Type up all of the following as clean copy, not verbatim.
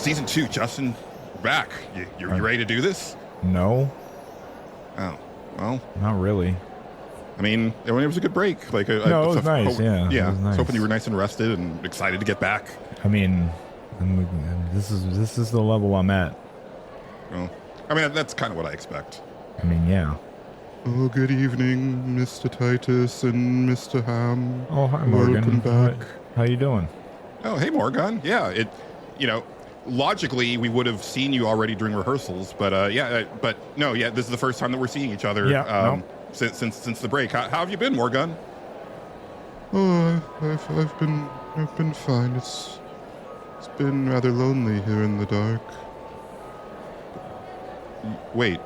Season 2, Justin, we're back. You ready to do this? No. Oh, well. Not really. I mean, it was a good break. Like, it was nice, yeah. Yeah, it was nice. I was hoping you were nice and rested and excited to get back. I mean, this is the level I'm at. Well, I mean, that's kind of what I expect. I mean, yeah. Oh, good evening, Mr. Titus and Mr. Ham. Oh, hi, Morgan. Welcome back. How you doing? Oh, hey, Morgan. Yeah, logically, we would have seen you already during rehearsals, but this is the first time that we're seeing each other. Yeah, since the break. How have you been, Morgan? Oh, I've been fine. It's been rather lonely here in the dark. Wait,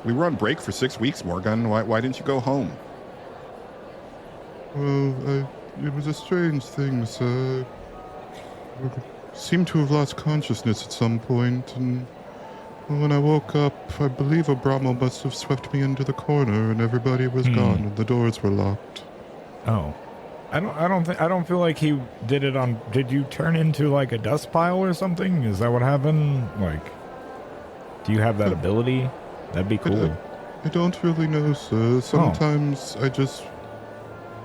we were on break for 6 weeks, Morgan. Why didn't you go home? Well, it was a strange thing, sir. I seemed to have lost consciousness at some point, and when I woke up, I believe Abramo must have swept me into the corner, and everybody was gone, and the doors were locked. Oh, I don't feel like he did it on. Did you turn into like a dust pile or something? Is that what happened? Like, do you have that ability? That'd be cool. I don't really know, sir. Sometimes I just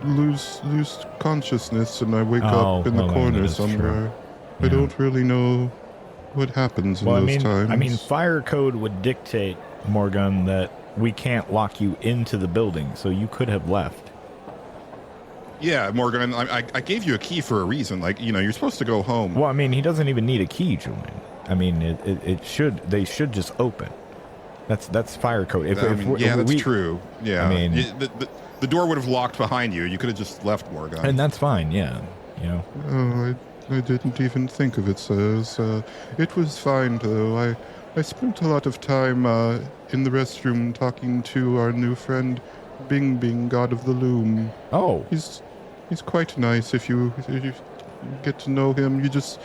lose consciousness, and I wake up in the corner somewhere. Yeah. I don't really know what happens in those times. I mean, fire code would dictate, Morgan, that we can't lock you into the building, so you could have left. Yeah, Morgan, I gave you a key for a reason. Like, you're supposed to go home. Well, I mean, he doesn't even need a key, Julian. I mean, they should just open. That's fire code. That's true. Yeah, I mean, the door would have locked behind you. You could have just left, Morgan. And that's fine, yeah. Oh, I didn't even think of it, sir. It was fine, though. I spent a lot of time in the restroom talking to our new friend, Bing Bing, God of the Loom. Oh. He's quite nice. If you get to know him, you just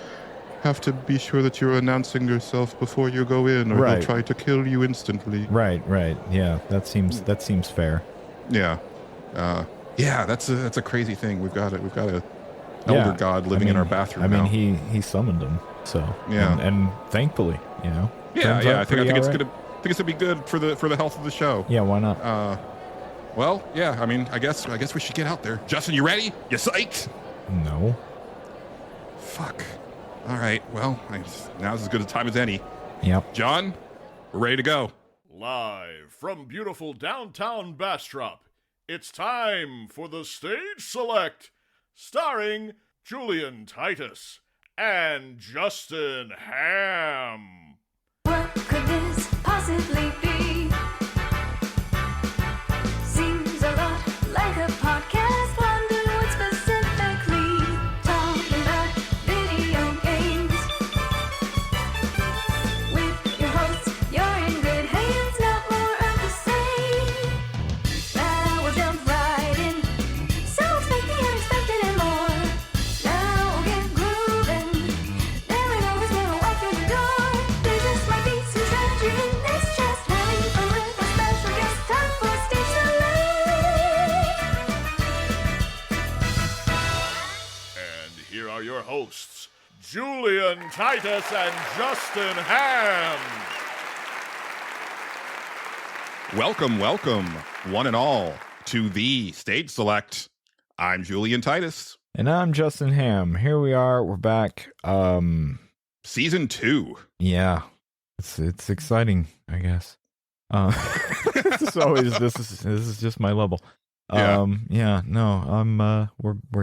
have to be sure that you're announcing yourself before you go in, or he'll try to kill you instantly. Right. Yeah, that seems fair. Yeah. That's a crazy thing. We've got a elder god living in our bathroom now. He summoned him, so yeah, and thankfully, Yeah. I think it's gonna be good for the health of the show. Yeah, why not? Well, yeah. I mean, I guess we should get out there. Justin, you ready? You psyched? No. Fuck. All right. Well, now's as good a time as any. Yep. John, we're ready to go. Live from beautiful downtown Bastrop, it's time for the Stage Select, starring Julian Titus and Justin Ham. What could this possibly be? Seems a lot like a podcast. Wonder what specifically. Talking about video games. With your hosts, you're in good hands. Not more of the same. Now we'll jump right in. So expect the unexpected and more. Now we'll get grooving. There ain't always gonna walk through the door. There just might be some strategy in this. Just having fun with a special guest. Time for Stage Select. And here are your hosts, Julian Titus and Justin Ham. Welcome, one and all, to the Stage Select. I'm Julian Titus. And I'm Justin Ham. Here we are. We're back. Season 2. Yeah, it's exciting, I guess. This is just my level. We're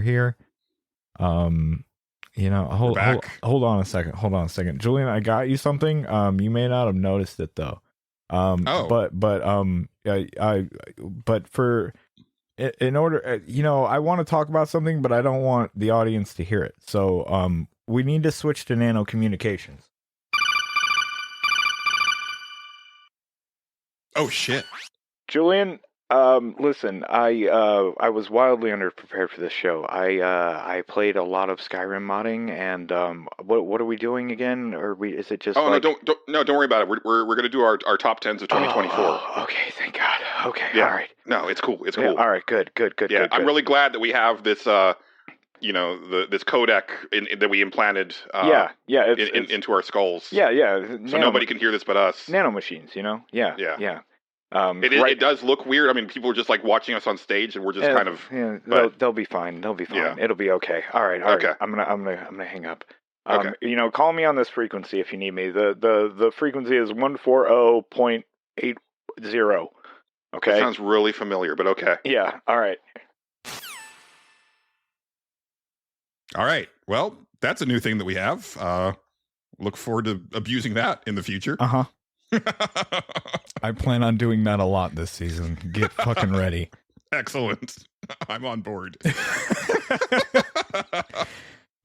here. Hold on a second. Julian, I got you something. You may not have noticed it though. But for in order, I want to talk about something, but I don't want the audience to hear it. So, we need to switch to nano communications. Oh shit. Julian, listen, I was wildly underprepared for this show. I played a lot of Skyrim modding, and what are we doing again? Or is it just? Oh, don't worry about it. We're gonna do our top 10s of 2024. Oh, okay, thank God. Okay, yeah. all right. No, it's cool. Yeah, all right, good. Yeah, I'm really glad that we have this this codec that we implanted. Into our skulls. So nobody can hear this but us. Nanomachines, Yeah. It does look weird. I mean, people are just like watching us on stage, and we're just kind of. Yeah, but, they'll be fine. They'll be fine. Yeah. It'll be okay. All right. Okay. I'm gonna hang up. Okay. Call me on this frequency if you need me. The frequency is 140.80. Okay. That sounds really familiar, but okay. Yeah. All right. All right. Well, that's a new thing that we have. Look forward to abusing that in the future. Uh-huh. I plan on doing that a lot this season. Get fucking ready. Excellent. I'm on board.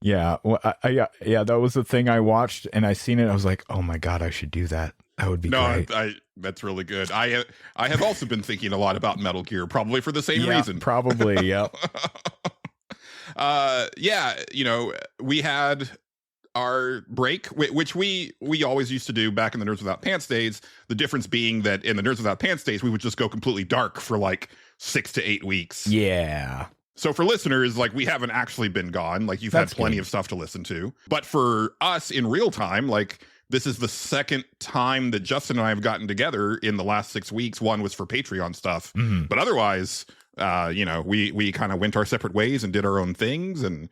Yeah. Well, that was the thing I watched, and I seen it. I was like, oh my God, I should do that. That would be great. That's really good. I have also been thinking a lot about Metal Gear, probably for the same reason. Probably, yeah. We had our break, which we always used to do back in the Nerds Without Pants days. The difference being that in the Nerds Without Pants days, we would just go completely dark for like 6 to 8 weeks. Yeah. So for listeners, like, we haven't actually been gone. Like, you've had plenty of stuff to listen to. But for us in real time, like, this is the second time that Justin and I have gotten together in the last 6 weeks. One was for Patreon stuff. Mm-hmm. But otherwise, we kind of went our separate ways and did our own things and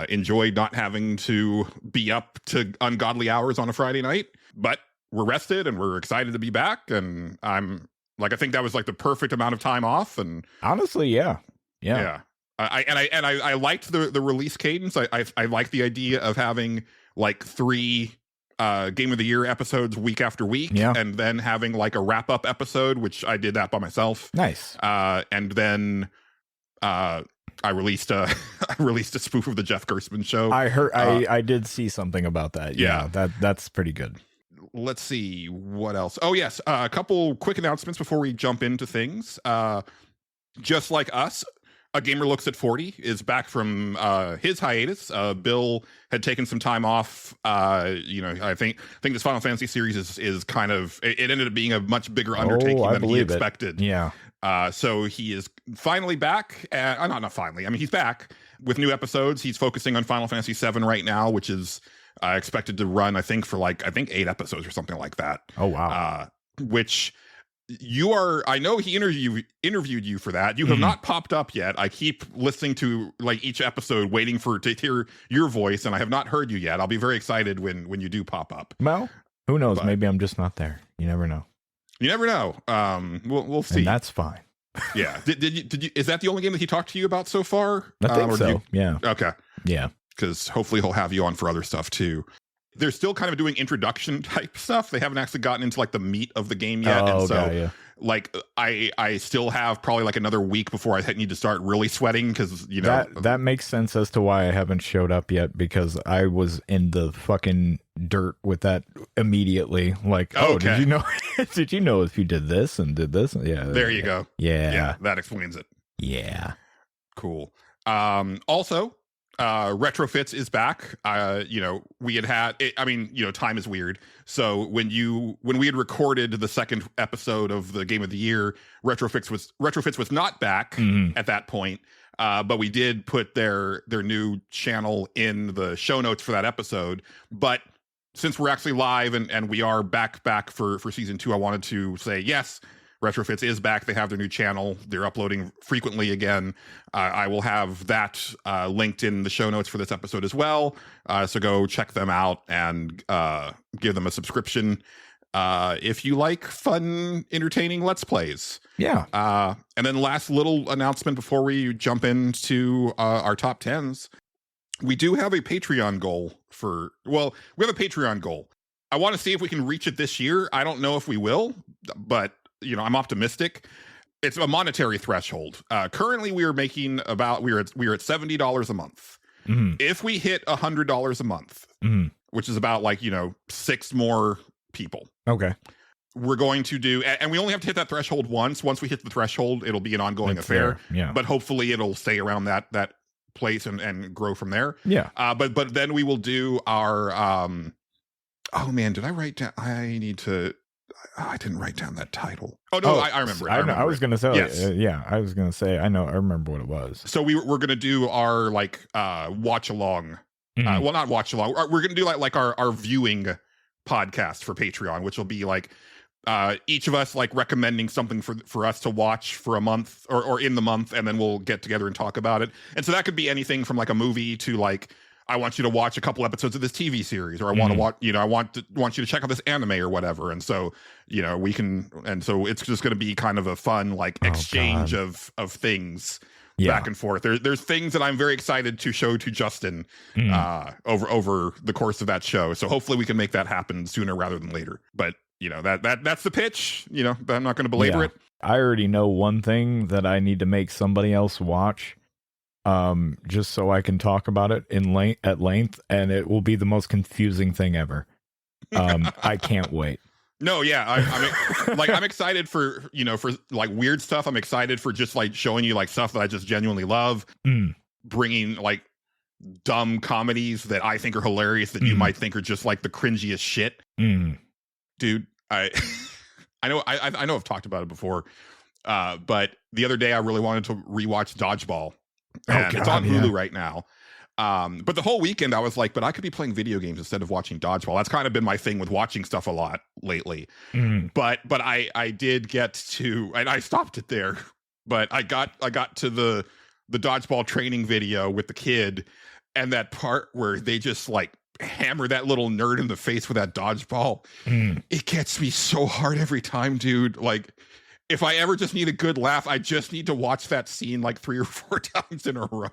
enjoyed not having to be up to ungodly hours on a Friday night. But we're rested and we're excited to be back. And I think that was like the perfect amount of time off. And honestly, yeah. I liked the release cadence. I like the idea of having like 3 Game of the Year episodes week after week, and then having like a wrap up episode, which I did that by myself. Nice. And then I released a spoof of the Jeff Gerstmann show. I heard. I did see something about that. Yeah. That's pretty good. Let's see what else. Oh yes, a couple quick announcements before we jump into things. Just like us, A Gamer Looks at 40 is back from his hiatus. Bill had taken some time off. I think this Final Fantasy series is kind of, it ended up being a much bigger undertaking than he expected. Yeah. So he is finally back. Not finally. I mean, he's back with new episodes. He's focusing on Final Fantasy VII right now, which is expected to run, I think 8 episodes or something like that. Oh, wow. Which I know he interviewed you for that. You have not popped up yet. I keep listening to like each episode, waiting to hear your voice, and I have not heard you yet. I'll be very excited when you do pop up. Well, who knows? Maybe I'm just not there. You never know. You never know. We'll see. And that's fine. Yeah. Did you? Is that the only game that he talked to you about so far? I think so. Yeah. Okay. Yeah. Because hopefully he'll have you on for other stuff too. They're still kind of doing introduction type stuff. They haven't actually gotten into like the meat of the game yet. Oh, and so yeah. like I still have probably like another week before I need to start really sweating because that makes sense as to why I haven't showed up yet, because I was in the fucking dirt with that immediately. Like, did you know? Did you know if you did this and did this? Yeah. There you go. Yeah. That explains it. Yeah. Cool. Also, Retrofits is back. We had time is weird. So when we had recorded the second episode of the Game of the Year, Retrofits was not back at that point. But we did put their new channel in the show notes for that episode. But since we're actually live and we are back for season 2, I wanted to say yes, Retrofits is back. They have their new channel. They're uploading frequently again. I will have that linked in the show notes for this episode as well. So go check them out and give them a subscription if you like fun, entertaining Let's Plays. Yeah. And then last little announcement before we jump into our top 10s. We do have a Patreon goal we have a Patreon goal. I want to see if we can reach it this year. I don't know if we will, but I'm optimistic. It's a monetary threshold. Currently, we are making we're at $70 a month. Mm-hmm. If we hit $100 a month, which is about 6 more people. Okay. We're going to do, and we only have to hit that threshold once. Once we hit the threshold, it'll be an ongoing affair. Fair. Yeah. But hopefully, it'll stay around that place and grow from there. Yeah. But then we will do our. Oh man, did I write down? I need to. I didn't write down that title. Oh no, I remember. I was gonna say, yes. I was gonna say, I remember what it was. So we're gonna do our like watch along. Mhm. Well, not watch along. We're gonna do like our viewing podcast for Patreon, which will be like each of us like recommending something for us to watch for a month or in the month, and then we'll get together and talk about it. And so that could be anything from like a movie to like, I want you to watch a couple episodes of this TV series, or I want to watch, I want you to check out this anime or whatever. And so, we can, and so it's just going to be kind of a fun like exchange of things back and forth. There's things that I'm very excited to show to Justin over the course of that show. So hopefully we can make that happen sooner rather than later. But that's the pitch. But I'm not going to belabor it. I already know one thing that I need to make somebody else watch. Just so I can talk about it at length, and it will be the most confusing thing ever. I can't wait. No, yeah, I'm excited for like weird stuff. I'm excited for just like showing you like stuff that I just genuinely love. Bringing like dumb comedies that I think are hilarious that you might think are just like the cringiest shit. Dude, I know I've talked about it before, but the other day I really wanted to rewatch Dodgeball. And it's on Hulu right now. But the whole weekend I was like, but I could be playing video games instead of watching Dodgeball. That's kind of been my thing with watching stuff a lot lately. But I did get to, and I stopped it there, but I got to the Dodgeball training video with the kid, and that part where they just like hammer that little nerd in the face with that dodgeball. It gets me so hard every time, dude. Like, if I ever just need a good laugh, I just need to watch that scene like 3 or 4 times in a row.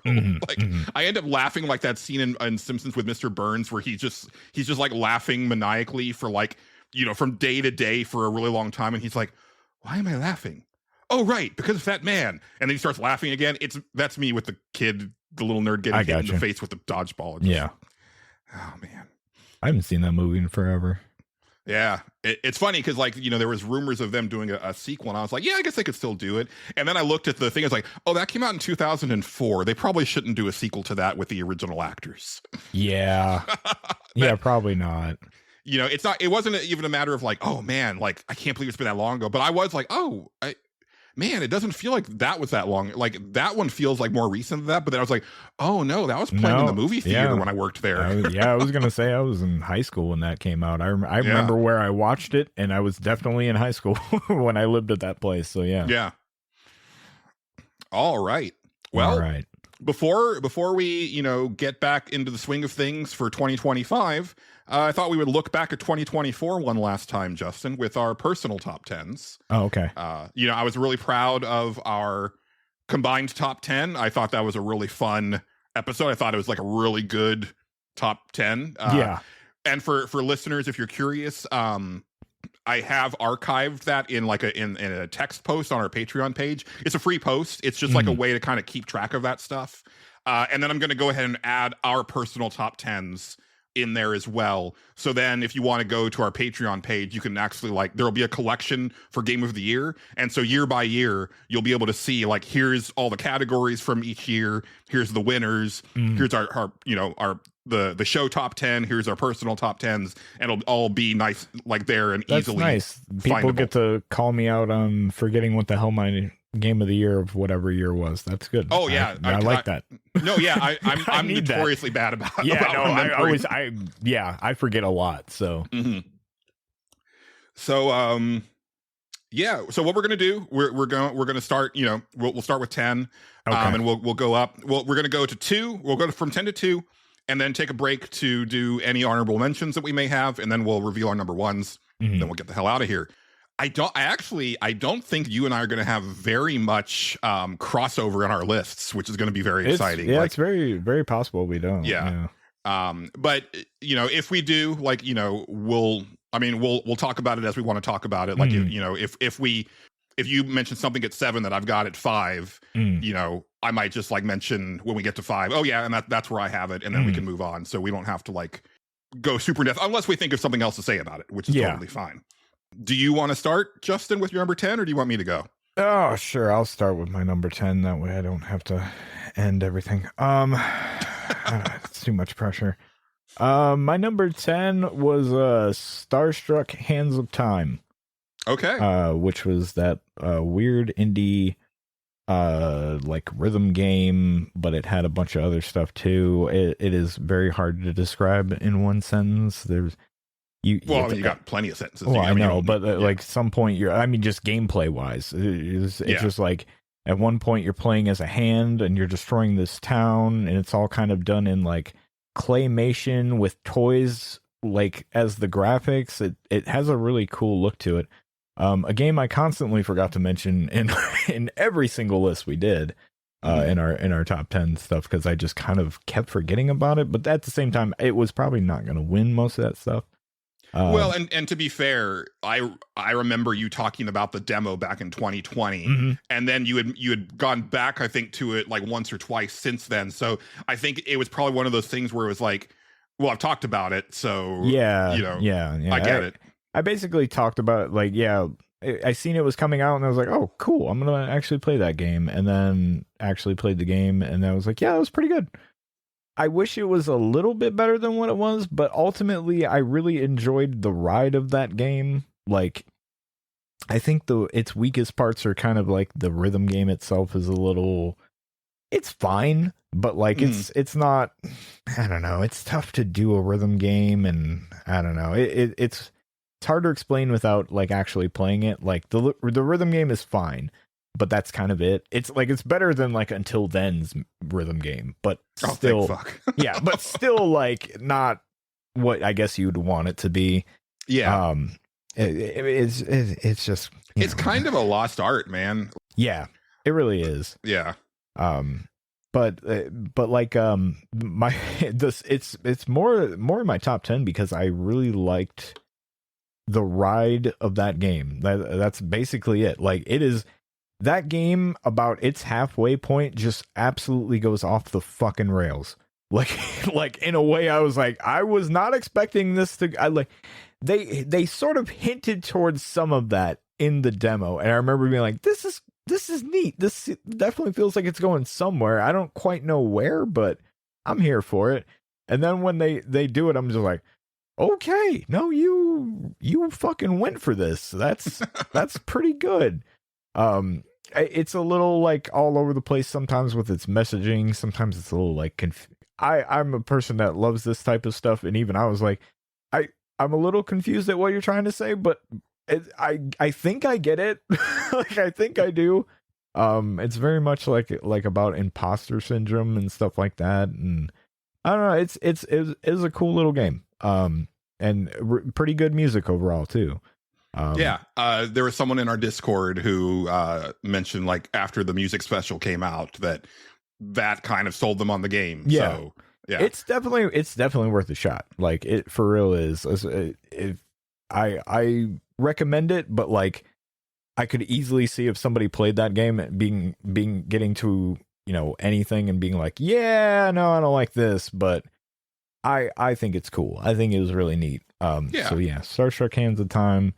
I end up laughing like that scene in Simpsons with Mr. Burns, where he's just like laughing maniacally for like, from day to day for a really long time. And he's like, why am I laughing? Oh, right, because of that man. And then he starts laughing again. That's me with the kid, the little nerd getting hit in the face with the dodgeball. Oh, man. I haven't seen that movie in forever. Yeah, it's funny because like, there was rumors of them doing a sequel, and I was like, yeah, I guess they could still do it. And then I looked at the thing, I was like, oh, that came out in 2004. They probably shouldn't do a sequel to that with the original actors. Yeah. Yeah, probably not. It wasn't even a matter of like, oh man, like I can't believe it's been that long ago. But I was like, man, it doesn't feel like that was that long. Like that one feels like more recent than that. But then I was like, oh no, that was playing in the movie theater when I worked there. I was going to say I was in high school when that came out. I remember where I watched it, and I was definitely in high school when I lived at that place. So yeah. Yeah. All right. Well, before we, get back into the swing of things for 2025, I thought we would look back at 2024 one last time, Justin, with our personal top 10s. Oh, okay. I was really proud of our combined top 10. I thought that was a really fun episode. I thought it was like a really good top 10. And for listeners, if you're curious, I have archived that in like in a text post on our Patreon page. It's a free post. It's just like a way to kind of keep track of that stuff. And then I'm going to go ahead and add our personal top 10s in there as well. So then if you want to go to our Patreon page, you can actually like, there'll be a collection for Game of the Year. And so year by year, you'll be able to see like, here's all the categories from each year. Here's the winners. Here's our the show top 10. Here's our personal top 10s. And it'll all be nice, like there and That's easily nice. People findable. Get to call me out on forgetting what the hell my Game of the Year of whatever year was. That's good. Oh yeah, I like that. No, yeah, I'm notoriously bad about. I forget a lot. So, so So what we're gonna do? We're gonna start. We'll start with 10, and we'll go up. Well, we're gonna go to 2. We'll go from 10 to 2, and then take a break to do any honorable mentions that we may have, and then we'll reveal our number ones. Then we'll get the hell out of here. I don't think you and I are going to have very much crossover in our lists, which is going to be very exciting. Yeah, it's very, very possible we don't. Yeah. But if we do, like, we'll talk about it as we want to talk about it. Like, if you mention something at 7 that I've got at 5, I might just like mention when we get to 5. Oh yeah, and that's where I have it, and then we can move on. So we don't have to like go super in depth unless we think of something else to say about it, which is totally fine. Do you want to start, Justin, with your number 10, or do you want me to go? Oh, sure. I'll start with my number 10. That way I don't have to end everything. It's too much pressure. My number 10 was Starstruck Hands of Time. Okay. which was that weird indie like rhythm game, but it had a bunch of other stuff too. It is very hard to describe in one sentence. There's you got plenty of sentences. Well, I know, but like some point just gameplay wise, it's just like at one point you're playing as a hand and you're destroying this town, and it's all kind of done in like claymation with toys like as the graphics. It has a really cool look to it. A game I constantly forgot to mention in every single list we did in our top 10 stuff, because I just kind of kept forgetting about it. But at the same time, it was probably not going to win most of that stuff. Well, and to be fair, I remember you talking about the demo back in 2020, and then you had gone back, I think, to it like once or twice since then. So I think it was probably one of those things where it was like, well, I've talked about it, so yeah, I get it. I basically talked about it, like, I seen it was coming out, and I was like, oh, cool, I'm gonna actually play that game, and then actually played the game, and I was like, yeah, it was pretty good. I wish it was a little bit better than what it was, but ultimately I really enjoyed the ride of that game. Like, I think its weakest parts are kind of like the rhythm game itself is a little, it's fine, but like it's not, I don't know, it's tough to do a rhythm game, and I don't know, it's hard to explain without like actually playing it. Like the rhythm game is fine, but that's kind of it. It's like, it's better than like Until Then's rhythm game, but still, yeah, but still like not what I guess you'd want it to be. Yeah. It's just, it's kind of a lost art, man. Yeah, it really is. Yeah. But like it's more in my top 10 because I really liked the ride of that game. That's basically it. Like, it is that game about its halfway point just absolutely goes off the fucking rails. Like in a way I was like, I was not expecting this to, they sort of hinted towards some of that in the demo, and I remember being like, this is neat. This definitely feels like it's going somewhere. I don't quite know where, but I'm here for it. And then when they do it, I'm just like, okay, no, you fucking went for this. That's pretty good. It's a little like all over the place sometimes with its messaging. Sometimes it's a little like I'm a person that loves this type of stuff, and even I was like, I'm a little confused at what you're trying to say, but I think I get it. Like, I think I do. It's very much like about imposter syndrome and stuff like that, and I don't know. It's a cool little game. And pretty good music overall too. There was someone in our Discord who mentioned, like, after the music special came out, that kind of sold them on the game. Yeah. So yeah, it's definitely worth a shot. Like, it for real is. I recommend it, but like, I could easily see if somebody played that game getting to, anything and being like, yeah, no, I don't like this, but I think it's cool. I think it was really neat. So yeah, Star Trek Hands of Time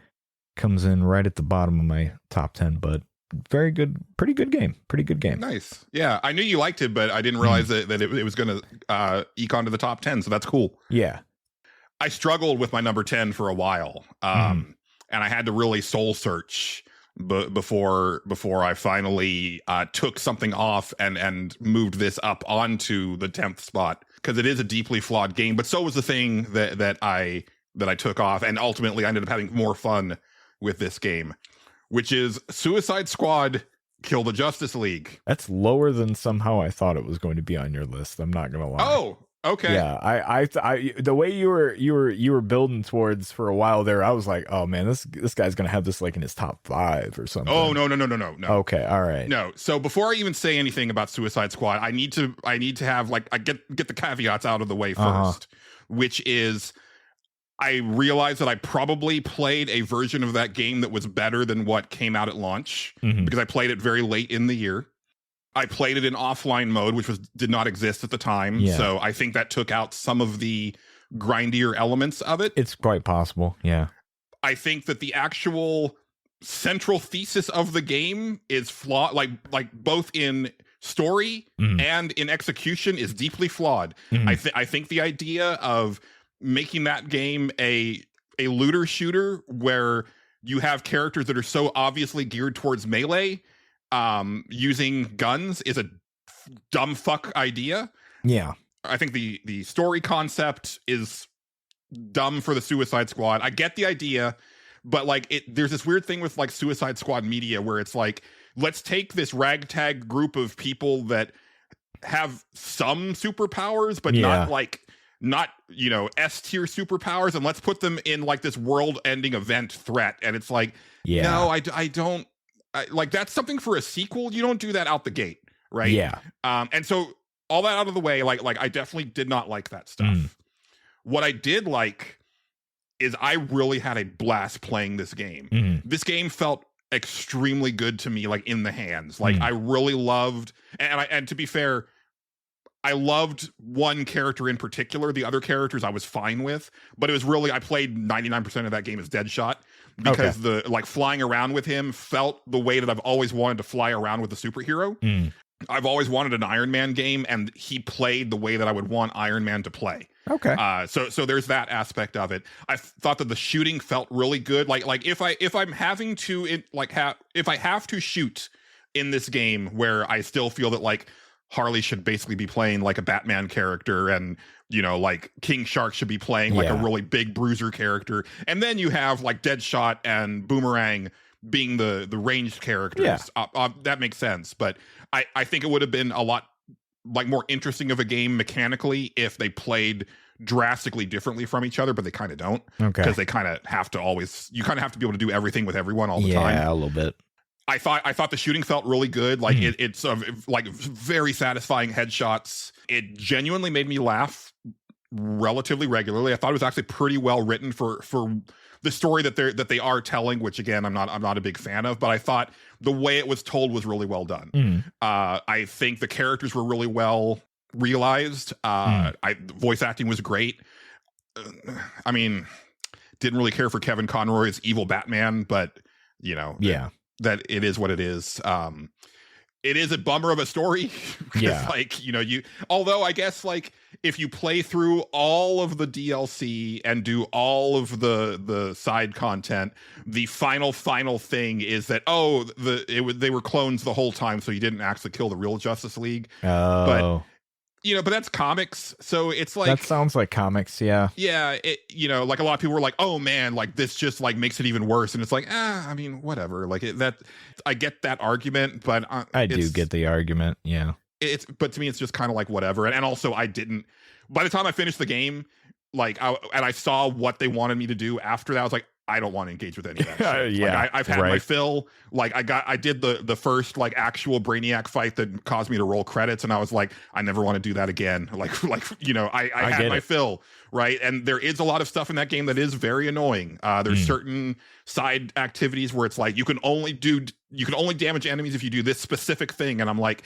comes in right at the bottom of my top 10, but very good, pretty good game. Nice. Yeah, I knew you liked it, but I didn't realize that it was going to eke onto the top 10, so that's cool. Yeah. I struggled with my number 10 for a while, and I had to really soul search before I finally took something off and moved this up onto the 10th spot, because it is a deeply flawed game, but so was the thing that I took off, and ultimately I ended up having more fun with this game, which is Suicide Squad Kill the Justice League. That's lower than somehow I thought it was going to be on your list. I'm not going to lie. Oh, okay. Yeah, I the way you were building towards for a while there, I was like, oh man, this guy's going to have this like in his top 5 or something. Oh, no. Okay, all right. No. So before I even say anything about Suicide Squad, I need to have, like, I get the caveats out of the way first, which is, I realized that I probably played a version of that game that was better than what came out at launch, because I played it very late in the year. I played it in offline mode, which did not exist at the time. Yeah. So I think that took out some of the grindier elements of it. It's quite possible. Yeah. I think that the actual central thesis of the game is flawed, like both in story and in execution is deeply flawed. I think the idea of making that game a looter shooter where you have characters that are so obviously geared towards melee. Using guns is a dumb fuck idea. Yeah. I think the story concept is dumb for the Suicide Squad. I get the idea, but like there's this weird thing with like Suicide Squad media where it's like, let's take this ragtag group of people that have some superpowers, but not S tier superpowers, and let's put them in like this world ending event threat. And it's like, no, I don't like, that's something for a sequel. You don't do that out the gate, right? Yeah. And so all that out of the way, like I definitely did not like that stuff. What I did like is I really had a blast playing this game. This game felt extremely good to me, like in the hands. Like I really loved, and to be fair, I loved one character in particular. The other characters I was fine with, but it was really, I played 99% of that game as Deadshot because the like flying around with him felt the way that I've always wanted to fly around with a superhero. I've always wanted an Iron Man game, and he played the way that I would want Iron Man to play. Okay. So there's that aspect of it. I thought that the shooting felt really good. Like if I'm having to if I have to shoot in this game where I still feel that like Harley should basically be playing like a Batman character, and like King Shark should be playing like a really big bruiser character, and then you have like Deadshot and Boomerang being the ranged characters. That makes sense, but I think it would have been a lot like more interesting of a game mechanically if they played drastically differently from each other, but they kind of don't. Okay. Because they kind of have to you kind of have to be able to do everything with everyone all the time. Yeah, a little bit. I thought the shooting felt really good. Like it's like very satisfying headshots. It genuinely made me laugh relatively regularly. I thought it was actually pretty well written for the story that they are telling, which again I'm not a big fan of, but I thought the way it was told was really well done. I think the characters were really well realized. Voice acting was great. I mean, didn't really care for Kevin Conroy's evil Batman, but that it is what it is. It is a bummer of a story. Like, although I guess like if you play through all of the DLC and do all of the side content, the final thing is that, they were clones the whole time. So you didn't actually kill the real Justice League. But that's comics. So it's like, that sounds like comics. Yeah. Yeah. Like a lot of people were like, oh man, like this just like makes it even worse. And it's like, I mean, whatever. Like I get that argument, but I do get the argument. Yeah. But to me, it's just kind of like whatever. And also by the time I finished the game, like I saw what they wanted me to do after that, I was like, I don't want to engage with any of that shit. Like, I've had my fill. Like I did the first like actual Brainiac fight that caused me to roll credits, and I was like, I never want to do that again. I had my fill, right? And there is a lot of stuff in that game that is very annoying. There's certain side activities where it's like you can only damage enemies if you do this specific thing, and I'm like,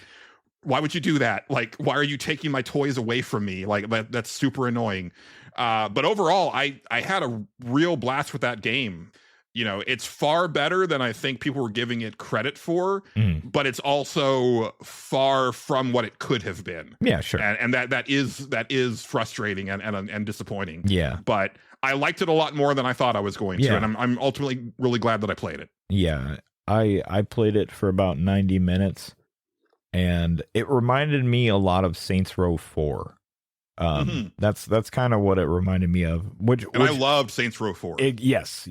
why would you do that? Like, why are you taking my toys away from me? Like that's super annoying. But overall, I had a real blast with that game. It's far better than I think people were giving it credit for, but it's also far from what it could have been. Yeah, sure. And that is frustrating and disappointing. Yeah. But I liked it a lot more than I thought I was going to, and I'm ultimately really glad that I played it. Yeah, I played it for about 90 minutes, and it reminded me a lot of Saints Row 4. That's kind of what it reminded me of. Which I loved Saints Row 4. Yes.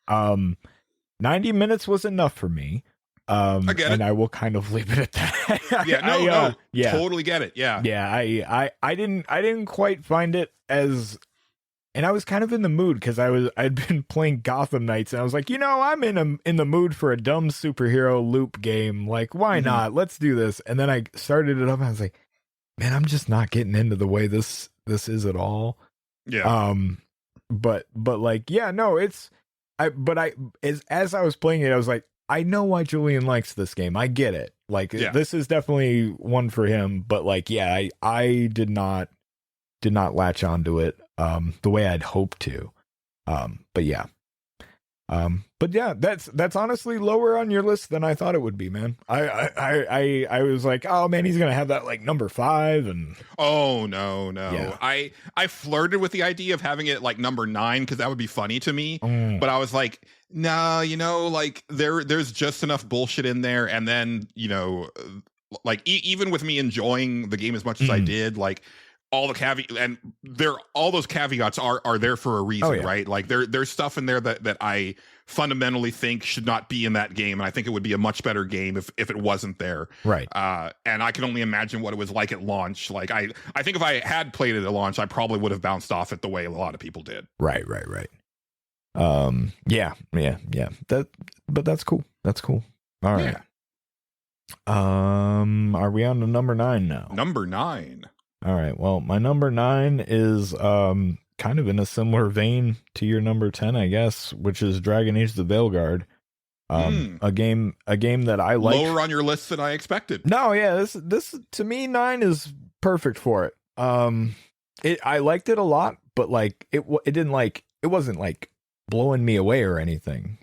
90 minutes was enough for me. I get and it. I will kind of leave it at that. Yeah, totally get it. Yeah. Yeah, I didn't quite find it as, and I was kind of in the mood because I'd been playing Gotham Knights, and I was like, I'm in the mood for a dumb superhero loop game. Like, why not? Let's do this. And then I started it up, and I was like, man, I'm just not getting into the way this is at all. Yeah. But like, yeah, no, as I was playing it, I was like, I know why Julian likes this game. I get it. Like, this is definitely one for him. But like, yeah, I did not latch onto it the way I'd hoped to. But yeah. But yeah, that's honestly lower on your list than I thought it would be, man. I was like, oh man, he's gonna have that like number 5, and oh no. Yeah. I flirted with the idea of having it like number 9 because that would be funny to me. But I was like, nah, like there's just enough bullshit in there, and then like even with me enjoying the game as much as I did, like all the and all those caveats are there for a reason, right? Like there's stuff in there that I fundamentally think should not be in that game, and I think it would be a much better game if it wasn't there, right? And I can only imagine what it was like at launch. Like I think if I had played it at launch, I probably would have bounced off it the way a lot of people did. Right. Yeah. But that's cool. All right. Are we on to number 9 now? Number 9. All right. Well, my number 9 is kind of in a similar vein to your number 10, I guess, which is Dragon Age: The Veilguard. A game that I like. Lower on your list than I expected. No, yeah, this to me 9 is perfect for it. I liked it a lot, but like it didn't like it wasn't like blowing me away or anything.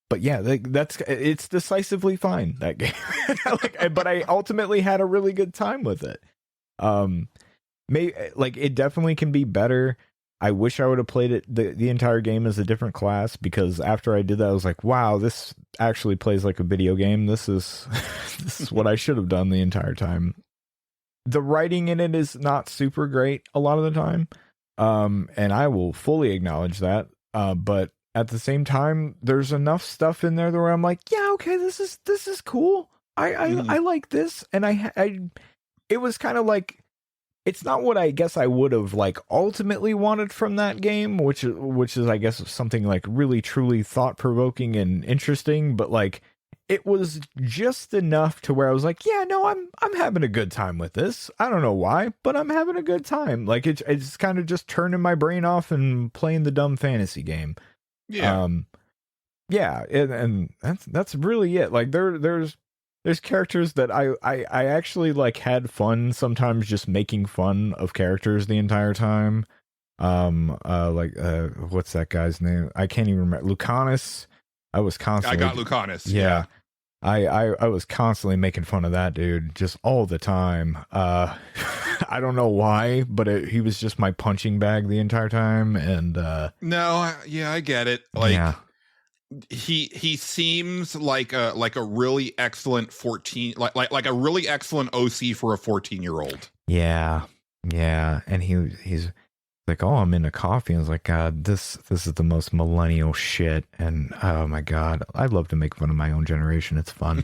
But yeah, it's decisively fine, that game. But I ultimately had a really good time with it. It definitely can be better. I wish I would have played it the entire game as a different class, because after I did that, I was like, wow, this actually plays like a video game. This is what I should have done the entire time. The writing in it is not super great a lot of the time. And I will fully acknowledge that. But at the same time, there's enough stuff in there where I'm like, yeah, okay, this is cool. I like this. And it was kind of like, it's not what I guess I would have like ultimately wanted from that game, which is I guess something like really truly thought provoking and interesting, but like it was just enough to where I was like, yeah, no, I'm having a good time with this. I don't know why, but I'm having a good time. Like it's kind of just turning my brain off and playing the dumb fantasy game. Yeah. Yeah, and that's really it. Like there's characters that I actually like had fun sometimes just making fun of characters the entire time. What's that guy's name? I can't even remember. Lucanus. I was constantly. I got Lucanus. Yeah. I was constantly making fun of that dude just all the time. I don't know why, but he was just my punching bag the entire time. And I get it. Like, yeah. He seems like a really excellent 14 like a really excellent OC for a 14-year-old. Yeah, and he's like, oh, I'm into coffee. And I was like, God, this is the most millennial shit. And oh my God, I love to make fun of my own generation. It's fun.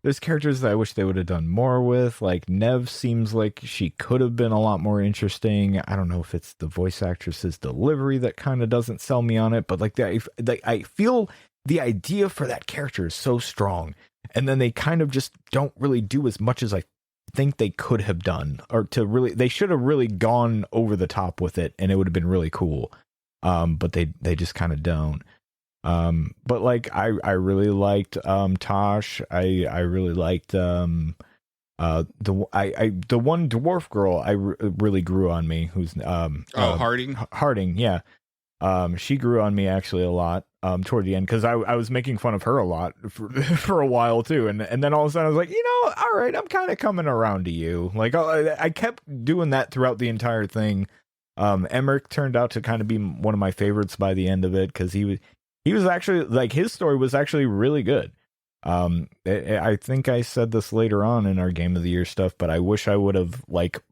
There's characters that I wish they would have done more with. Like Nev seems like she could have been a lot more interesting. I don't know if it's the voice actress's delivery that kind of doesn't sell me on it, but I feel the idea for that character is so strong, and then they kind of just don't really do as much as I think they could have done, or they should have really gone over the top with it, and it would have been really cool. But they just kind of don't. But like I really liked Tosh. I really liked the one dwarf girl really grew on me, who's Harding. Harding, yeah. She grew on me actually a lot toward the end, because I was making fun of her a lot for a while too, and then all of a sudden I was like, all right, I'm kind of coming around to you. Like I kept doing that throughout the entire thing. Emmerich turned out to kind of be one of my favorites by the end of it, because he was actually, like, his story was actually really good. I think I said this later on in our Game of the Year stuff, but I wish I would have, like,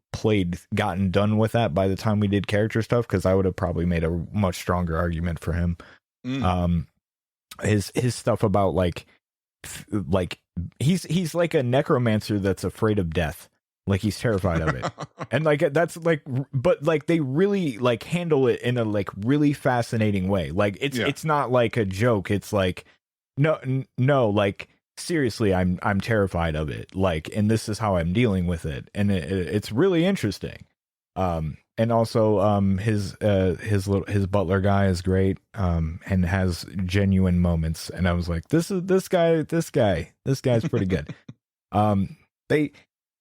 gotten done with that by the time we did character stuff, because I would have probably made a much stronger argument for him. His stuff about, like he's like a necromancer that's afraid of death. Like, he's terrified of it. And like, that's like, but like they really like handle it in a like really fascinating way. Like it's not like a joke. It's like, no, like seriously, I'm terrified of it. Like, and this is how I'm dealing with it. And it's really interesting. And also, his butler guy is great. And has genuine moments. And I was like, this guy's pretty good.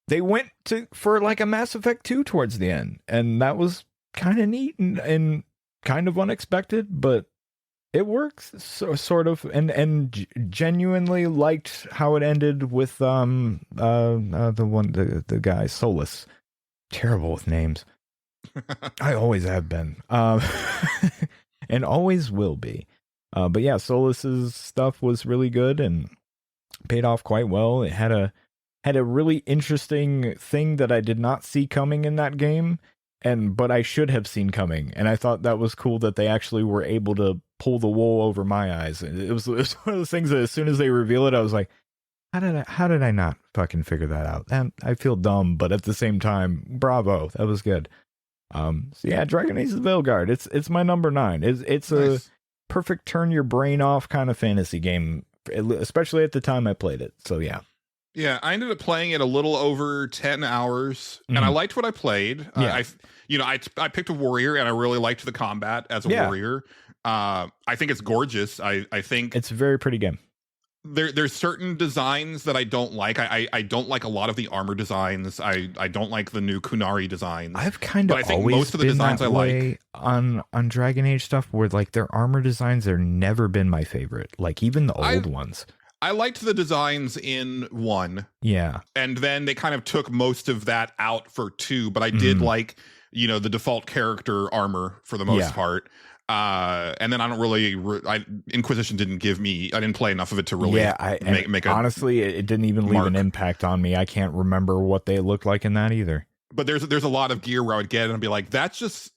they went for like a Mass Effect 2 towards the end, and that was kind of neat and kind of unexpected, but it works sort of, and genuinely liked how it ended with the guy Solus. Terrible with names. I always have been, and always will be. But yeah, Solus's stuff was really good and paid off quite well. It had a really interesting thing that I did not see coming in that game, but I should have seen coming. And I thought that was cool that they actually were able to pull the wool over my eyes. It was one of those things that as soon as they reveal it, I was like, how did I not fucking figure that out? And I feel dumb, but at the same time, bravo, that was good. So yeah, Dragon Age: The Veilguard. It's my number 9. It's a perfect turn your brain off kind of fantasy game, especially at the time I played it. So yeah. Yeah, I ended up playing it a little over 10 hours, and I liked what I played. Yeah. I picked a warrior, and I really liked the combat as a warrior. I think it's gorgeous. I think it's a very pretty game. There's certain designs that I don't like. I don't like a lot of the armor designs. I don't like the new Kunari designs. I've kind of always most of the designs I like on Dragon Age stuff, where like their armor designs have never been my favorite. Like even the old ones. I liked the designs in 1. Yeah. And then they kind of took most of that out for 2, but I did like, the default character armor for the most part. And then I don't really, Inquisition didn't give me, I didn't play enough of it to really make honestly, it didn't even leave an impact on me. I can't remember what they looked like in that either. But there's a lot of gear where I would get it and I'd be like, that just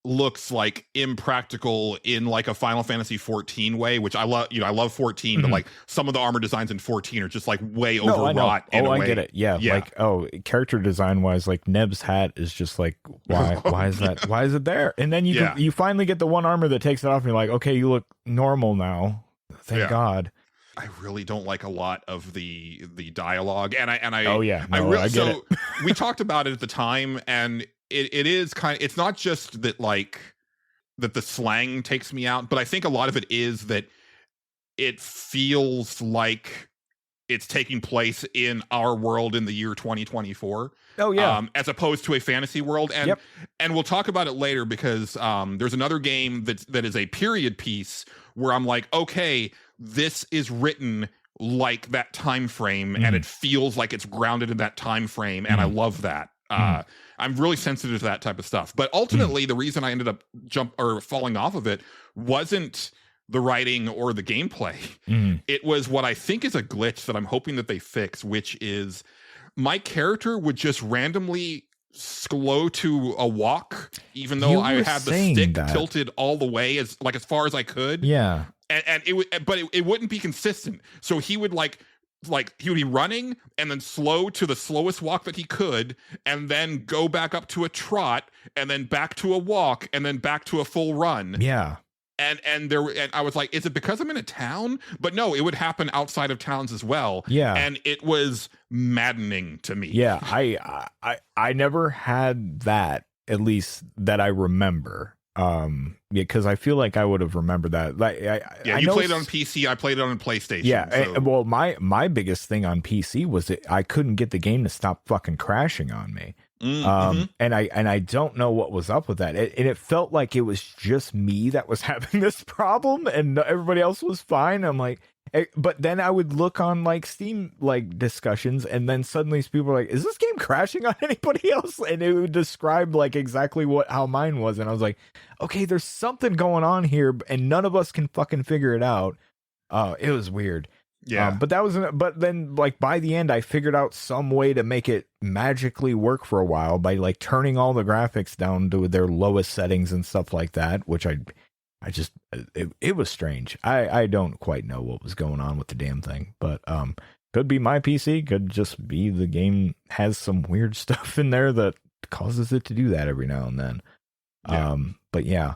looks like impractical in like a Final Fantasy 14 way, which I love. I love 14, but like some of the armor designs in 14 are just like way overwrought. I get it. Yeah, like character design wise, like Neb's hat is just like why is that? Why is it there? And then you finally get the one armor that takes it off, and you're like, okay, you look normal now. Thank God. I really don't like a lot of the dialogue, and I get it. We talked about it at the time, and it is kind of, it's not just that like that the slang takes me out, but I think a lot of it is that it feels like it's taking place in our world in the year 2024. Oh yeah. As opposed to a fantasy world. And we'll talk about it later because there's another game that is a period piece where I'm like, okay, this is written like that time frame and it feels like it's grounded in that time frame, and I love that. I'm really sensitive to that type of stuff. But ultimately, the reason I ended up falling off of it wasn't the writing or the gameplay. It was what I think is a glitch that I'm hoping that they fix, which is my character would just randomly slow to a walk, even though I had the stick tilted all the way as far as I could. Yeah. And it wouldn't be consistent. So he would he would be running and then slow to the slowest walk that he could, and then go back up to a trot, and then back to a walk, and then back to a full run. Yeah. And I was like, is it because I'm in a town? But no, it would happen outside of towns as well. Yeah. And it was maddening to me. Yeah. I never had that, at least that I remember. Because I feel like I would have remembered that. You played it on PC. I played it on PlayStation. Yeah. So. Well, my biggest thing on PC was that I couldn't get the game to stop fucking crashing on me. And I don't know what was up with that. And it felt like it was just me that was having this problem, and everybody else was fine. I'm like, but then I would look on like Steam discussions, and then suddenly people were like, "Is this game crashing on anybody else?" And it would describe like exactly how mine was, and I was like, "Okay, there's something going on here, and none of us can fucking figure it out." It was weird. Yeah, but then like by the end, I figured out some way to make it magically work for a while by like turning all the graphics down to their lowest settings and stuff like that, which it was strange. I don't quite know what was going on with the damn thing, but could be my PC, could just be the game has some weird stuff in there that causes it to do that every now and then. Yeah. But yeah.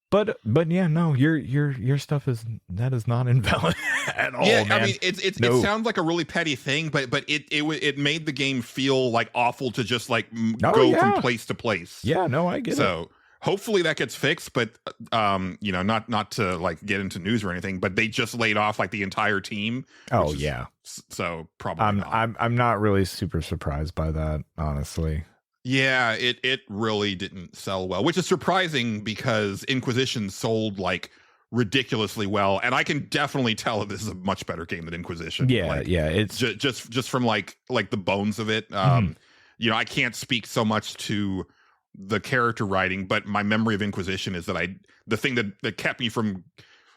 But yeah, no, your stuff is not invalid at all. Yeah, man. I mean, it sounds like a really petty thing, but it made the game feel like awful to just like go from place to place. Yeah, no, I get it. So hopefully that gets fixed, but not to like get into news or anything, but they just laid off like the entire team. Oh yeah. So probably not. I'm not really super surprised by that, honestly. Yeah, it really didn't sell well, which is surprising because Inquisition sold like ridiculously well, and I can definitely tell that this is a much better game than Inquisition. Yeah, it's just from like the bones of it. I can't speak so much to the character writing, but my memory of Inquisition is that the thing that kept me from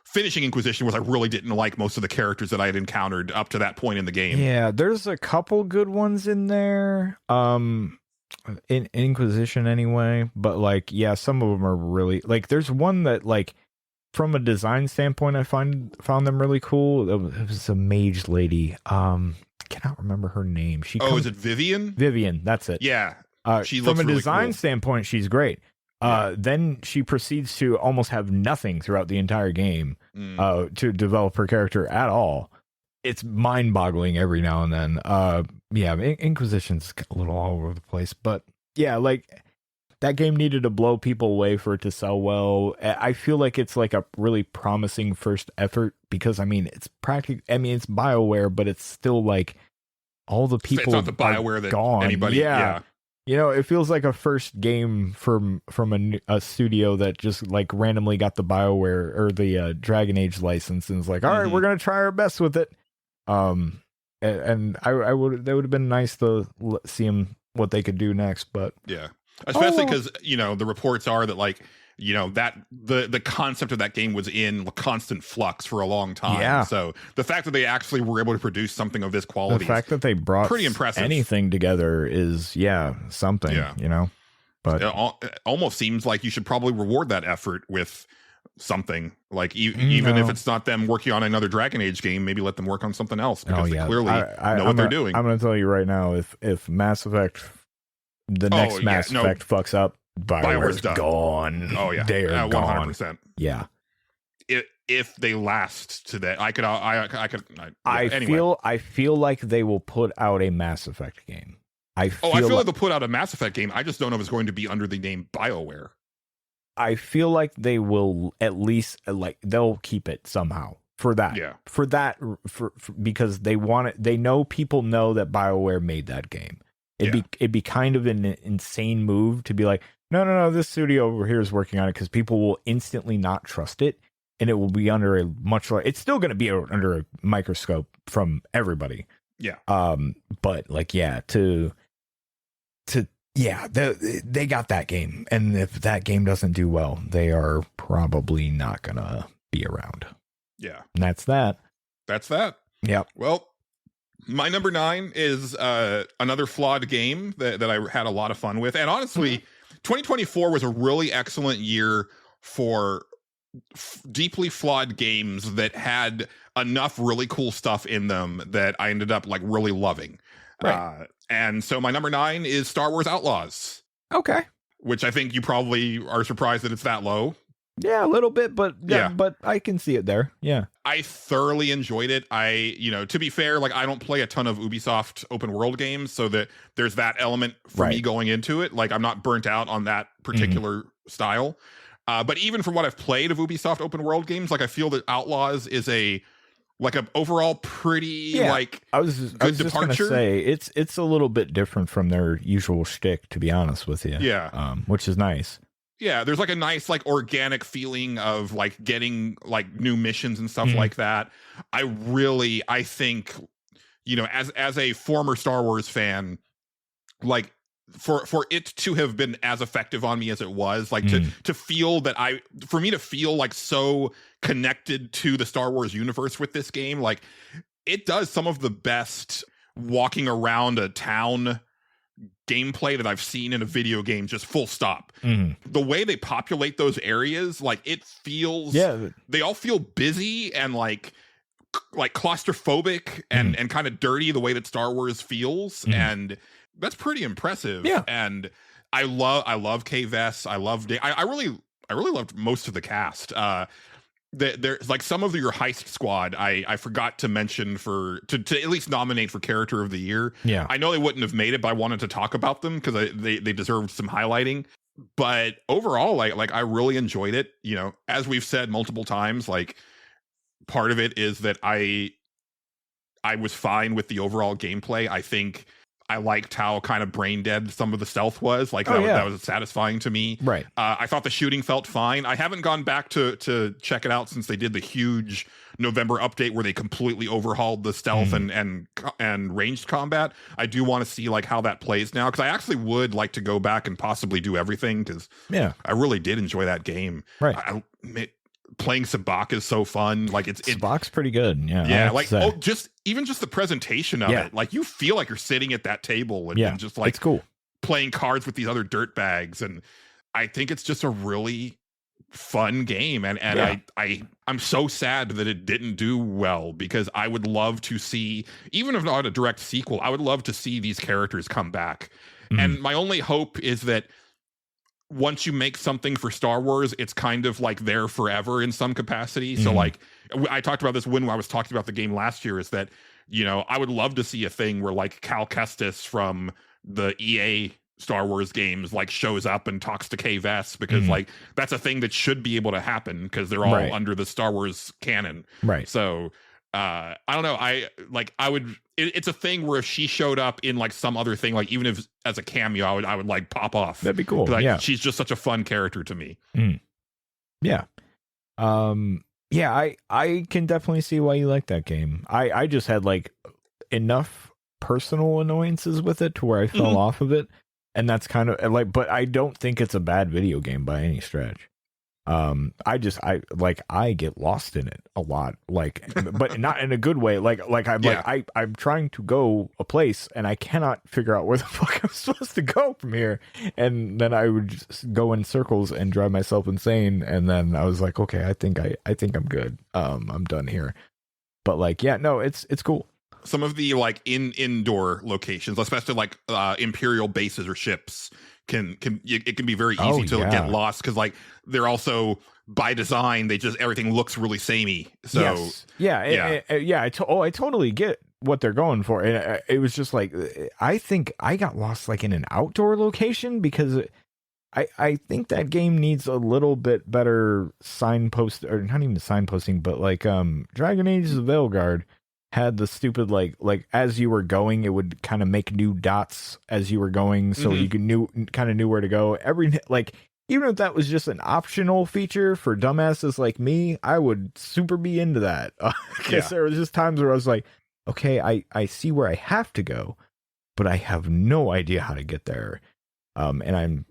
finishing Inquisition was I really didn't like most of the characters that I had encountered up to that point in the game. Yeah, there's a couple good ones in there. In Inquisition anyway, but like some of them are really like there's one that like from a design standpoint I found them really cool. It was a mage lady. Cannot remember her name. Is it Vivian? Vivian, that's it. Yeah. She from a design standpoint, she's great. Then she proceeds to almost have nothing throughout the entire game to develop her character at all. It's mind-boggling every now and then. Inquisition's a little all over the place, but yeah, like that game needed to blow people away for it to sell well. I feel like it's like a really promising first effort because it's it's BioWare, but it's still like all the people. It's not the BioWare that gone. Anybody. Yeah. It feels like a first game from a studio that just like randomly got the BioWare or the Dragon Age license and is like, all right, we're gonna try our best with it. And that would have been nice to see them what they could do next, but yeah, especially because the reports are that like that the concept of that game was in constant flux for a long time. Yeah. So the fact that they actually were able to produce something of this quality, the fact that they brought pretty impressive. Anything together is something. Yeah. But it almost seems like you should probably reward that effort with something like even if it's not them working on another Dragon Age game, maybe let them work on something else because they clearly know what they're doing. I'm going to tell you right now, if Mass Effect, the next Mass Effect fucks up, BioWare's gone. Oh yeah, they are 100%. Yeah. If they last to that, I feel like they will put out a Mass Effect game. I feel like they'll put out a Mass Effect game. I just don't know if it's going to be under the name BioWare. I feel like they will at least they'll keep it somehow for that. Yeah. For because they want it. They know people know that BioWare made that game. It'd be kind of an insane move to be like, no, this studio over here is working on it because people will instantly not trust it, and it will be under a much larger. It's still going to be under a microscope from everybody. Yeah. But they got that game, and if that game doesn't do well, they are probably not gonna be around. Yeah, and that's that. Yep. Well, my number 9 is another flawed game that I had a lot of fun with, and honestly, 2024 was a really excellent year for deeply flawed games that had enough really cool stuff in them that I ended up like really loving. Right. And so my number 9 is Star Wars Outlaws. Okay. Which I think you probably are surprised that it's that low. Yeah, a little bit, but but I can see it there. Yeah. I thoroughly enjoyed it. To be fair, like I don't play a ton of Ubisoft open world games, so that there's that element for me going into it. Like I'm not burnt out on that particular style. But even from what I've played of Ubisoft open world games, like I feel that Outlaws is a overall pretty I was just gonna say it's a little bit different from their usual shtick, to be honest with you. Yeah. Which is nice. Yeah, there's like a nice like organic feeling of like getting like new missions and stuff like that. I think, as a former Star Wars fan, like for it to have been as effective on me as it was, like to feel that for me to feel like so connected to the Star Wars universe with this game, like it does some of the best walking around a town gameplay that I've seen in a video game, just full stop. The way they populate those areas, like it feels, they all feel busy and like claustrophobic and kind of dirty the way that Star Wars feels. And that's pretty impressive. Yeah. And I love Kay Vess. I really loved most of the cast. There's like some of your heist squad I forgot to mention to at least nominate for character of the year. Yeah. I know they wouldn't have made it, but I wanted to talk about them because they deserved some highlighting. but overall, like I really enjoyed it. You know, as we've said multiple times, like part of it is that I was fine with the overall gameplay. I think I liked how kind of brain dead some of the stealth was. Like that was satisfying to me. Right. I thought the shooting felt fine. I haven't gone back to check it out since they did the huge November update where they completely overhauled the stealth and ranged combat. I do want to see like how that plays now, because I actually would like to go back and possibly do everything, because I really did enjoy that game. Right. Playing Sabak is so fun. Like Sabak's pretty good. Yeah. Like just the presentation of it. Like you feel like you're sitting at that table and just like it's cool playing cards with these other dirt bags. And I think it's just a really fun game. And I'm so sad that it didn't do well, because I would love to see, even if not a direct sequel, I would love to see these characters come back. And my only hope is that once you make something for Star Wars, it's kind of like there forever in some capacity. So like I talked about this when I was talking about the game last year, is that, you know, I would love to see a thing where like Cal Kestis from the EA Star Wars games like shows up and talks to Kay Vess, because like that's a thing that should be able to happen, because they're all under the Star Wars canon. Right. So I don't know. It's a thing where if she showed up in like some other thing, like even if as a cameo, I would like pop off. That'd be cool. Like, she's just such a fun character to me. Yeah. I can definitely see why you like that game. I just had like enough personal annoyances with it to where I fell off of it. And that's kind of like, but I don't think it's a bad video game by any stretch. I get lost in it a lot, like, but not in a good way. I'm trying to go a place and I cannot figure out where the fuck I'm supposed to go from here. And then I would just go in circles and drive myself insane. And then I was like, okay, I think I'm good. I'm done here. But like, yeah, no, it's cool. Some of the like indoor locations, especially like Imperial bases or ships, it can be very easy to get lost, because like they're also by design, everything looks really samey. So I totally get what they're going for. And it was just like, I think I got lost like in an outdoor location, because I think that game needs a little bit better signpost, or not even signposting, but like Dragon Age of Veilguard had the stupid like as you were going, it would kind of make new dots as you were going, so you knew where to go. Even if that was just an optional feature for dumbasses like me, I would super be into that. Because there was just times where I was like, okay, I see where I have to go, but I have no idea how to get there. And I'm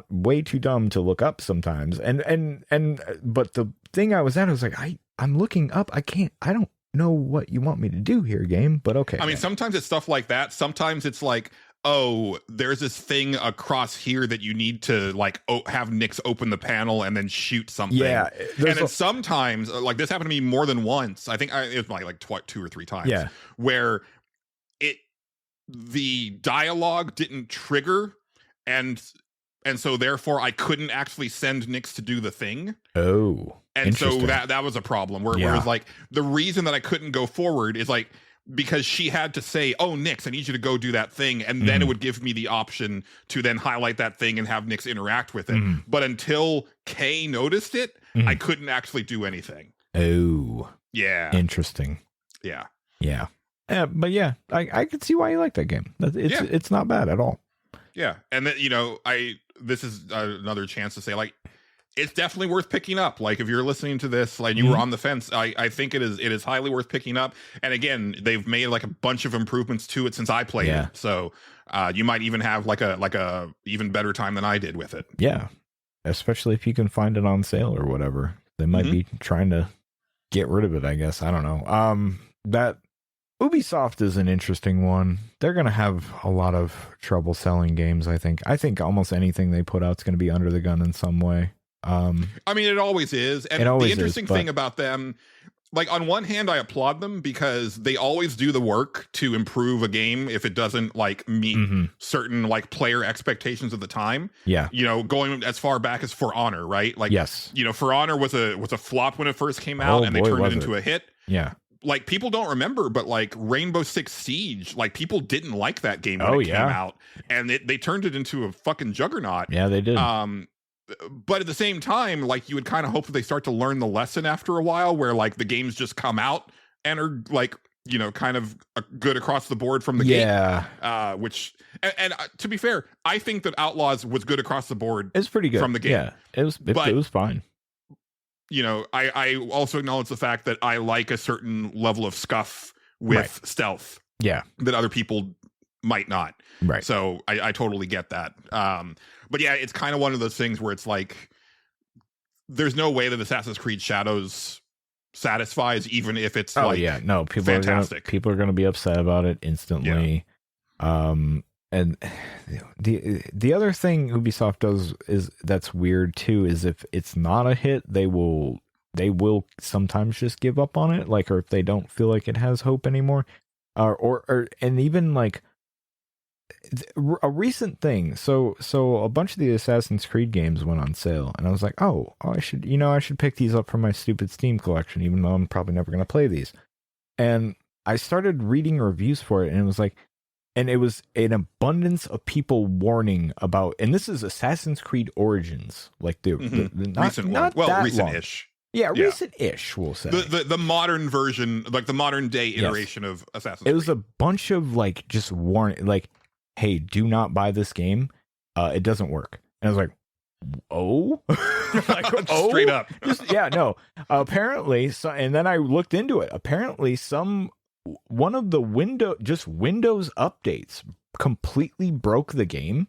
way too dumb to look up sometimes. But the thing I was like, I'm looking up. I don't know what you want me to do here, game, but okay. I mean, sometimes it's stuff like that. Sometimes it's like, oh, there's this thing across here that you need to like have Nyx open the panel and then shoot something. Yeah, and then sometimes, like this happened to me more than once. I think it was like 2 or 3 times. Yeah, where the dialogue didn't trigger, and so therefore I couldn't actually send Nyx to do the thing. Oh. And so that was a problem where it was like the reason that I couldn't go forward is like because she had to say, oh, Nyx, I need you to go do that thing. And then it would give me the option to then highlight that thing and have Nyx interact with it. But until Kay noticed it, I couldn't actually do anything. Oh. Yeah. Interesting. Yeah. Yeah. But yeah, I could see why you like that game. It's not bad at all. Yeah. And then, this is another chance to say, like, it's definitely worth picking up. Like if you're listening to this, like you were on the fence, I think it is highly worth picking up. And again, they've made like a bunch of improvements to it since I played it. So you might even have like a even better time than I did with it. Yeah. Especially if you can find it on sale or whatever. They might be trying to get rid of it, I guess. I don't know. That Ubisoft is an interesting one. They're going to have a lot of trouble selling games, I think. I think almost anything they put out is going to be under the gun in some way. I mean, it always is. And the interesting thing about them, like on one hand, I applaud them because they always do the work to improve a game if it doesn't like meet certain like player expectations at the time. Yeah. Going as far back as For Honor, right? Like, For Honor was a flop when it first came out, and they turned it into a hit. Yeah. like people don't remember, but like Rainbow Six Siege, like people didn't like that game when Oh, it came yeah. out, and they turned it into a fucking juggernaut. Yeah, they did. But at the same time, like you would kind of hope that they start to learn the lesson after a while, where like the games just come out and are like, you know, kind of good across the board from the game. Which and to be fair, I think that Outlaws was good across the board. It's pretty good from the game. Yeah, it was fine. You know, I also acknowledge the fact that I like a certain level of scuff with stealth. Yeah, that other people might not. Right. So I totally get that. But yeah, it's kind of one of those things where it's like, there's no way that Assassin's Creed Shadows satisfies, even if it's people fantastic. People are gonna be upset about it instantly. And the other thing Ubisoft does is that's weird too is if it's not a hit, they will sometimes just give up on it, like, or if they don't feel like it has hope anymore, or and even like a recent thing. So a bunch of the Assassin's Creed games went on sale, and I was like, oh, I should pick these up for my stupid Steam collection, even though I'm probably never gonna play these. And I started reading reviews for it, and it was like. And it was an abundance of people warning about, and this is Assassin's Creed Origins, like the recent one. Well, recent-ish. Yeah, recent-ish, we'll say. The modern version, like the modern day iteration of Assassin's Creed. It was a bunch of like just warning, like, hey, do not buy this game. It doesn't work. And I was like, oh, like, straight up. Apparently, and then I looked into it. Apparently, one of the Windows updates completely broke the game.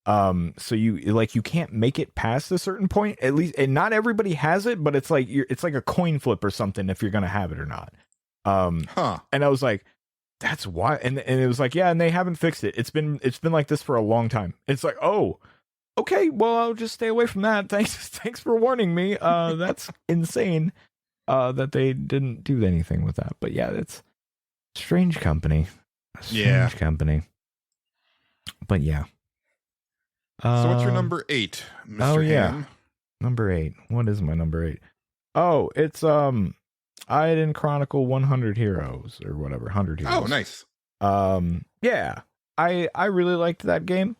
So you can't make it past a certain point, at least, and not everybody has it, but it's like a coin flip or something if you're gonna have it or not. And I was like, that's why, and it was like, yeah, and they haven't fixed it. It's been like this for a long time. It's like, oh, okay, well, I'll just stay away from that. Thanks for warning me. That's insane. That they didn't do anything with that, but yeah, it's strange company. Company. But yeah. So what's your number 8, Mr. Oh yeah. Ham? Number 8. What is my number 8? Oh, it's Iden Chronicle 100 Heroes or whatever, 100 Heroes. Oh, nice. Yeah. I really liked that game.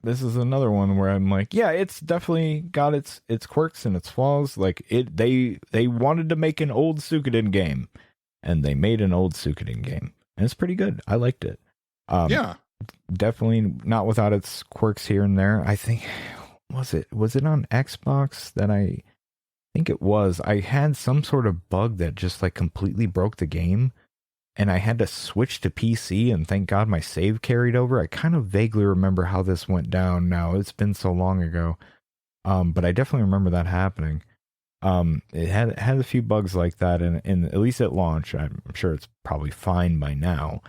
This is another one where I'm like, yeah, it's definitely got its quirks and its flaws. Like they wanted to make an old Suikoden game, and they made an old Suikoden game, and it's pretty good. I liked it. Yeah, definitely not without its quirks here and there. I think was it on Xbox that I think it was. I had some sort of bug that just like completely broke the game. And I had to switch to PC, and thank God my save carried over. I kind of vaguely remember how this went down now. It's been so long ago. But I definitely remember that happening. It had a few bugs like that, and at least at launch. I'm sure it's probably fine by now.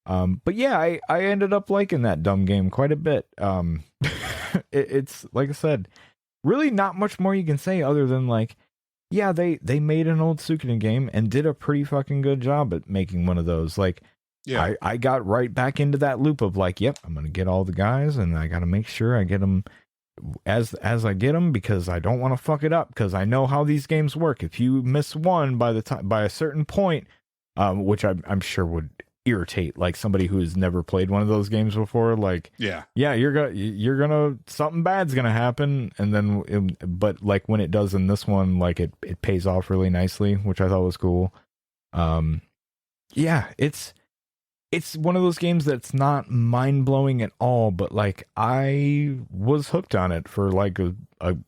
But yeah, I ended up liking that dumb game quite a bit. It's, like I said, really not much more you can say other than like, yeah, they made an old Suikoden game and did a pretty fucking good job at making one of those. Like, yeah, I got right back into that loop of like, yep, I'm going to get all the guys, and I got to make sure I get them as I get them, because I don't want to fuck it up, because I know how these games work. If you miss one by a certain point, which I'm sure would irritate like somebody who's never played one of those games before, like yeah you're gonna something bad's gonna happen, and then but like when it does in this one, like it pays off really nicely, which I thought was cool. Yeah, it's one of those games that's not mind-blowing at all, but like I was hooked on it for like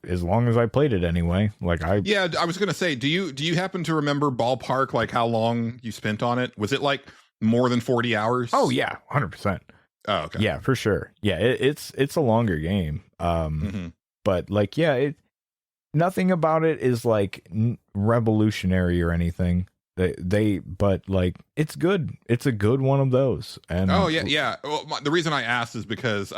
as long as I played it anyway. Like I was gonna say, do you happen to remember ballpark like how long you spent on it? Was it like more than 40 hours? Oh yeah, 100%. Oh, okay. Yeah, for sure. Yeah, it's a longer game. But like, yeah, nothing about it is like revolutionary or anything. But like, it's good. It's a good one of those. And oh yeah. Well, the reason I asked is because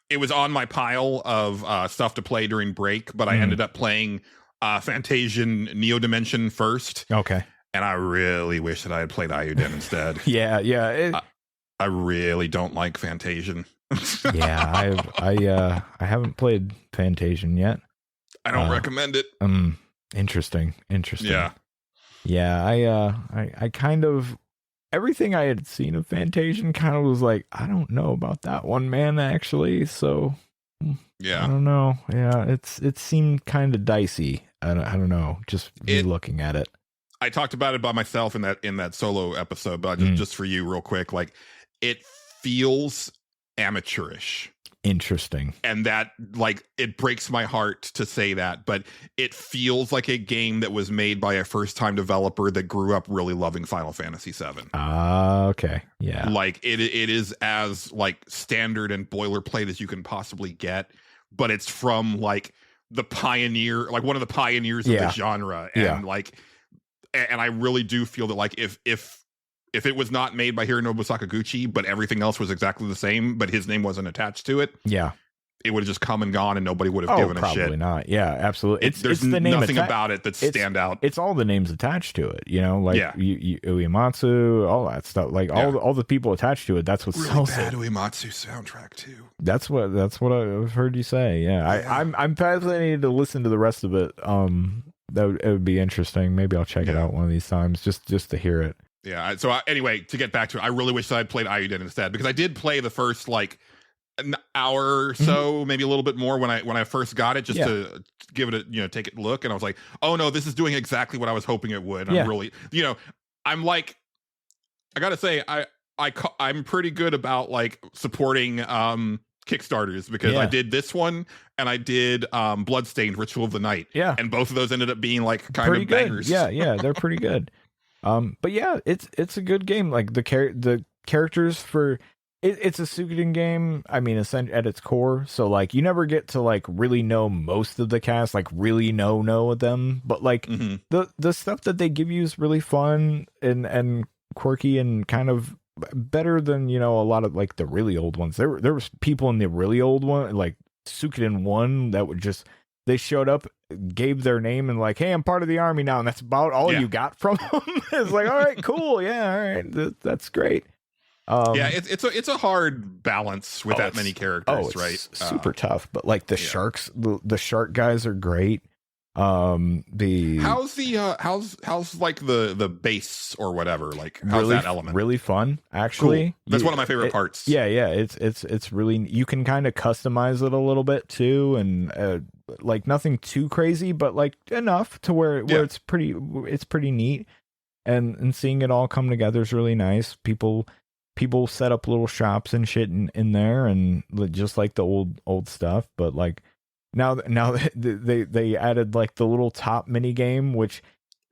it was on my pile of stuff to play during break, but I ended up playing Fantasian Neo Dimension first. Okay. And I really wish that I had played Ayuden instead. Yeah. I really don't like Fantasian. Yeah, I haven't played Fantasian yet. I don't recommend it. Interesting. Yeah. Yeah, I kind of everything I had seen of Fantasian kind of was like, I don't know about that one, man, actually. So I Yeah. don't know. Yeah, it seemed kind of dicey. I don't know. Just me looking at it. I talked about it by myself in that solo episode, but just for you real quick, like it feels amateurish. Interesting. And that, like, it breaks my heart to say that, but it feels like a game that was made by a first-time developer that grew up really loving Final Fantasy VII. Okay. Yeah. Like, it is as, like, standard and boilerplate as you can possibly get, but it's from, like, the pioneer, like, one of the pioneers of the genre. And, like, and I really do feel that, like, if it was not made by Hironobu Sakaguchi, but everything else was exactly the same, but his name wasn't attached to it, it would have just come and gone, and nobody would have given a shit. Probably not. Yeah, absolutely. There's the name nothing about it that stand out. It's all the names attached to it, you know, like Uematsu, all that stuff, like all the people attached to it. That's what really sells bad it. Uematsu soundtrack too. That's what I've heard you say. Yeah, I'm fascinated to listen to the rest of it. It would be interesting. Maybe I'll check it out one of these times, just to hear it. Yeah. So anyway, to get back to it, I really wish I'd played Ayuden instead, because I did play the first like an hour or so, maybe a little bit more when I first got it, just to give it a take it a look, and I was like, oh no, this is doing exactly what I was hoping it would. I'm really, I'm like, I gotta say, I'm pretty good about like supporting Kickstarters, because I did this one and I did Bloodstained Ritual of the Night, and both of those ended up being like kind pretty of good. bangers. Yeah, they're pretty good. But yeah, it's a good game. Like the characters for it's a Suikoden game. I mean, at its core. So like, you never get to like really know most of the cast, like really know them. But like the stuff that they give you is really fun and quirky and kind of better than a lot of like the really old ones. There was people in the really old one, like Suikoden 1, that would just. They showed up, gave their name, and like, hey, I'm part of the army now, and that's about all you got from them. It's like, all right, cool, yeah, all right, that's great. It's a hard balance with that many characters, it's right? Super tough, but like the sharks, the shark guys are great. How's like the base or whatever? Like, how's that element? Really fun, actually. Cool. That's one of my favorite parts. Yeah, it's really, you can kind of customize it a little bit too, and like nothing too crazy, but like enough to where it's pretty neat, and seeing it all come together is really nice. People set up little shops and shit in there, and just like the old stuff, but like. Now they added like the little top mini game, which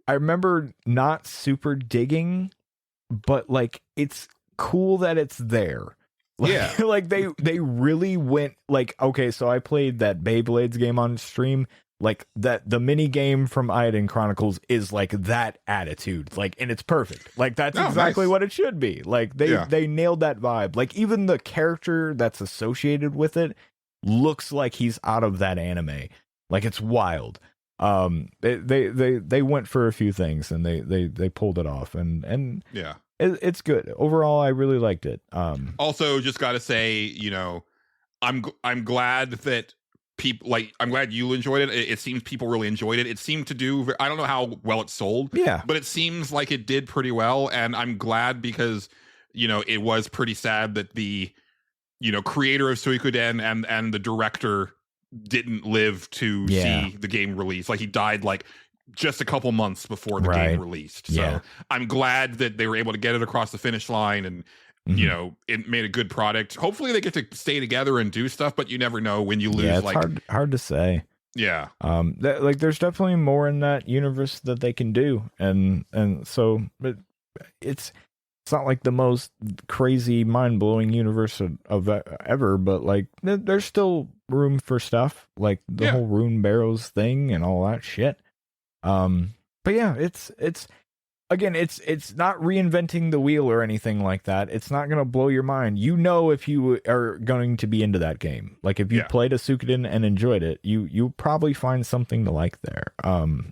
I remember not super digging, but like it's cool that it's there. Like, like they really went like, okay, so I played that Beyblades game on stream, like that the mini game from Ayuden Chronicles is like that attitude, like, and it's perfect. Like that's exactly what it should be. Like they nailed that vibe. Like even the character that's associated with it looks like he's out of that anime. Like it's wild. They went for a few things, and they pulled it off, and it's good overall. I really liked it. Also, just gotta say, I'm glad that people like. I'm glad you enjoyed it. It seems people really enjoyed it. It seemed to do. I don't know how well it sold. But it seems like it did pretty well, and I'm glad, because it was pretty sad that the creator of Suikoden and the director didn't live to see the game release. Like he died like just a couple months before the game released. So I'm glad that they were able to get it across the finish line, and it made a good product. Hopefully they get to stay together and do stuff, but you never know when you lose. It's hard to say. Yeah. Like there's definitely more in that universe that they can do, and so it's not like the most crazy, mind-blowing universe of ever, but like there's still room for stuff like the whole Rune Barrows thing and all that shit. But yeah, it's again, it's not reinventing the wheel or anything like that. It's not going to blow your mind. If you are going to be into that game, like if you played a Suikoden and enjoyed it, you'll probably find something to like there.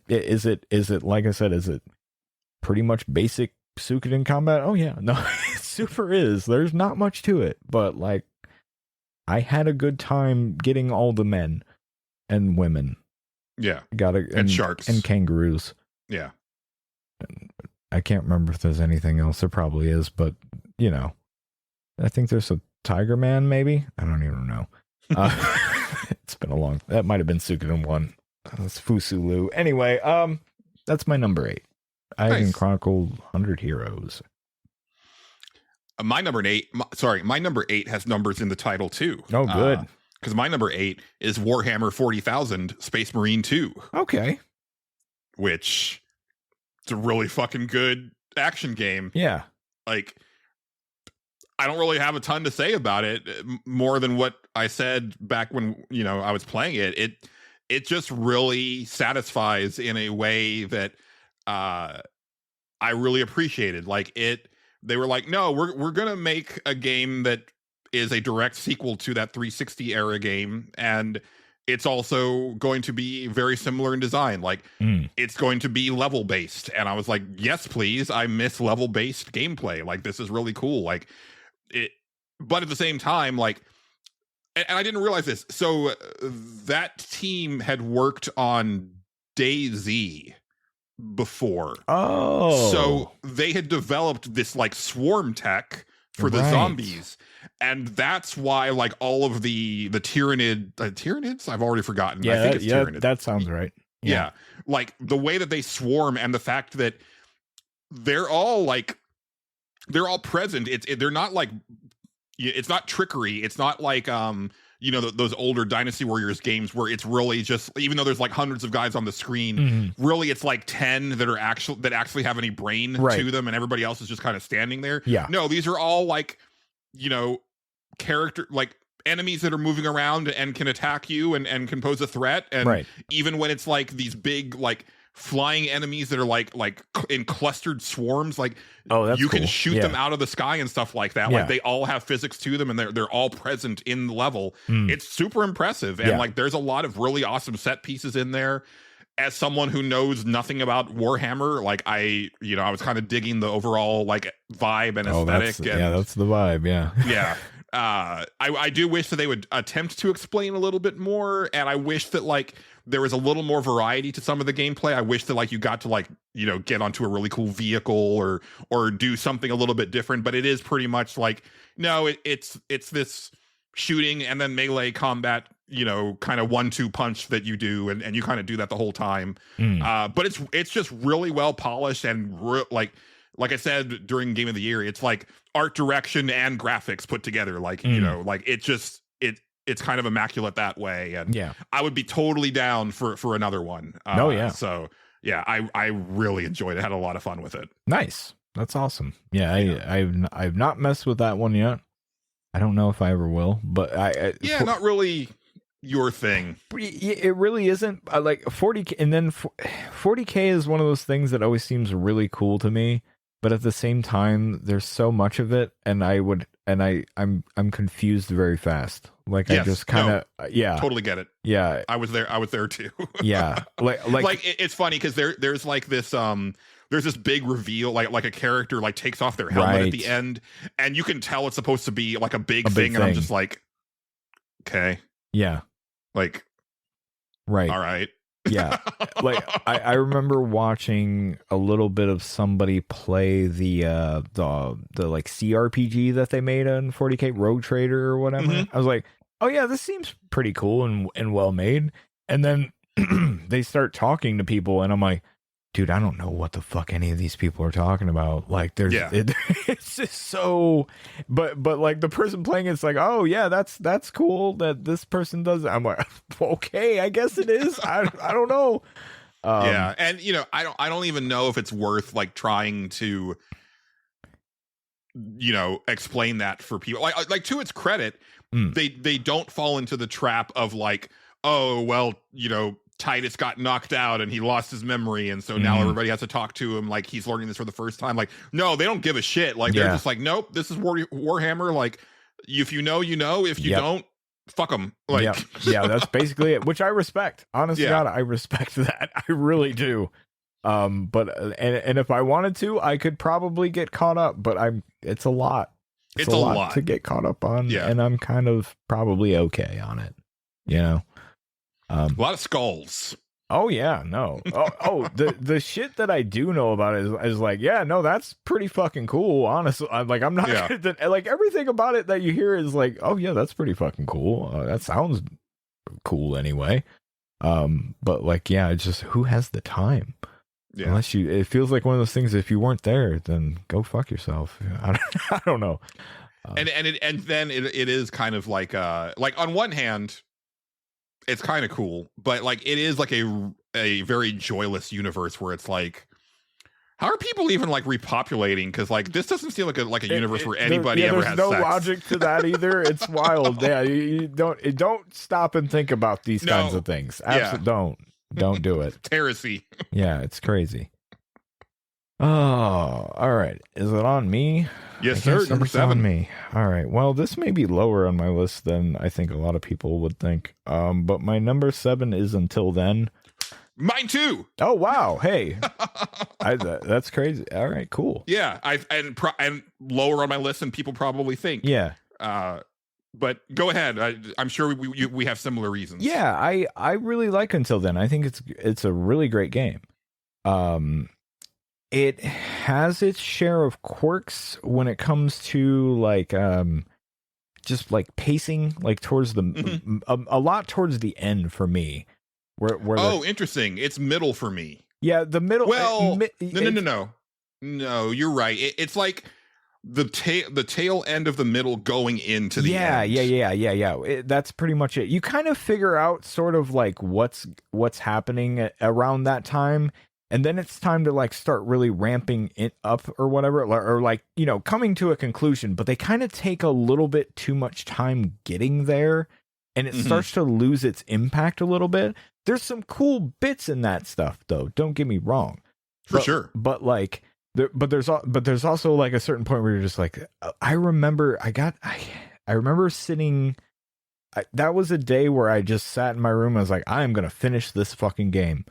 Is it like I said, is it pretty much basic Suikoden combat? Oh yeah, no, it super is. There's not much to it, but like I had a good time getting all the men and women. And sharks and kangaroos. Yeah. I can't remember if there's anything else. There probably is, but you know, I think there's a Tiger Man. Maybe I don't even know. It's been a long. That might have been Suikoden 1. That's Fusulu. Anyway, that's my number 8. I haven't chronicled 100 Heroes. My number 8 has numbers in the title too. Oh, good. Because my number 8 is Warhammer 40,000 Space Marine 2. Okay. Which it's a really fucking good action game. Yeah. Like, I don't really have a ton to say about it more than what I said back when, you know, I was playing it. It just really satisfies in a way that I really appreciated. Like they were like, no, we're gonna make a game that is a direct sequel to that 360 era game, and it's also going to be very similar in design. Like it's going to be level based, and I was like, yes, please. I miss level based gameplay. Like this is really cool. Like it, but at the same time, like, and I didn't realize this. So that team had worked on DayZ before. Oh, so they had developed this like swarm tech for the zombies, and that's why like all of the Tyranids, I've already forgotten. Yeah, I think it's Tyranids. That sounds right. Yeah, like the way that they swarm and the fact that they're all present. They're not like, it's not trickery. It's not like you know, those older Dynasty Warriors games where it's really just, even though there's like hundreds of guys on the screen, really it's like 10 that actually have any brain to them, and everybody else is just kind of standing there. Yeah. No, these are all like, you know, like enemies that are moving around and can attack you and can pose a threat. And even when it's like these big like flying enemies that are like in clustered swarms, like you can shoot them out of the sky and stuff like that. Like they all have physics to them, and they're all present in the level. It's super impressive, and like there's a lot of really awesome set pieces in there. As someone who knows nothing about Warhammer, like I was kind of digging the overall like vibe and aesthetic. That's the vibe. Yeah. I do wish that they would attempt to explain a little bit more, and I wish that like there was a little more variety to some of the gameplay. I wish that like you got to like, you know, get onto a really cool vehicle or do something a little bit different, but it is pretty much like, no, it's this shooting and then melee combat, you know, kind of 1-2 punch that you do, and you kind of do that the whole time. But it's just really well polished, and like I said during Game of the Year, it's like art direction and graphics put together. Like, you know, like it's kind of immaculate that way. And I would be totally down for another one. So yeah, I really enjoyed it. Had a lot of fun with it. Nice. That's awesome. Yeah. I've not messed with that one yet. I don't know if I ever will, but not really your thing. It really isn't. Like 40K, and then 40K is one of those things that always seems really cool to me, but at the same time, there's so much of it, and I'm confused very fast. Like I just kind of totally get it. Yeah, I was there too. Yeah, like it's funny because there's like this there's this big reveal, like a character like takes off their helmet at the end, and you can tell it's supposed to be like a big thing, and I'm just like, okay, like, all right. Yeah, like I remember watching a little bit of somebody play the like CRPG that they made on 40K, Rogue Trader or whatever. I was like, oh yeah, this seems pretty cool and well made. And then they start talking to people, and I'm like, dude, I don't know what the fuck any of these people are talking about. Like, there's it's just so, but like the person playing it's like, oh yeah, that's cool that this person does it. I'm like, okay, I guess it is. I don't know. And you know, I don't even know if it's worth like trying to, you know, explain that for people. Like to its credit, they don't fall into the trap of like, oh well, you know, Titus got knocked out and he lost his memory, and so now everybody has to talk to him like he's learning this for the first time. Like, no, they don't give a shit. Like they're just like, nope, this is Warhammer. Like, if you know, you know. If you don't, fuck them. Like, yeah, that's basically it. Which I respect. Honestly, God, I respect that. I really do. But and if I wanted to, I could probably get caught up. But it's a lot. It's a lot to get caught up on. Yeah, and I'm kind of probably okay on it. You know. A lot of skulls. Oh yeah, no. The shit that I do know about it is like, yeah, no, that's pretty fucking cool. Honestly, I'm not Yeah. like everything about it that you hear is like, oh yeah, that's pretty fucking cool. That sounds cool anyway. But like, yeah, it's just who has the time? Yeah. Unless it feels like one of those things. If you weren't there, then go fuck yourself. I don't know. And then it is kind of like on one hand, it's kind of cool, but like it is like a very joyless universe where it's like, how are people even like repopulating? Because like this doesn't seem like a universe where anybody ever has no sex. logic to that either. It's wild. Yeah, you don't stop and think about these kinds of things. Absolutely, don't do it. It's heresy. Yeah, it's crazy. Oh, all right. Is it on me? Yes, I sir. guess Number it's 7. on me. All right. Well, this may be lower on my list than I think a lot of people would think. But my number 7 is Until Then. Mine too. Oh wow! Hey, that's crazy. All right, cool. Yeah, and lower on my list than people probably think. Yeah. But go ahead. I'm sure we have similar reasons. Yeah, I really like Until Then. I think it's a really great game. It has its share of quirks when it comes to like just like pacing, like towards the a lot towards the end for me. Where interesting. It's middle for me. Yeah, the middle. Well, no. You're right. It's like the tail end of the middle going into the end. Yeah. That's pretty much it. You kind of figure out sort of like what's happening around that time. And then it's time to like start really ramping it up or whatever, or like, you know, coming to a conclusion, but they kind of take a little bit too much time getting there and it starts to lose its impact a little bit. There's some cool bits in that stuff though. Don't get me wrong. For sure. But like, there's also like a certain point where you're just like, I remember sitting, that was a day where I just sat in my room. I was like, I am going to finish this fucking game.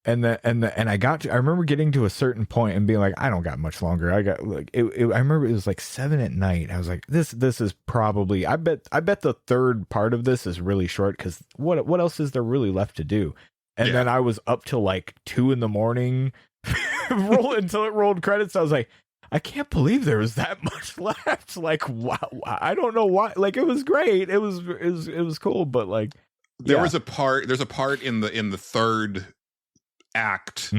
And I remember getting to a certain point and being like, I don't got much longer. I got like, I remember it was like 7 at night. I was like, this is probably, I bet the third part of this is really short. Cause what else is there really left to do? And then I was up till like 2 a.m. until it rolled credits. I was like, I can't believe there was that much left. Like, wow. I don't know why. Like, it was great. It was cool. But like, there's a part in the third act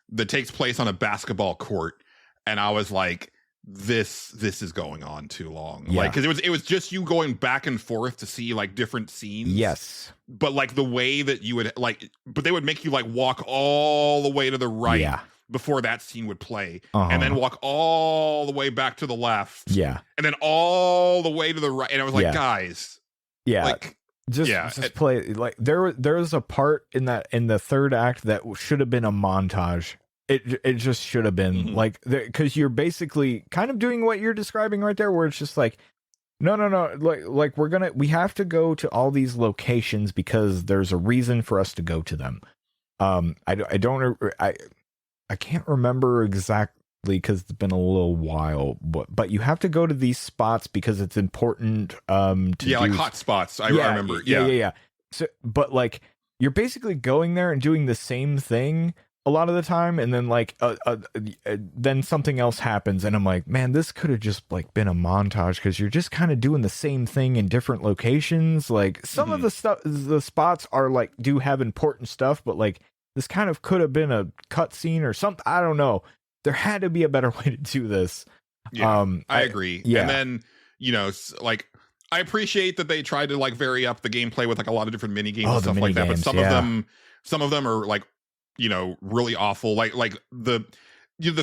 that takes place on a basketball court, and I was like, this is going on too long. Like, because it was just you going back and forth to see like different scenes. Yes, but like the way that you would like, but they would make you like walk all the way to the right before that scene would play, and then walk all the way back to the left, and then all the way to the right, and I was like, guys, like. Just play like there's a part in the third act that should have been a montage. It just should have been like, because you're basically kind of doing what you're describing right there, where it's just like, no, like we have to go to all these locations because there's a reason for us to go to them. I can't remember exactly because it's been a little while, but you have to go to these spots because it's important like hot spots. I remember. Yeah. So, but like you're basically going there and doing the same thing a lot of the time, and then like then something else happens, and I'm like, man, this could have just like been a montage because you're just kind of doing the same thing in different locations. Like some of the spots are like do have important stuff, but like this kind of could have been a cutscene or something. I don't know. There had to be a better way to do this. Yeah, I agree. Yeah. And then, you know, like I appreciate that they tried to like vary up the gameplay with like a lot of different mini games and stuff like that. But some of them are like, you know, really awful. Like the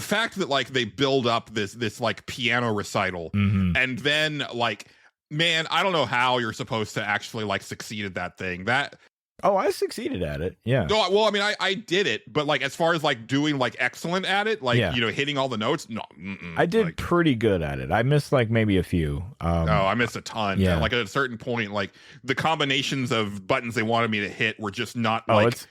fact that like they build up this like piano recital and then like, man, I don't know how you're supposed to actually like succeed at that thing. I succeeded at it. Yeah. No, well, I mean, I did it, but like as far as like doing like excellent at it, like you know, hitting all the notes, no. I did like, pretty good at it. I missed like maybe a few. I missed a ton. Yeah. Like at a certain point, like the combinations of buttons they wanted me to hit were just not like.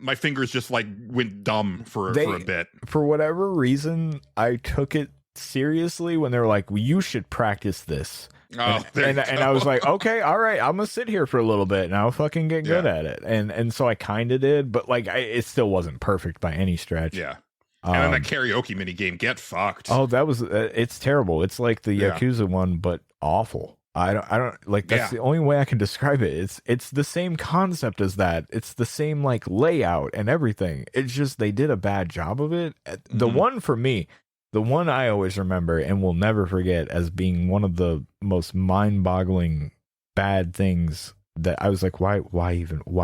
My fingers just like went dumb for a bit. For whatever reason, I took it seriously when they were like, well, you should practice this. Oh, and I was like, okay, all right, I'm gonna sit here for a little bit and I'll fucking get good Yeah. at it. And so I kind of did, but like it still wasn't perfect by any stretch. Yeah. And then that karaoke mini game, get fucked. Oh, that was it's terrible. It's like the Yeah. Yakuza one, but awful. I don't like that's the only way I can describe it. It's the same concept as that. It's the same like layout and everything. It's just they did a bad job of it. The one for me, the one I always remember and will never forget as being one of the most mind-boggling bad things that I was like, why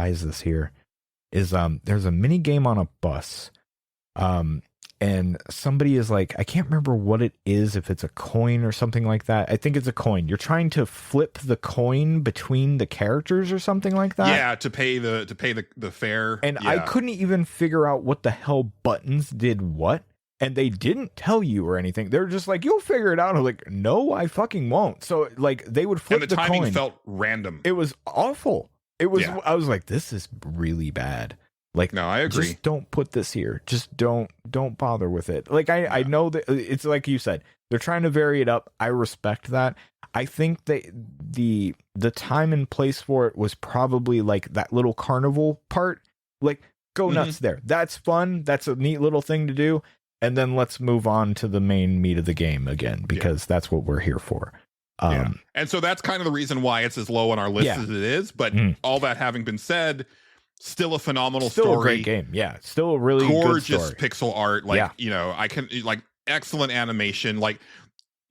is this here? Is there's a mini game on a bus. And somebody is like, I can't remember what it is, if it's a coin or something like that. I think it's a coin. You're trying to flip the coin between the characters or something like that. Yeah, to pay the fare. And yeah. I couldn't even figure out what the hell buttons did what. And they didn't tell you or anything. They're just like, you'll figure it out. I'm like, no, I fucking won't. So like they would flip and the the timing coin. felt random. It was awful. It was. Yeah. I was like, this is really bad. Like, No, I agree. Just don't put this here. Just don't bother with it. Like I know that it's like you said, they're trying to vary it up. I respect that. I think that the time and place for it was probably like that little carnival part. Like, go nuts there. That's fun. That's a neat little thing to do. And then let's move on to the main meat of the game again, because that's what we're here for. And so that's kind of the reason why it's as low on our list as it is. But all that having been said, still a phenomenal still story. A great game. Yeah. Still a really gorgeous good story. pixel art. Like, you know, I can like excellent animation, like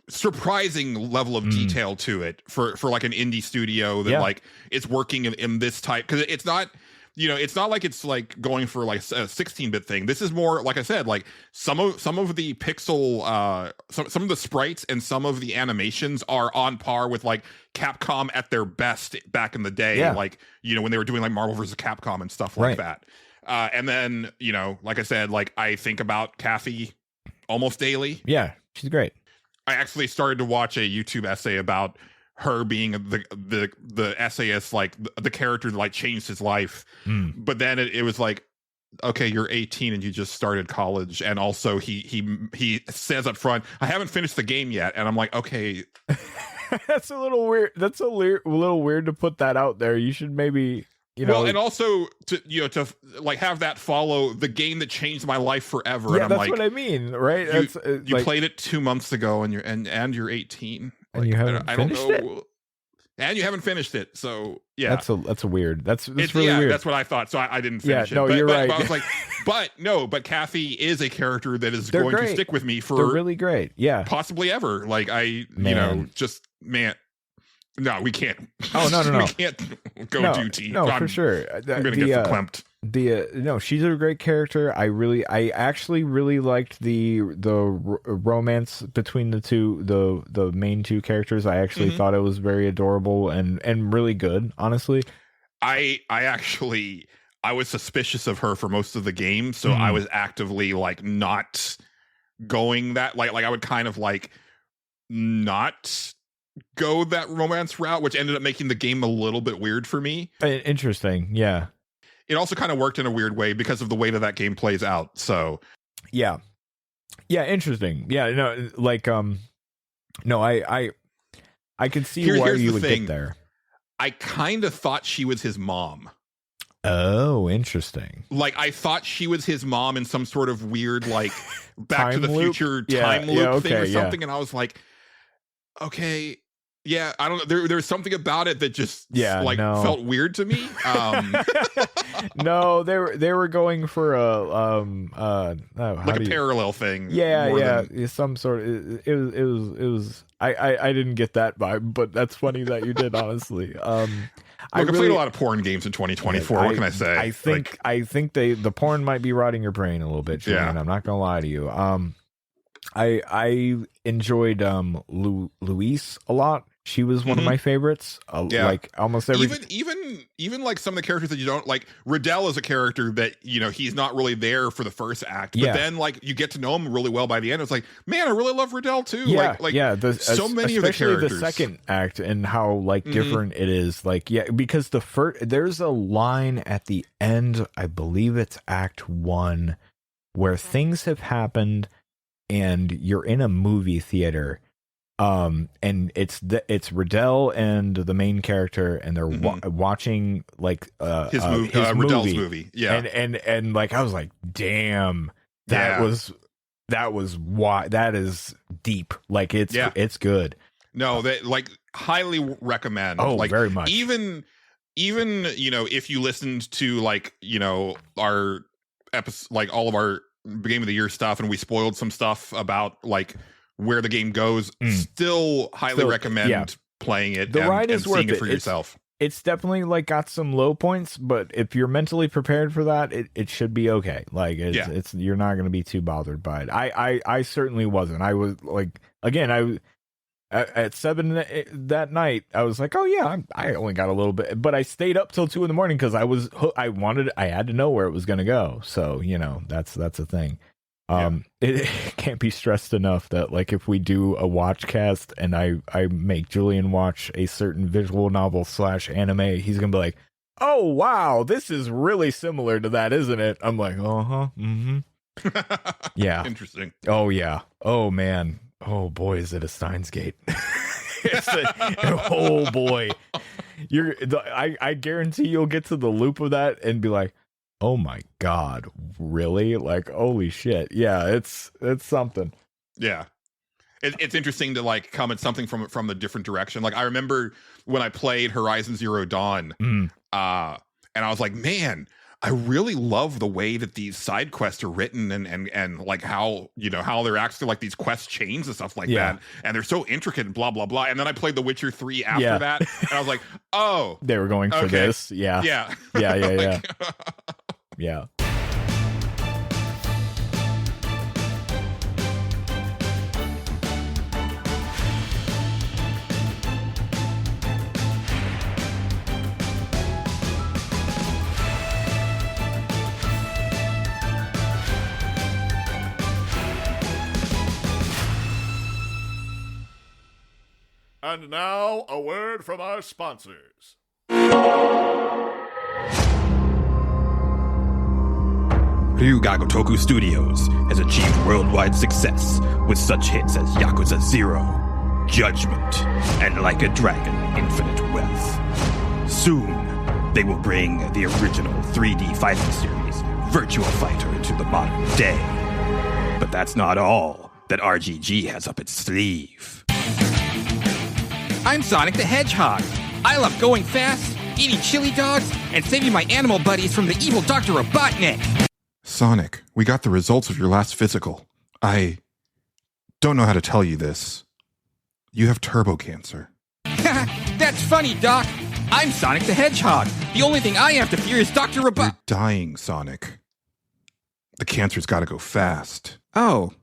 surprising level of detail to it for like an indie studio that like it's working in this type, because it's not, you know, it's not like it's like going for like a 16-bit thing. This is more, like I said, like some of the pixel, some of the sprites and some of the animations are on par with like Capcom at their best back in the day. Yeah. Like, you know, when they were doing like Marvel vs. Capcom and stuff like that. And then, you know, like I said, like I think about Kathy almost daily. Yeah, she's great. I actually started to watch a YouTube essay about her being the essayist, like the character that like changed his life. But then it was like, okay, you're 18 and you just started college, and also he says up front, I haven't finished the game yet, and I'm like, okay. That's a little weird. That's a little weird to put that out there. You should maybe, you know, well, and also to like have that follow the game that changed my life forever. Yeah, and I'm that's like, what I mean, right? You like, played it 2 months ago, and you're 18. And you haven't finished it? And you haven't finished it, so yeah, that's a weird. That's really weird. That's what I thought. So I didn't finish it. No, but, you're right. But I was like, but Kathy is a character that is going to stick with me for They're really great. Yeah, possibly ever. Like you know, just man. No, we can't. Oh no, we can't go duty. No, for sure. I'm gonna get verklempt. No, she's a great character. I actually really liked the romance between the main two characters. I actually thought it was very adorable and really good, honestly. I was suspicious of her for most of the game, so I was actively like not going that like I would kind of like not go that romance route, which ended up making the game a little bit weird for me. Interesting. Yeah. It also kind of worked in a weird way because of the way that game plays out. So yeah, interesting. Yeah, no, like no, I could see why you would get there. I kind of thought she was his mom. Oh, interesting. Like I thought she was his mom in some sort of weird like Back to the Future time loop thing or something, and I was like, okay. Yeah, I don't know. There's something about it that just felt weird to me. No, they were going for a like a parallel thing. Yeah, some sort of. It was. I didn't get that vibe, but that's funny that you did. Honestly, I played a lot of porn games in 2024. What can I say? I think the porn might be rotting your brain a little bit. Julian, I'm not gonna lie to you. I enjoyed Luis a lot. She was one of my favorites. Like almost every even like some of the characters that you don't like. Riddell is a character that, you know, he's not really there for the first act, but then like you get to know him really well by the end. It's like, man, I really love Riddell too. So many of the characters. The second act and how like different it is. Like because there's a line at the end. I believe it's Act 1 where things have happened. and you're in a movie theater, and it's Riddell and the main character, and they're watching like his movie, Riddell's movie. Yeah, and like I was like, damn, that was why that is deep. Like it's good. No, that like highly recommend. Oh, like very much. Even if you listened to like our episode, like all of our Game of the Year stuff, and we spoiled some stuff about like where the game goes, still highly recommend playing it. The ride is and seeing worth it for yourself. It's definitely like got some low points, but if you're mentally prepared for that, it should be okay. Like it's you're not going to be too bothered by it. I certainly wasn't. I was like, again, at 7 that night, I was like, oh yeah, I only got a little bit, but I stayed up till 2 a.m. because I had to know where it was going to go. So that's a thing. It can't be stressed enough that like if we do a watch cast and I make Julian watch a certain visual novel / anime, he's gonna be like, oh wow, this is really similar to that, isn't it? I'm like, yeah, interesting. Oh yeah, oh man, oh boy, is it a Steins Gate. Oh boy, I guarantee you'll get to the loop of that and be like, oh my god, really? Like, holy shit. Yeah, it's something. Yeah. It's interesting to like come at something from a different direction. Like I remember when I played Horizon Zero Dawn, and I was like, man, I really love the way that these side quests are written and like how they're actually like these quest chains and stuff like that. And they're so intricate and blah, blah, blah. And then I played The Witcher 3 after that. And I was like, oh, they were going for this. Yeah. Yeah. Yeah. Yeah. And now, a word from our sponsors. Ryugagotoku Studios has achieved worldwide success with such hits as Yakuza 0, Judgment, and Like a Dragon, Infinite Wealth. Soon, they will bring the original 3D fighting series, Virtua Fighter, to the modern day. But that's not all that RGG has up its sleeve. I'm Sonic the Hedgehog. I love going fast, eating chili dogs, and saving my animal buddies from the evil Dr. Robotnik. Sonic, we got the results of your last physical. I don't know how to tell you this. You have turbo cancer. That's funny, Doc. I'm Sonic the Hedgehog. The only thing I have to fear is Dr. Robot. You're dying, Sonic. The cancer's gotta go fast. Oh,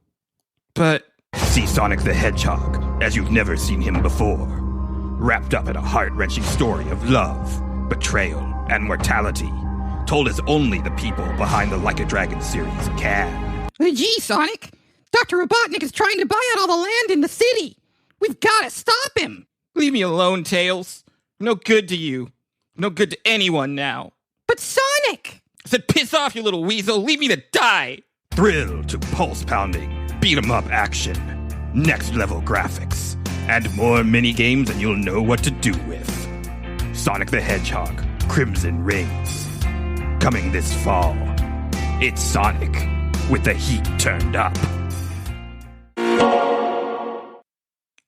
but... See Sonic the Hedgehog as you've never seen him before. Wrapped up in a heart-wrenching story of love, betrayal, and mortality. Told as only the people behind the Like a Dragon series can. Gee, Sonic. Dr. Robotnik is trying to buy out all the land in the city. We've got to stop him. Leave me alone, Tails. No good to you. No good to anyone now. But Sonic! I said piss off, you little weasel. Leave me to die. Thrill to pulse-pounding, beat-em-up action, next-level graphics, and more mini-games than you'll know what to do with. Sonic the Hedgehog, Crimson Rings. Coming this fall. It's Sonic, with the heat turned up.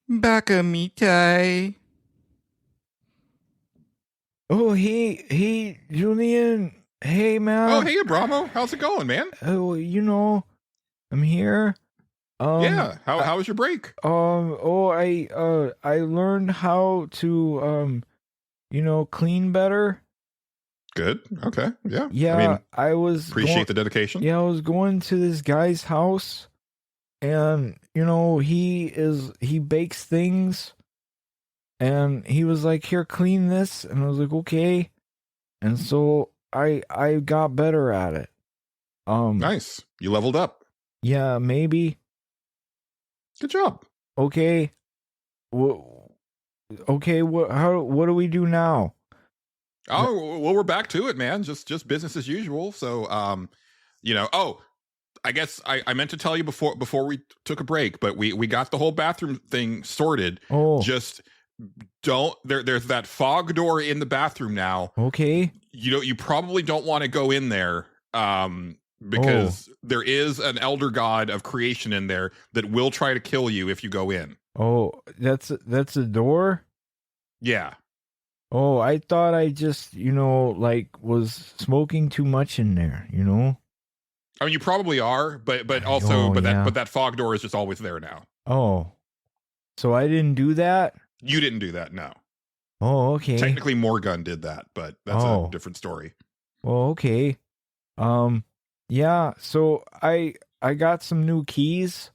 Bakamitai. Oh, hey, Julian. Hey, man. Oh, hey, Abramo. How's it going, man? Oh, I'm here. Yeah. How was your break? I learned how to, clean better. Good. Okay. Yeah. Yeah. I mean, I was appreciate the dedication. Yeah, I was going to this guy's house, and he bakes things, and he was like, "Here, clean this," and I was like, "Okay," and so I got better at it. Nice. You leveled up. Yeah, maybe. Good job. Okay. Okay. What do we do now? Oh, well, we're back to it, man. Just business as usual. So, I guess I meant to tell you before we took a break, but we got the whole bathroom thing sorted. Oh, Just don't there's that fog door in the bathroom now. okay. You probably don't want to go in there because there is an elder god of creation in there that will try to kill you if you go in. Oh, that's a door? Yeah. Oh, I thought I just, like was smoking too much in there, I mean, you probably are, but also, Oh, yeah. that fog door is just always there now. Oh. So I didn't do that? You didn't do that, no. Oh, okay. Technically, Morgun did that, but that's a different story. Well, okay. Yeah, so I got some new keys.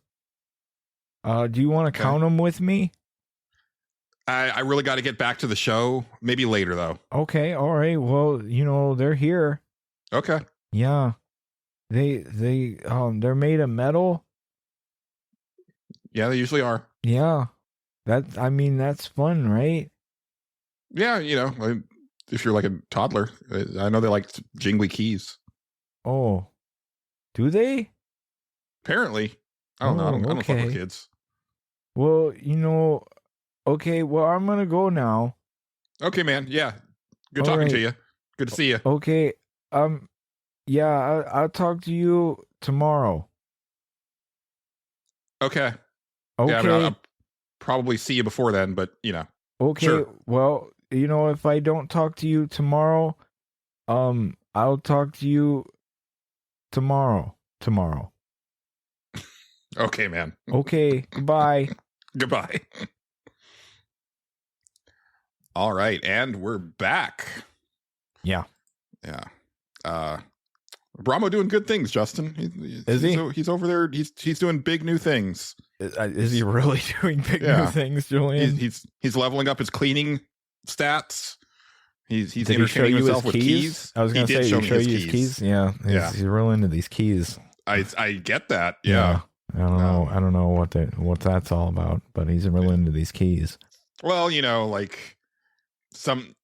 Do you want to count them with me? I really got to get back to the show. Maybe later, though. Okay, all right. Well, they're here. Okay. Yeah. They're made of metal. Yeah, they usually are. Yeah. That's fun, right? Yeah, if you're like a toddler, I know they like jingly keys. Oh. Do they? Apparently. I don't know. I don't fuck with kids. Well, okay, well, I'm going to go now. Okay, man. Yeah. Good All talking right. to you. Good to see you. Okay. Yeah, I'll talk to you tomorrow. Okay. Okay. Yeah, I mean, I'll probably see you before then, but, Okay. Sure. Well, if I don't talk to you tomorrow, I'll talk to you tomorrow. Okay, man. Okay. Goodbye. Goodbye. All right, and we're back. Yeah. Yeah. Abramo doing good things, Justin. Is he? He's over there. He's doing big new things. Is he really doing big new things, Julian? He's leveling up his cleaning stats. He's Did he show entertaining you himself his with keys? keys. I was going to say, show he showed you his keys. Yeah. He's real into these keys. I get that. Yeah. I don't know. I don't know what that's all about, but he's real into these keys. Well,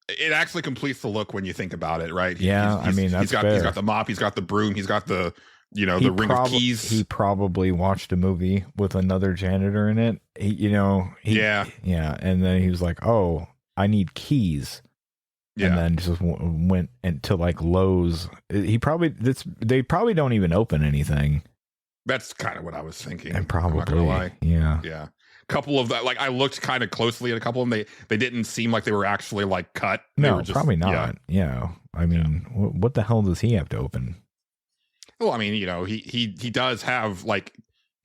it actually completes the look when you think about it, right? Yeah, he's that's got fair. He's got the mop, he's got the broom, he's got the the ring of keys. He probably watched a movie with another janitor in it. Yeah, and then he was like, "Oh, I need keys." Yeah. And then just went into like Lowe's. They probably don't even open anything. That's kind of what I was thinking. And probably, I'm not gonna lie. Yeah. Couple of that, like I looked kind of closely at a couple of them. They didn't seem like they were actually like cut. They No, were just, probably not. Yeah. I mean, what the hell does he have to open? Well, I mean, he does have like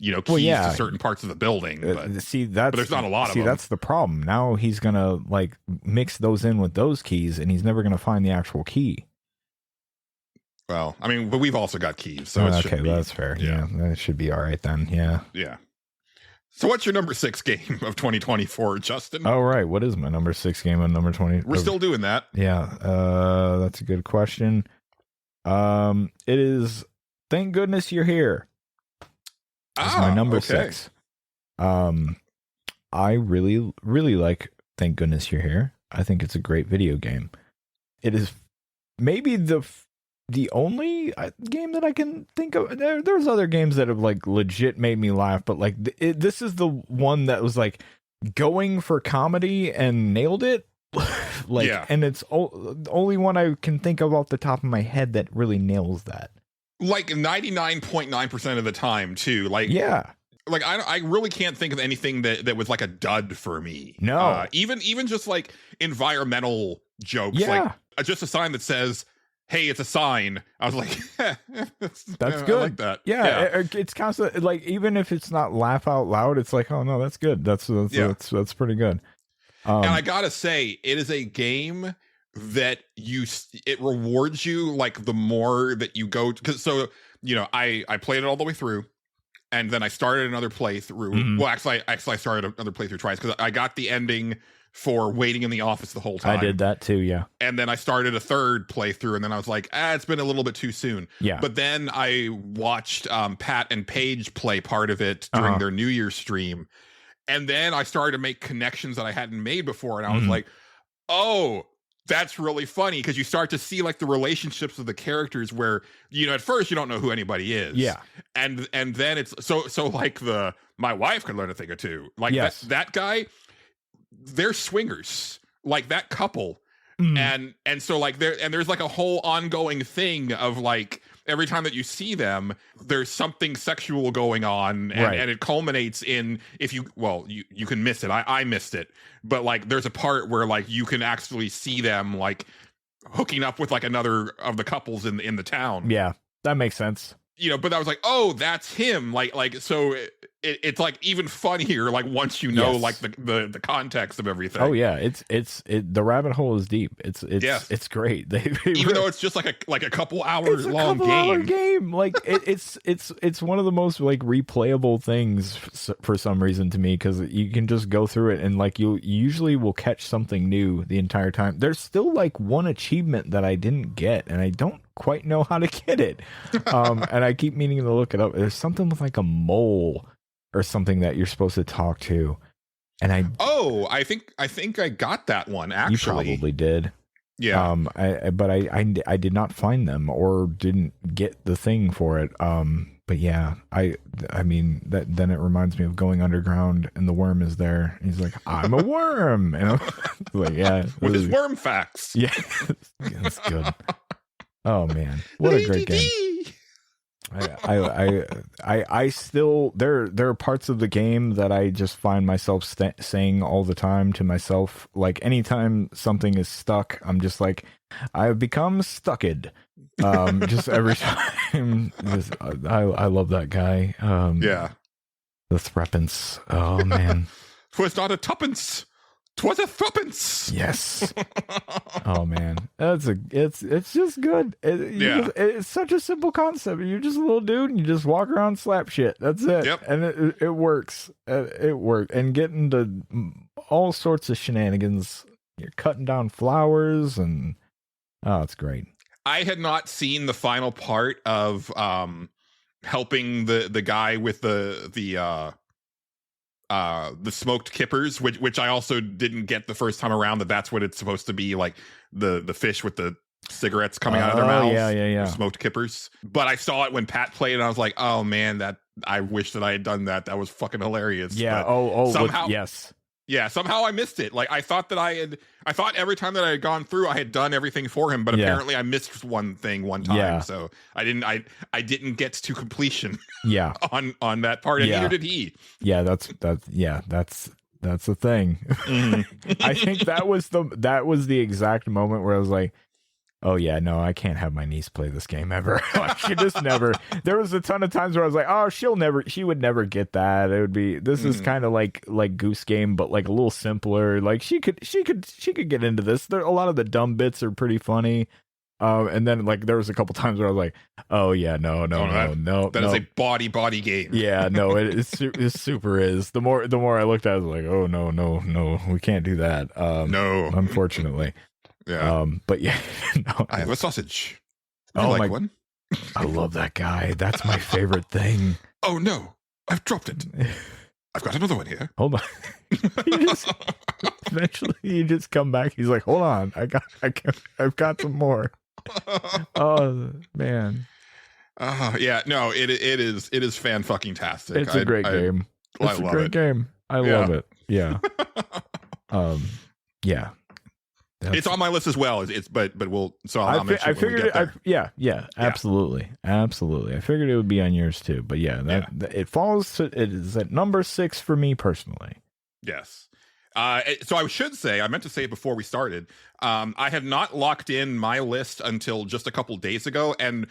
keys to certain parts of the building. But but there's not a lot of them. That's the problem. Now he's gonna like mix those in with those keys, and he's never gonna find the actual key. Well, I mean, but we've also got keys, so okay, that's fair. Yeah, that should be all right then. Yeah. Yeah. So what's your number 6 game of 2024, Justin? All right. What is my number 6 game on number 20? We're still doing that. Yeah. That's a good question. It is Thank Goodness You're Here. That's my number 6. I really, really like Thank Goodness You're Here. I think it's a great video game. It is maybe the only game that I can think of. There's other games that have like legit made me laugh, but like this is the one that was like going for comedy and nailed it. And it's the only one I can think of off the top of my head that really nails that. Like 99.9% of the time too. Like, yeah. Like I really can't think of anything that was like a dud for me. No. Even just like environmental jokes. Yeah. Like just a sign that says, "Hey, it's a sign." I was like, that's good. I like that. Yeah. It's constant. Like even if it's not laugh out loud, it's like, oh no, that's good. That's pretty good. And I gotta say, it is a game that it rewards you like the more that you go. Because I played it all the way through. And then I started another playthrough. Mm-hmm. Well, actually, I started another playthrough twice because I got the ending for waiting in the office the whole time. I did that too, yeah. And then I started a third playthrough, and then I was like, it's been a little bit too soon. Yeah. But then I watched Pat and Paige play part of it during their New Year's stream. And then I started to make connections that I hadn't made before. And I was like, oh, that's really funny because you start to see like the relationships of the characters where, you know, at first you don't know who anybody is. Yeah. And then it's so like my wife could learn a thing or two. Like Yes. that guy, they're swingers, like that couple. And so like there's like a whole ongoing thing of like every time that you see them, there's something sexual going on, and it culminates in you can miss it. I missed it, but like there's a part where like you can actually see them like hooking up with like another of the couples in the town. Yeah, that makes sense. You know, but I was like, oh, that's him. Like so it's like even funnier like once you know like the context of everything. Oh yeah, the rabbit hole is deep. It's great. They even though it's just like a couple hours long game. Like it's one of the most like replayable things for some reason to me, because you can just go through it and like you usually will catch something new the entire time. There's still like one achievement that I didn't get, and I don't quite know how to get it. And I keep meaning to look it up. There's something with like a mole or something that you're supposed to talk to, and I think I got that one actually. You probably did. Yeah. But I did not find them or didn't get the thing for it. But yeah, I mean that then it reminds me of going underground and the worm is there. And he's like, I'm a worm, and I'm like, yeah, with his worm facts. Yeah, that's good. Oh man, what a great game! I still there are parts of the game that I just find myself saying all the time to myself. Like anytime something is stuck, I'm just like, I've become stucked. Just every time. I love that guy. Yeah, the threepence. Oh man, 'twas not a tuppence. 'Twas a threepence. Yes. Oh man, it's just good. It's such a simple concept. You're just a little dude, and you just walk around and slap shit. That's it. Yep. And it works. It worked. And getting to all sorts of shenanigans. You're cutting down flowers, and it's great. I had not seen the final part of helping the guy with the smoked kippers, which I also didn't get the first time around, that's what it's supposed to be, like the fish with the cigarettes coming out of their mouths. Yeah. Smoked kippers. But I saw it when Pat played, and I was like, oh man, I wish that I had done that. That was fucking hilarious. Yeah. But somehow, yes. Yeah, somehow I missed it. Like I thought every time that I had gone through, I had done everything for him, but apparently I missed one thing one time. Yeah. So I didn't get to completion. Yeah. on that part, and neither did he. Yeah, that's the thing. I think that was the exact moment where I was like, oh yeah, no, I can't have my niece play this game ever. Like, she just never. There was a ton of times where I was like, oh, she would never get that. It would be, this is kind of like Goose Game, but like a little simpler. Like she could get into this. A lot of the dumb bits are pretty funny. And then like there was a couple times where I was like, oh yeah, no. That is a body game. Yeah, no, it super is. The more I looked at it, I was like, oh no, we can't do that. No, unfortunately. Yeah. But yeah, no. I have a sausage. Oh like one? I love that guy. That's my favorite thing. Oh no, I've dropped it. I've got another one here. Hold on. Eventually you just come back. He's like, hold on, I've got some more. Oh man. Yeah, no, it is fan fucking tastic. It's a great game. It's a great game. I love it. Yeah. Yeah. It's on my list as well. But we'll. So I'll mention it when we get there. Yeah, absolutely. I figured it would be on yours too. But yeah, it falls. It is at number 6 for me personally. Yes. So I should say, I meant to say it before we started. I had not locked in my list until just a couple days ago, and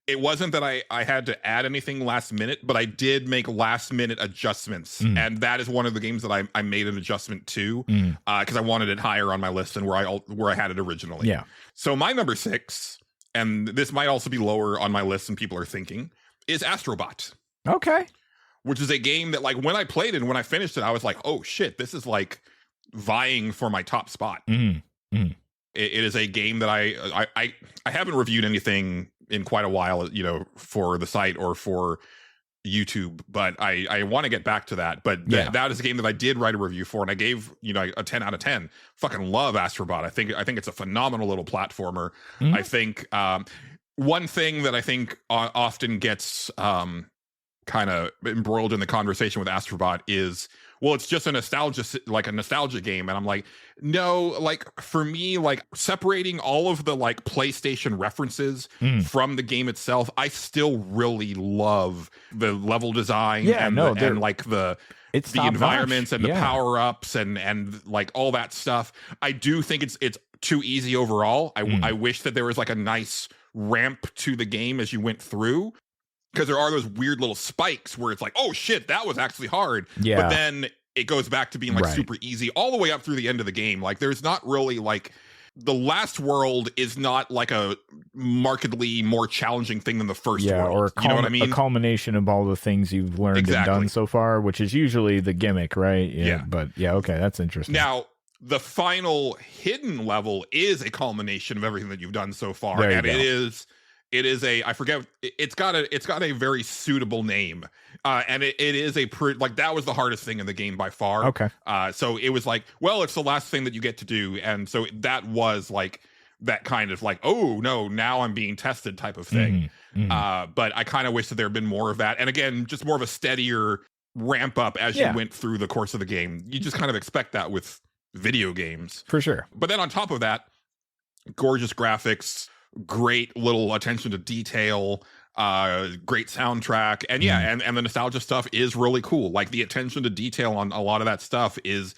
it wasn't that I had to add anything last minute, but I did make last minute adjustments, and that is one of the games that I made an adjustment to because I wanted it higher on my list than where I had it originally. Yeah. So my number 6, and this might also be lower on my list than people are thinking, is Astrobot. Okay. Which is a game that, like, when I played it and when I finished it, I was like, oh shit, this is like vying for my top spot. It is a game that I haven't reviewed anything in quite a while, for the site or for YouTube, but I want to get back to that. But that is a game that I did write a review for, and I gave a 10 out of 10. Fucking love Astrobot. I think it's a phenomenal little platformer. I think one thing that I think often gets kind of embroiled in the conversation with Astrobot is, well, it's just a nostalgia game. And I'm like, no, like for me, like separating all of the like PlayStation references from the game itself, I still really love the level design and like the environments and the power-ups and like all that stuff. I do think it's too easy overall. I wish that there was like a nice ramp to the game as you went through, because there are those weird little spikes where it's like, oh shit, that was actually hard. Yeah. But then it goes back to being like super easy all the way up through the end of the game. Like there's not really like, the last world is not like a markedly more challenging thing than the first world. Or you know what I mean? A culmination of all the things you've learned and done so far, which is usually the gimmick, right? Yeah. But okay, that's interesting. Now, the final hidden level is a culmination of everything that you've done so far. And it is a, I forget, it's got a very suitable name. And it is like, that was the hardest thing in the game by far. Okay. So it was like, well, it's the last thing that you get to do. And so that was like, that kind of like, oh no, now I'm being tested type of thing. But I kind of wish that there had been more of that. And again, just more of a steadier ramp up as you went through the course of the game. You just kind of expect that with video games. For sure. But then on top of that, gorgeous graphics, great little attention to detail, great soundtrack, and and the nostalgia stuff is really cool. Like the attention to detail on a lot of that stuff is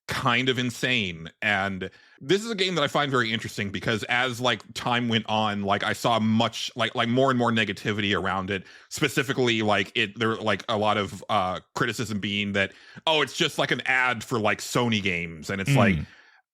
kind of insane. And this is a game that I find very interesting because as like time went on, like I saw much like more and more negativity around it. Specifically, like there like a lot of criticism being that, oh, it's just like an ad for like Sony games, and it's like,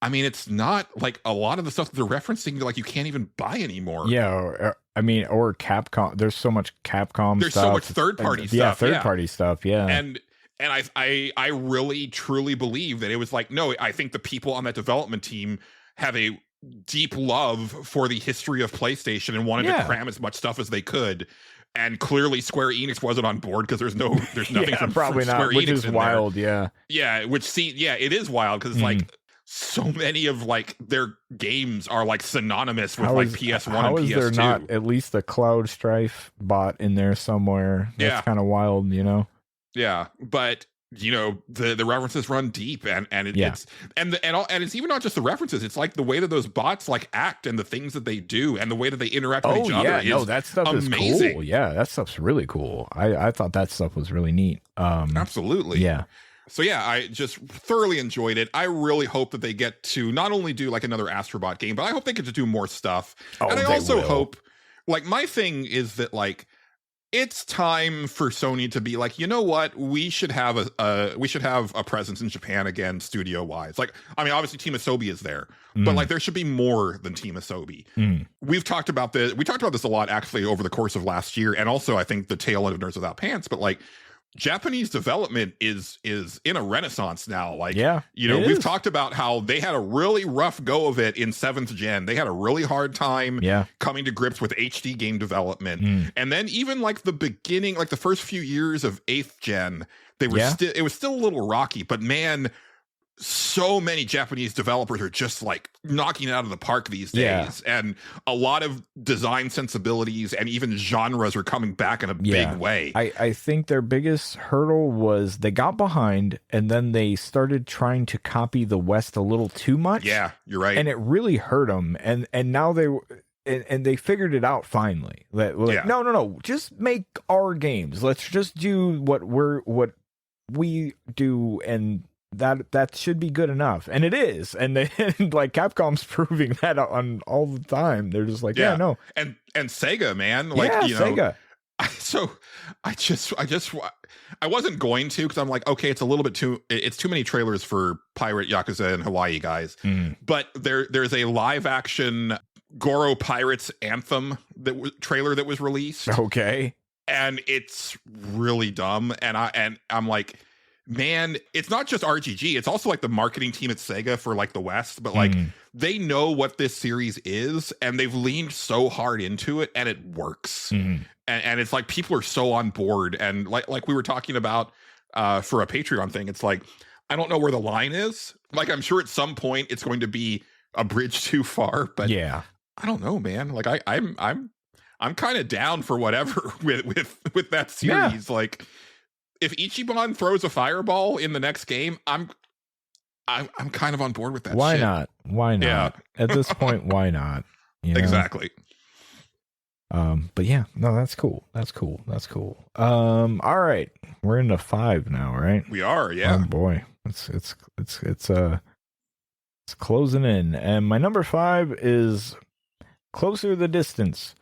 I mean, it's not. Like a lot of the stuff that they're referencing, like you can't even buy anymore. Yeah, or Capcom. There's so much Capcom. There's stuff. So much third-party stuff. Yeah, third-party stuff. Yeah, and I really truly believe that it was like, no, I think the people on that development team have a deep love for the history of PlayStation and wanted to cram as much stuff as they could. And clearly Square Enix wasn't on board because there's nothing from probably Square not, Enix which is wild. There. Yeah, it is wild because it's like, so many of like their games are like synonymous with like PS1 and PS2. How is there not at least a Cloud Strife bot in there somewhere? That's kind of wild, you know? Yeah, but you know the references run deep, and it's it's even not just the references. It's like the way that those bots like act and the things that they do and the way that they interact with each other. That stuff amazing. Is cool. Yeah, that stuff's really cool. I thought that stuff was really neat. Absolutely. Yeah. So yeah, I just thoroughly enjoyed it. I really hope that they get to not only do like another Astrobot game, but I hope they get to do more stuff. And I also hope, like, my thing is that like it's time for Sony to be like, you know what, we should have a presence in Japan again, studio wise. Like, I mean, obviously Team Asobi is there, but like there should be more than Team Asobi. We've talked about this. We talked about this a lot actually over the course of last year, and also I think the tail end of Nerds Without Pants. But like, Japanese development is in a renaissance now. Like, we've talked about how they had a really rough go of it in 7th gen. They had a really hard time coming to grips with HD game development. And then even like the beginning, like the first few years of 8th gen, they were it was still a little rocky, but man, so many Japanese developers are just like knocking it out of the park these days, and a lot of design sensibilities and even genres are coming back in a big way. I think their biggest hurdle was they got behind and then they started trying to copy the West a little too much. Yeah, you're right. And it really hurt them. And now they figured it out finally. Like, no, just make our games. Let's just do what we do, and that should be good enough, and it is. And like Capcom's proving that on all the time. They're just like, and Sega, man, like Sega. So I wasn't going to, because I'm like, okay, it's a little bit it's too many trailers for Pirate Yakuza and Hawaii guys. But there's a live action Goro Pirates Anthem trailer that was released. Okay, and it's really dumb, and I'm like, man, it's not just RGG, it's also like the marketing team at Sega for like the West, but like they know what this series is and they've leaned so hard into it and it works. And it's like people are so on board, and like we were talking about for a Patreon thing, it's like I don't know where the line is. Like I'm sure at some point it's going to be a bridge too far, but yeah, I don't know, man. Like I'm kind of down for whatever with that series. Yeah. Like if Ichiban throws a fireball in the next game, I'm kind of on board with that. Why shit. not? Why not? Yeah. At this point, why not? You know? Exactly. But yeah, no, that's cool. That's cool. That's cool. All right, we're into 5 now, right? We are, yeah. Oh boy, it's closing in, and my number 5 is Closer the Distance.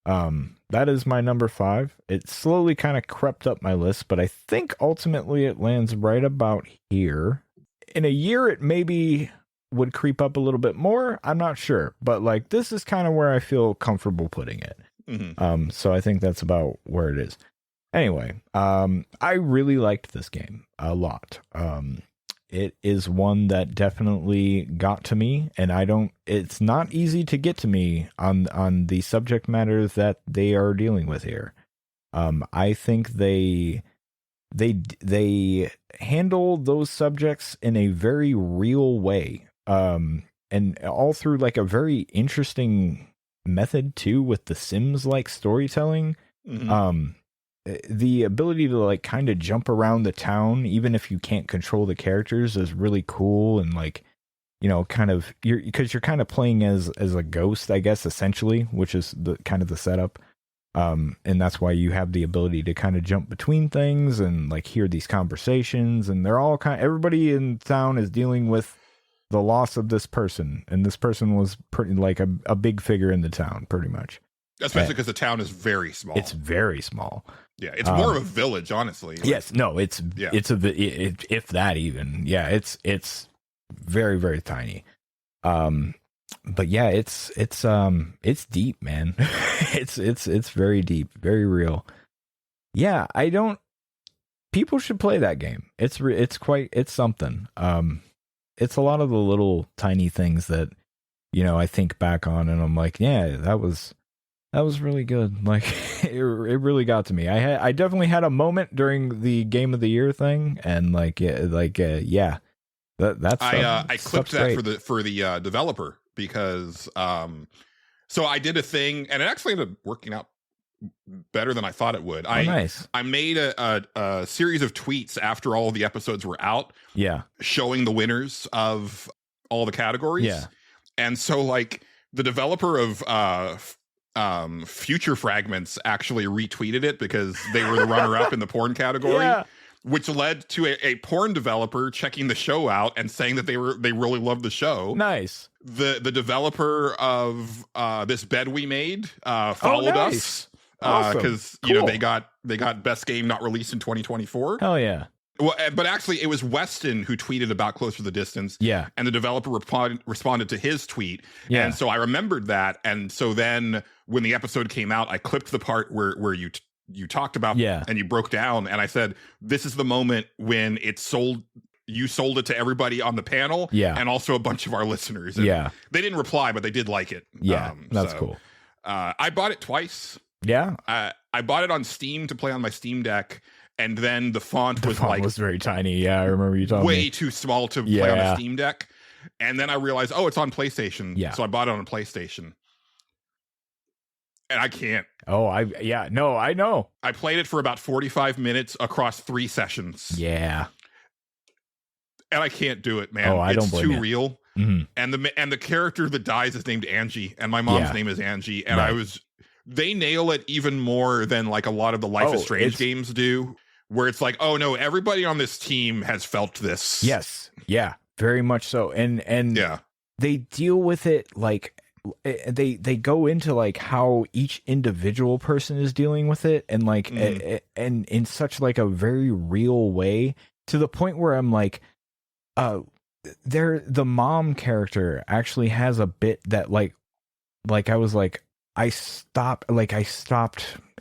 That is my number 5. It slowly kind of crept up my list, but I think ultimately it lands right about here. In a year, it maybe would creep up a little bit more. I'm not sure, but like this is kind of where I feel comfortable putting it. So I think that's about where it is. Anyway, I really liked this game a lot. It is one that definitely got to me, and it's not easy to get to me on the subject matter that they are dealing with here. I think they handle those subjects in a very real way. And all through like a very interesting method too, with the Sims like storytelling. The ability to like kind of jump around the town even if you can't control the characters is really cool, and like, you know, kind of you're kind of playing as a ghost, I guess, essentially, which is the kind of the setup. And that's why you have the ability to kind of jump between things and like hear these conversations, and they're all everybody in town is dealing with the loss of this person, and this person was pretty like a big figure in the town, pretty much. Especially because the town is very small. It's very small. Yeah, it's more of a village, honestly. Like, yes, no, it's if that even. Yeah, it's very, very tiny. But yeah, it's deep, man. it's very deep, very real. Yeah, people should play that game. It's something. It's a lot of the little tiny things that, you know, I think back on and I'm like, yeah, that was really good. Like it really got to me. I definitely had a moment during the Game of the Year thing, and like yeah, that's I clipped that great. for the developer because so I did a thing and it actually ended up working out better than I thought it would. Nice. I made a series of tweets after all of the episodes were out. Yeah, showing the winners of all the categories. Yeah, and so like the developer of Future Fragments actually retweeted it because they were the runner-up in the porn category, which led to a porn developer checking the show out and saying that they really loved the show. Nice. The developer of this bed we made followed us because cool. You know they got best game not released in 2024. Hell yeah. Well, but actually, it was Weston who tweeted about Closer to the Distance. Yeah. And the developer responded to his tweet. Yeah. And so I remembered that. And so then when the episode came out, I clipped the part where you talked about and you broke down. And I said, this is the moment when it sold. You sold it to everybody on the panel. Yeah. And also a bunch of our listeners. And they didn't reply, but they did like it. Yeah. That's cool. I bought it twice. Yeah. I bought it on Steam to play on my Steam Deck. And then the font was very tiny. Yeah, I remember you talking. Way too small to play on a Steam Deck. And then I realized, it's on PlayStation. Yeah. So I bought it on a PlayStation. And I can't. I know. I played it for about 45 minutes across 3 sessions. Yeah. And I can't do it, man. I don't blame too you. real. Mm-hmm. And the character that dies is named Angie, and my mom's name is Angie. And they nail it even more than like a lot of the Life is Strange games do. Where it's like, oh no, everybody on this team has felt this. Yes. Yeah. Very much so. And they deal with it like they go into like how each individual person is dealing with it, and like and in such like a very real way, to the point where I'm like, the mom character actually has a bit that like I was like, I stopped.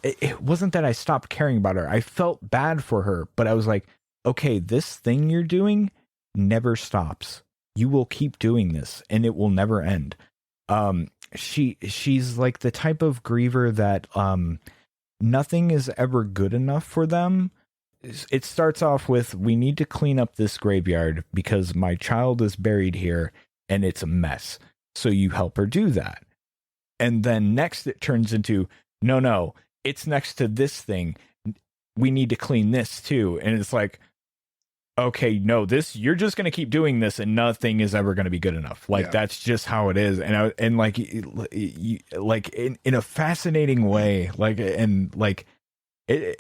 It wasn't that I stopped caring about her. I felt bad for her, but I was like, okay, this thing you're doing never stops. You will keep doing this and it will never end. She's like the type of griever that nothing is ever good enough for them. It starts off with, we need to clean up this graveyard because my child is buried here and it's a mess. So you help her do that. And then next it turns into, no, it's next to this thing. We need to clean this too. And it's like, okay, no, you're just going to keep doing this and nothing is ever going to be good enough. Like, that's just how it is. And like in a fascinating way, like, and like the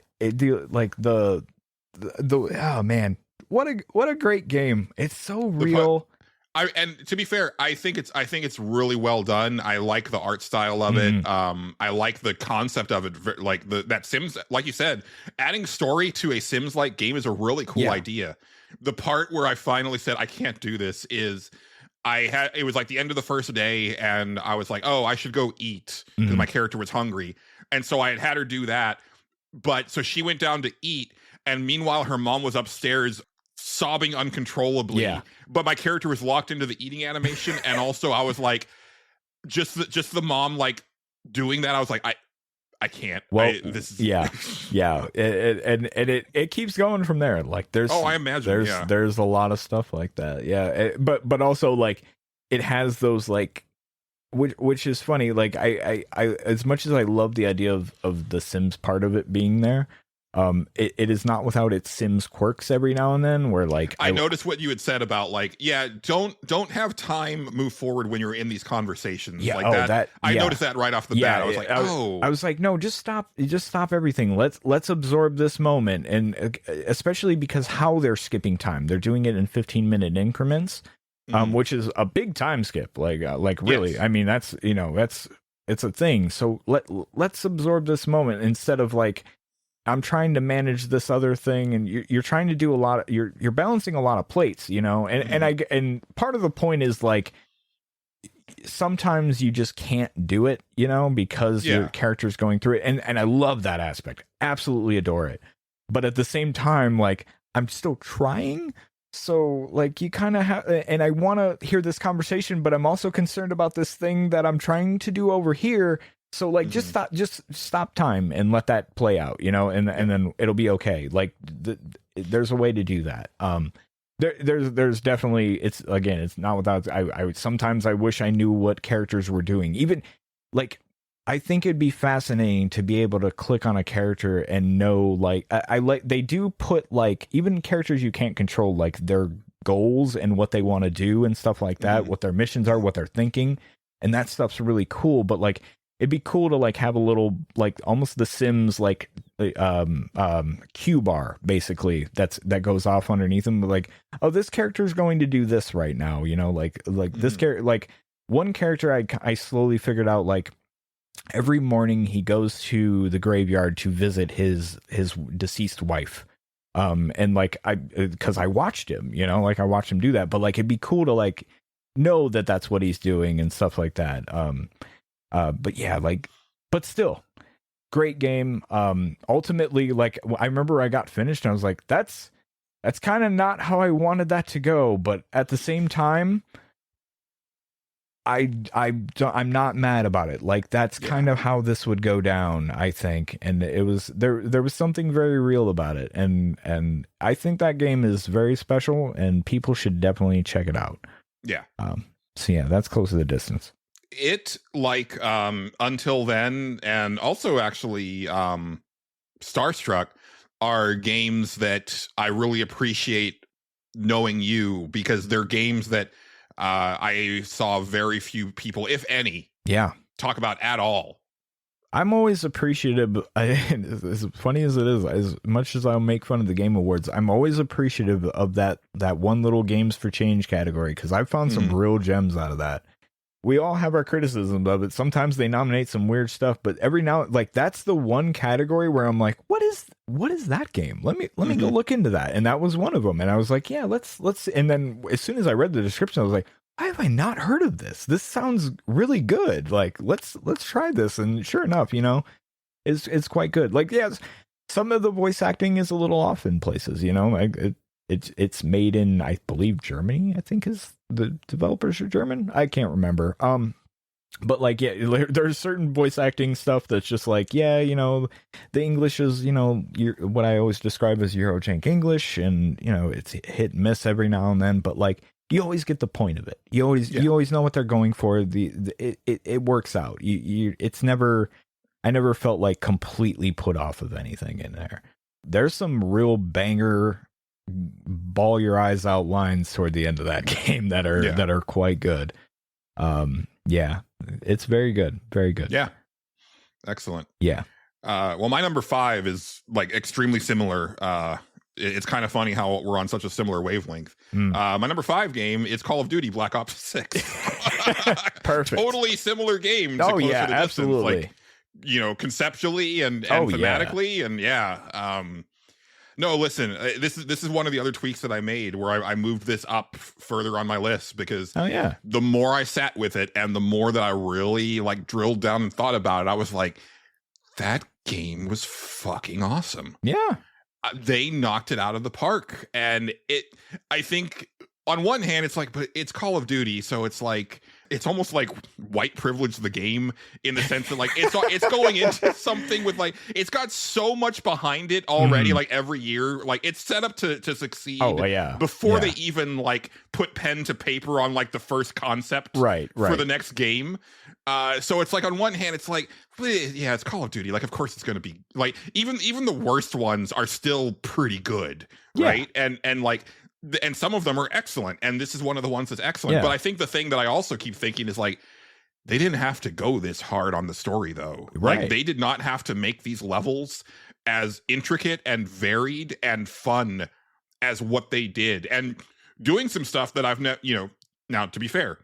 oh man, what a great game. It's so real. And to be fair, I think it's really well done. I like the art style of it. I like the concept of it. Like that Sims, like you said, adding story to a Sims like game is a really cool idea. The part where I finally said I can't do this is it was like the end of the first day, and I was like, oh, I should go eat because my character was hungry, and so I had her do that. But so she went down to eat, and meanwhile her mom was upstairs sobbing uncontrollably. But my character was locked into the eating animation, and also I was like, just the mom like doing that. I was like, I can't. Well, it keeps going from there. Like I imagine there's a lot of stuff like that. But also like it has those like, which is funny. Like I as much as I love the idea of the Sims part of it being there, it is not without its Sims quirks every now and then, where like I noticed what you had said about like, don't have time move forward when you're in these conversations. I noticed that right off the bat. I was like, I was like, no, just stop everything. Let's absorb this moment. And especially because how they're skipping time, they're doing it in 15-minute increments, which is a big time skip. Like really, yes. I mean, that's it's a thing. So let's absorb this moment instead of like, I'm trying to manage this other thing, and you're trying to do a lot of, you're balancing a lot of plates, and part of the point is like sometimes you just can't do it, because your character's going through it, and I love that aspect, absolutely adore it, but at the same time, like I'm still trying, so like you kind of have, and I want to hear this conversation, but I'm also concerned about this thing that I'm trying to do over here. So like just stop time and let that play out, and then it'll be okay. Like there's a way to do that. There's definitely, it's not without, I sometimes I wish I knew what characters were doing. Even like, I think it'd be fascinating to be able to click on a character and know, like, I like, they do put like, even characters you can't control, like their goals and what they want to do and stuff like that, what their missions are, what they're thinking. And that stuff's really cool. But like, it'd be cool to like have a little, like almost the Sims, like Q bar basically that goes off underneath them. Like, oh, this character is going to do this right now, like this character, like one character I slowly figured out, like every morning he goes to the graveyard to visit his deceased wife. And like because I watched him, like I watched him do that, but like it'd be cool to like know that that's what he's doing and stuff like that. But yeah, like, but still, great game. Ultimately, like, I remember I got finished and I was like, that's kind of not how I wanted that to go. But at the same time, I'm not mad about it. Like, that's kind of how this would go down, I think. And it was, there was something very real about it. And I think that game is very special and people should definitely check it out. Yeah. So yeah, that's Close to the Distance. It, like Until Then, and also actually Starstruck, are games that I really appreciate knowing you, because they're games that I saw very few people, if any, talk about at all. I'm always appreciative. As funny as it is, as much as I'll make fun of the Game Awards, I'm always appreciative of that one little Games for Change category, because I've found some real gems out of that. We all have our criticisms of it. Sometimes they nominate some weird stuff, but every now, like, that's the one category where I'm like, what is that game? Let me go look into that. And that was one of them. And I was like, yeah, let's. And then as soon as I read the description, I was like, why have I not heard of this? This sounds really good. Like, let's try this. And sure enough, it's quite good. Like, yeah, some of the voice acting is a little off in places, you know, like it's made in, I believe, Germany. I think is the developers are German. I can't remember. But like, yeah, there's certain voice acting stuff that's just like, yeah, you know, the English is, you know, what I always describe as Eurojank English, and you know, it's hit and miss every now and then, but like, you always get the point of it. You always know what they're going for. It works out. It's never. I never felt like completely put off of anything in there. There's some real banger, ball your eyes out lines toward the end of that game that are quite good. Yeah, it's very good. Very good. Yeah. Excellent. Yeah. Well, my number 5 is like extremely similar. It's kind of funny how we're on such a similar wavelength. My number 5 game is Call of Duty Black Ops 6. Perfect. Totally similar game. Oh yeah, absolutely. Like, you know, conceptually and thematically, and no, listen, this is one of the other tweaks that I made where I moved this up further on my list because the more I sat with it and the more that I really like drilled down and thought about it, I was like, that game was fucking awesome. Yeah. They knocked it out of the park. And I think on one hand, it's like, but it's Call of Duty. So it's like, it's almost like white privilege the game in the sense that like it's going into something with like it's got so much behind it already. Like every year, like it's set up to succeed. Before they even like put pen to paper on like the first concept for the next game. So it's like on one hand, it's like yeah, it's Call of Duty. Like of course it's going to be like even the worst ones are still pretty good, right? And like. And some of them are excellent, and this is one of the ones that's excellent. But I think the thing that I also keep thinking is like, they didn't have to go this hard on the story, though. Right. Like they did not have to make these levels as intricate and varied and fun as what they did, and doing some stuff that I've now to be fair,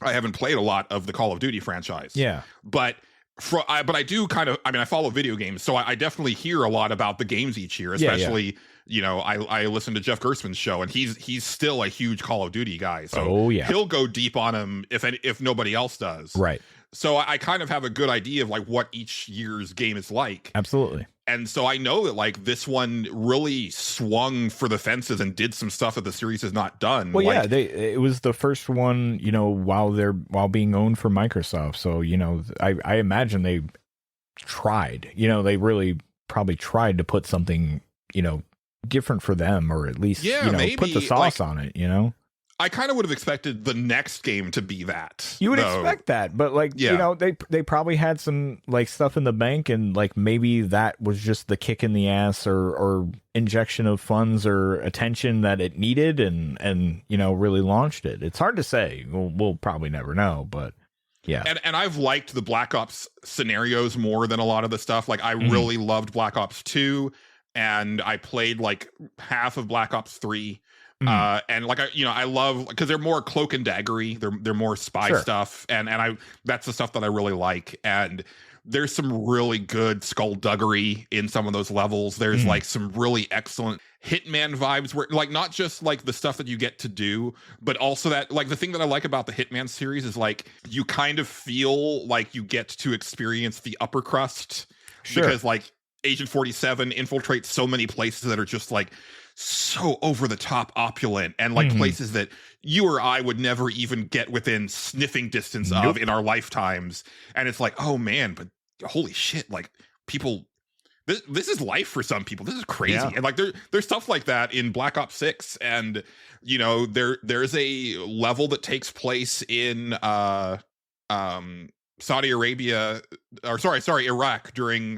I haven't played a lot of the Call of Duty franchise. Yeah, but I do kind of. I mean, I follow video games, so I definitely hear a lot about the games each year, especially. You know, I listen to Jeff Gerstmann's show, and he's still a huge Call of Duty guy. So he'll go deep on him if nobody else does. Right. So I kind of have a good idea of like what each year's game is like. Absolutely. And so I know that like this one really swung for the fences and did some stuff that the series has not done. Well, like, it was the first one, you know, while being owned for Microsoft. So, you know, I imagine they tried, you know, they really probably tried to put something, you know, different for them, or at least you know, maybe put the sauce on it, you know. I kind of would have expected the next game to be that. You would expect that, but like you know, they probably had some like stuff in the bank, and like maybe that was just the kick in the ass or injection of funds or attention that it needed, and you know, really launched it. It's hard to say. We'll probably never know, but yeah. And I've liked the Black Ops scenarios more than a lot of the stuff. Like I really loved Black Ops 2. And I played like half of Black Ops 3. And like I love because they're more cloak and daggery. They're more spy stuff. And that's the stuff that I really like. And there's some really good skullduggery in some of those levels. There's like some really excellent Hitman vibes where like not just like the stuff that you get to do, but also that like the thing that I like about the Hitman series is like you kind of feel like you get to experience the upper crust because like Agent 47 infiltrates so many places that are just like so over the top opulent and like places that you or I would never even get within sniffing distance of in our lifetimes. And it's like, oh man, but holy shit, like people, this is life for some people. This is crazy. And like there's stuff like that in Black Ops 6. And you know, there's a level that takes place in Saudi Arabia, or sorry, Iraq during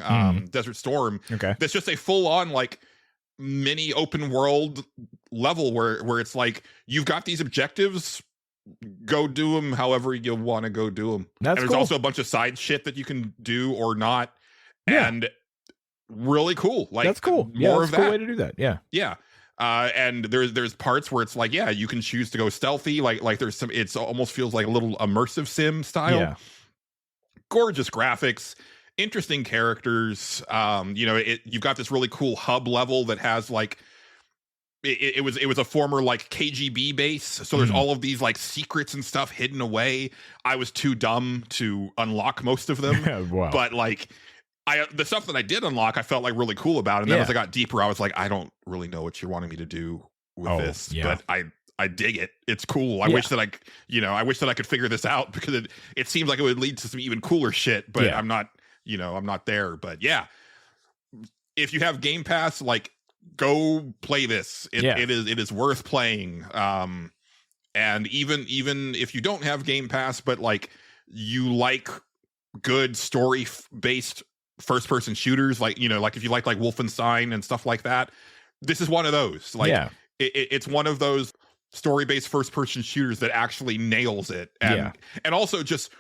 Desert Storm. Okay, that's just a full-on like mini open world level where it's like you've got these objectives, go do them however you want to go do them. That's and there's also a bunch of side shit that you can do or not, and really cool. Like that's cool. More that's of a cool that. way to do that. Yeah. And there's parts where it's like you can choose to go stealthy. Like there's some. It's almost feels like a little immersive sim style. Yeah. Gorgeous graphics, interesting characters. You know, you've got this really cool hub level that has like it was a former like KGB base, so there's all of these like secrets and stuff hidden away. I was too dumb to unlock most of them, Wow. but like the stuff that I did unlock, I felt like really cool about. And then as I got deeper, I was like, I don't really know what you're wanting me to do with this, but I dig it. It's cool. I wish that I wish that I could figure this out, because it seems like it would lead to some even cooler shit, but I'm not there. But yeah, if you have Game Pass, like, go play this. It is worth playing. And even if you don't have Game Pass, but like you like good story based first person shooters, like, like if you like Wolfenstein and stuff like that, this is one of those. Like, it's one of those story based first person shooters that actually nails it. And also just,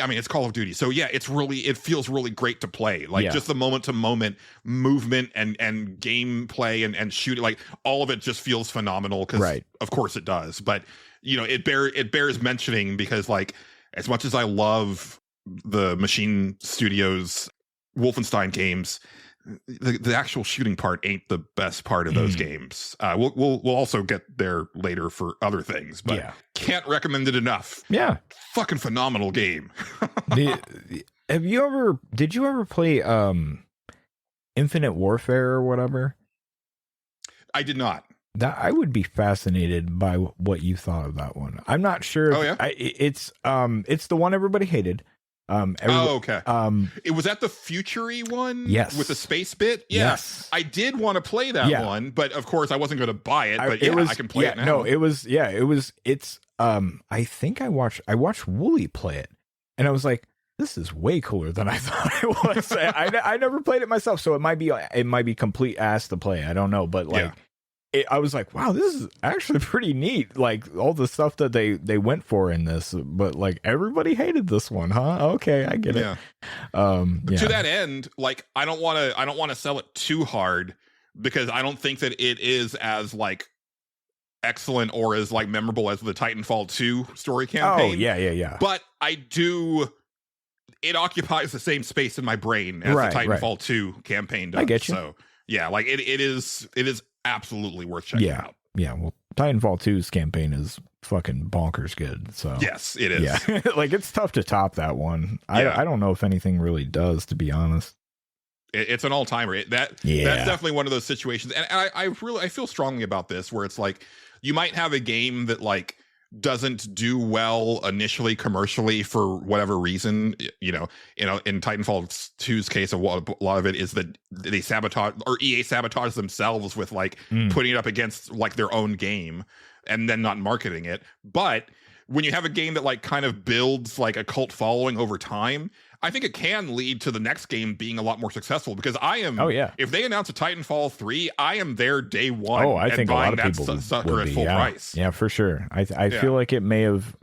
I mean, it's Call of Duty, so it feels really great to play. Like, just the moment to moment movement and gameplay and shooting, like, all of it just feels phenomenal, because of course it does. But it bears mentioning, because like, as much as I love the Machine Studios Wolfenstein games, the actual shooting part ain't the best part of those games. We'll also get there later for other things, but can't recommend it enough. Yeah, fucking phenomenal game. Did you ever play Infinite Warfare or whatever? I did not. That I would be fascinated by what you thought of that one. I'm not sure. It's the one everybody hated. Okay. It was at the Futury one? Yes. With the space bit? Yeah. Yes. I did want to play that one, but of course I wasn't going to buy it, but I can play it now. No, it's I think I watched Wooly play it, and I was like, this is way cooler than I thought it was. I never played it myself, so it might be complete ass to play. I don't know, but like, I was like, wow, this is actually pretty neat. Like, all the stuff that they went for in this, but like, everybody hated this one, huh? Okay, I get it. To that end, like, I don't want to sell it too hard, because I don't think that it is as like excellent or as like memorable as the Titanfall 2 story campaign. Oh yeah. But it occupies the same space in my brain as the Titanfall 2 campaign does. I get you. So yeah, like it is absolutely worth checking out. Yeah, well, Titanfall 2's campaign is fucking bonkers good. So yes, it is. Yeah, like, it's tough to top that one. I don't know if anything really does, to be honest. It's an all-timer. That's definitely one of those situations, and I feel strongly about this, where it's like, you might have a game that like doesn't do well initially commercially for whatever reason. In Titanfall 2's case, a lot of it is that they sabotage, or EA sabotage themselves with like putting it up against like their own game and then not marketing it. But when you have a game that like kind of builds like a cult following over time, I think it can lead to the next game being a lot more successful, because I am. Oh yeah. If they announce a Titanfall 3, I am there day one. Oh, I think a lot of people sucker would at full price. Yeah, for sure. I feel like it may have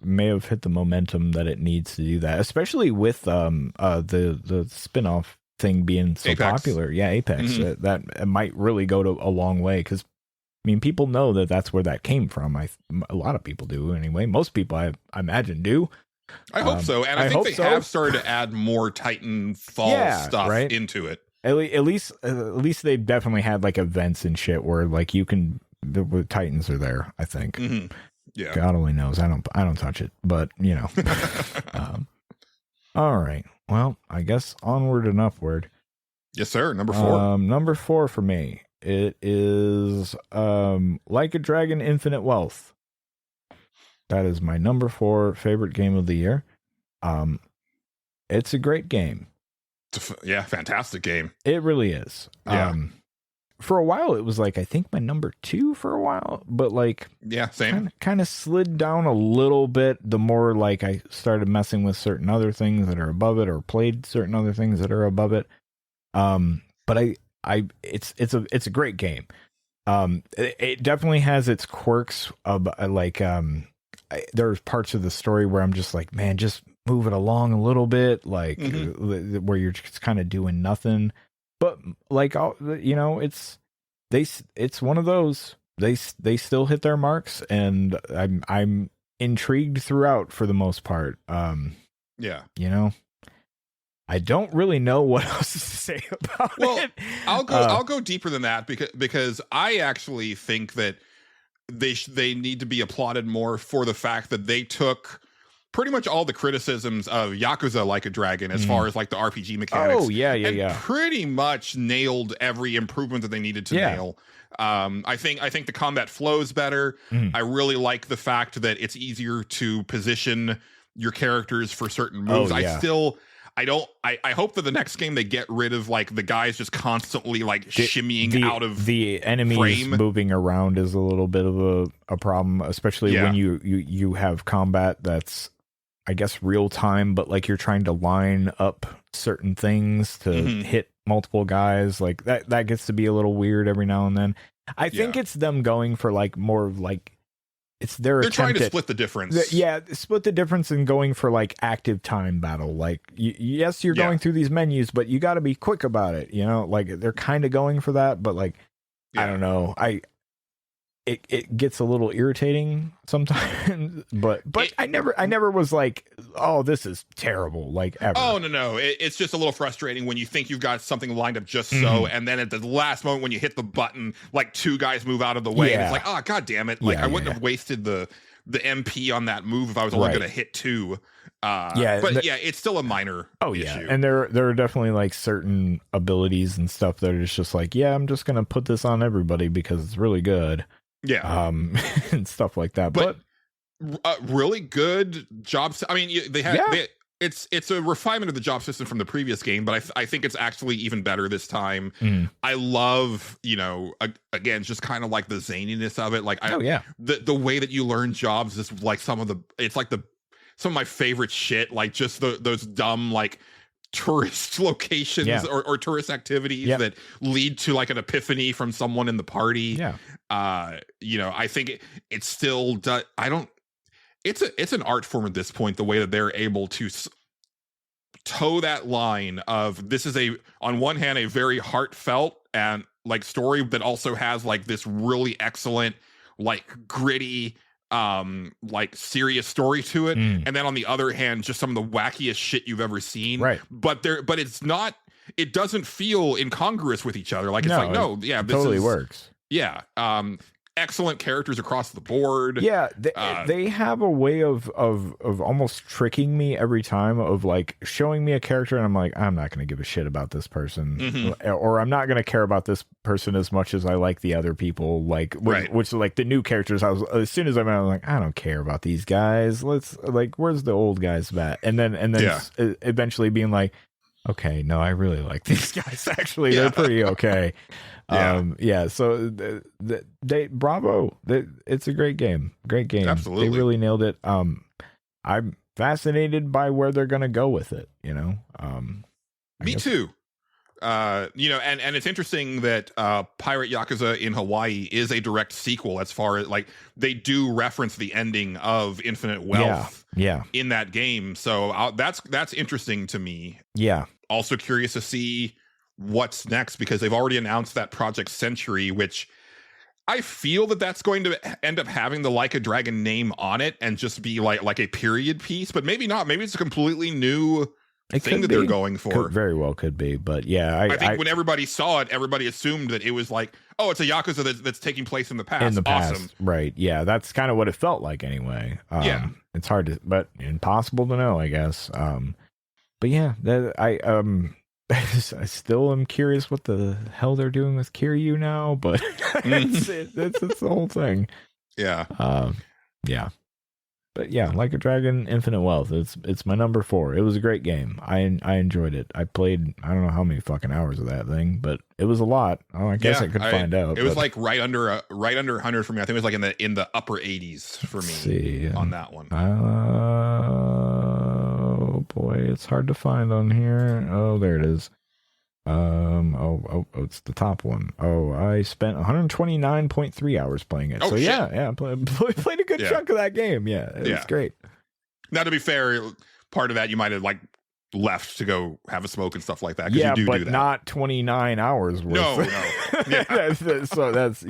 hit the momentum that it needs to do that, especially with the spin-off thing being so popular. Yeah, Apex. That might really go to a long way, because I mean, people know that that's where that came from. A lot of people do anyway. Most people, I imagine, do. I hope so, and I think they have started to add more Titanfall stuff into it. At least they definitely had like events and shit where like the Titans are there. I think. Yeah. God only knows. I don't touch it, but all right. Well, I guess onward and upward. Yes, sir. Number 4. Number 4 for me. It is Like a Dragon: Infinite Wealth. That is my number 4 favorite game of the year. It's a great game. Fantastic game. It really is. Yeah. For a while, it was like, I think my number 2 for a while, but like, same. Kind of slid down a little bit the more like I started messing with certain other things that are above it, or played certain other things that are above it. But it's a great game. It definitely has its quirks of like, there's parts of the story where I'm just like, man, just move it along a little bit, like where you're just kind of doing nothing. But like, it's one of those. They still hit their marks, and I'm intrigued throughout for the most part. I don't really know what else to say about it. I'll go deeper than that, because I actually think that they need to be applauded more for the fact that they took pretty much all the criticisms of Yakuza Like a Dragon as far as like the RPG mechanics. Oh, yeah, and yeah. pretty much nailed every improvement that they needed to nail. I think the combat flows better. I really like the fact that it's easier to position your characters for certain moves. I hope that the next game they get rid of like the guys just constantly like shimmying out of the enemies frame. Moving around is a little bit of a problem, especially when you have combat that's, I guess, real time, but like you're trying to line up certain things to hit multiple guys. Like that gets to be a little weird every now and then. I think it's them going for like more like it's they're trying to split the difference. Split the difference and going for like active time battle. Like yes, you're going through these menus, but you got to be quick about it. You know, like they're kind of going for that, but like I don't know. It gets a little irritating sometimes, but I never was like, oh, this is terrible, like ever. Oh no, it's just a little frustrating when you think you've got something lined up just so, and then at the last moment when you hit the button, like two guys move out of the way, and it's like, oh god damn it, like I wouldn't have wasted the MP on that move if I was only going to hit two. It's still a minor issue. And there are definitely like certain abilities and stuff that are just like, I'm just gonna put this on everybody because it's really good. And stuff like that, but really good jobs. I mean, it's a refinement of the job system from the previous game, but I think it's actually even better this time. I love, again, just kind of like the zaniness of it. Like, the way that you learn jobs is like some of my favorite shit. Like just those dumb like tourist locations or tourist activities that lead to like an epiphany from someone in the party. I think it's still it's an art form at this point, the way that they're able to toe that line of this is on one hand a very heartfelt and like story that also has like this really excellent like gritty like serious story to it, and then on the other hand just some of the wackiest shit you've ever seen, but it's not, it doesn't feel incongruous with each other. Like it's this totally works. Excellent characters across the board. They have a way of almost tricking me every time, of like showing me a character and I'm like, I'm not going to give a shit about this person, or I'm not going to care about this person as much as I like the other people, like which like the new characters. As soon as I met, I was like, I don't care about these guys. Let's like, where's the old guys at? And then eventually being like, okay, no, I really like these guys. Actually, they're pretty okay. So Bravo, it's a great game. Absolutely, they really nailed it. I'm fascinated by where they're gonna go with it. Me too. And it's interesting that Pirate Yakuza in Hawaii is a direct sequel, as far as like they do reference the ending of Infinite Wealth in that game. So that's interesting to me. Also curious to see what's next, because they've already announced that Project Century, which I feel that's going to end up having the Like a Dragon name on it and just be like a period piece, but maybe not. Maybe it's a completely new thing that they're going for. Very well could be, but I think when everybody saw it, everybody assumed that it was like, oh, it's a Yakuza that's taking place in the past. Awesome. Right? Yeah, that's kind of what it felt like anyway. It's hard to, but impossible to know, I guess. But yeah, I still am curious what the hell they're doing with Kiryu now, but it's the whole thing. But yeah, Like a Dragon, Infinite Wealth. It's my number 4. It was a great game. I enjoyed it. I played I don't know how many fucking hours of that thing, but it was a lot. I guess I could find out. It was like right under 100 for me. I think it was like in the upper 80s for me on that one. Oh boy, it's hard to find on here. Oh, there it is. It's the top one. I spent 129.3 hours playing it. Played a good chunk of that game. It was great. Now, to be fair, part of that you might have like left to go have a smoke and stuff like that. You do but do that. Not 29 hours worth. No. So that's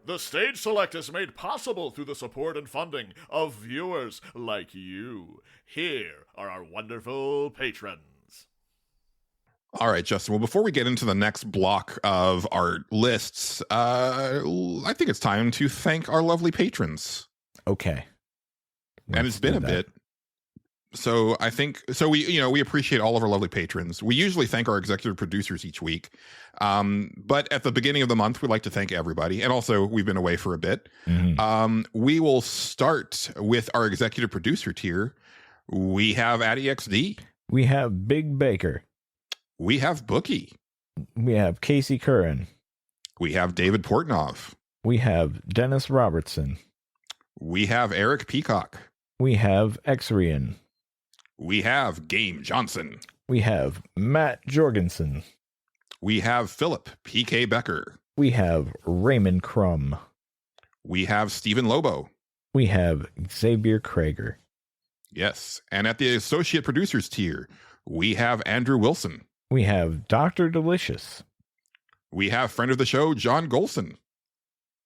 The stage select is made possible through the support and funding of viewers like you. Here are our wonderful patrons. All right, Justin. Well, before we get into the next block of our lists, I think it's time to thank our lovely patrons. Okay. And it's been a bit. So I think, we appreciate all of our lovely patrons. We usually thank our executive producers each week. But at the beginning of the month, we like to thank everybody. And also, we've been away for a bit. Mm-hmm. We will start with our executive producer tier. We have Addy XD. We have Big Baker. We have Bookie. We have Casey Curran. We have David Portnoy. We have Dennis Robertson. We have Eric Peacock. We have Xrian. We have Game Johnson. We have Matt Jorgensen. We have Philip PK Becker. We have Raymond Crum. We have Stephen Lobo. We have Xavier Krager. Yes. And at the associate producers tier, we have Andrew Wilson. We have Dr. Delicious. We have friend of the show, John Golson.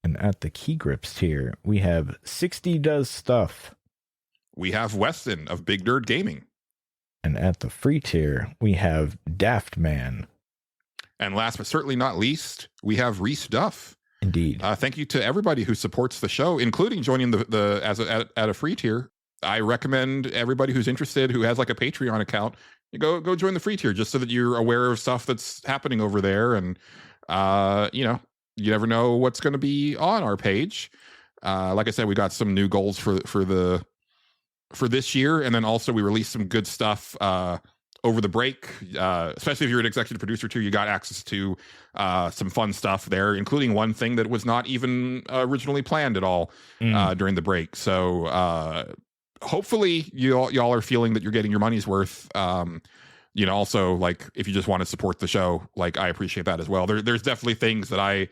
And at the Key Grips tier, we have 60 Does Stuff. We have Weston of Big Nerd Gaming. And at the free tier, we have Daft Man. And last but certainly not least, we have Reese Duff. Indeed. Thank you to everybody who supports the show, including joining at a free tier. I recommend everybody who's interested, who has like a Patreon account, go join the free tier just so that you're aware of stuff that's happening over there. And, you never know what's going to be on our page. Like I said, we got some new goals for this year. And then also we released some good stuff over the break, especially if you're an executive producer too. You got access to some fun stuff there, including one thing that was not even originally planned at all during the break. So hopefully y'all are feeling that you're getting your money's worth. Also, like, if you just want to support the show, like, I appreciate that as well. There's definitely things that I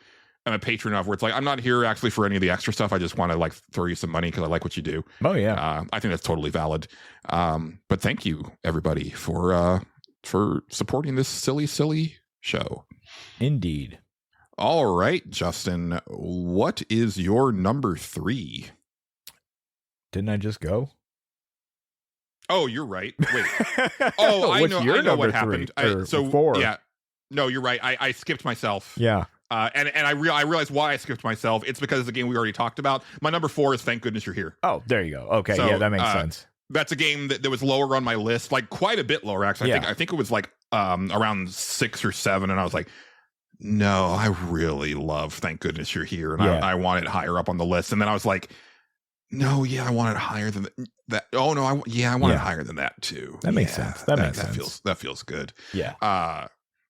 am a patron of where it's like, I'm not here actually for any of the extra stuff. I just want to like throw you some money because I like what you do. Oh yeah. I think that's totally valid. But thank you everybody for supporting this silly show. Indeed. All right, Justin, what is your number 3? Didn't I just go? Oh, you're right. Wait. Oh, I know what happened. So 4. Yeah. No, you're right. I skipped myself. Yeah. And I realized why I skipped myself. It's because it's a game we already talked about. My number 4 is Thank Goodness You're Here. Oh, there you go. Okay, So, yeah, that makes sense. That's a game that was lower on my list, like quite a bit lower actually. I think it was like around 6 or 7, and I was like, no, I really love Thank Goodness You're Here, and I want it higher up on the list. And then I was like, no, yeah, I want it higher than that. Oh no, I want it higher than that too. That makes sense. That makes sense. That feels good. Yeah.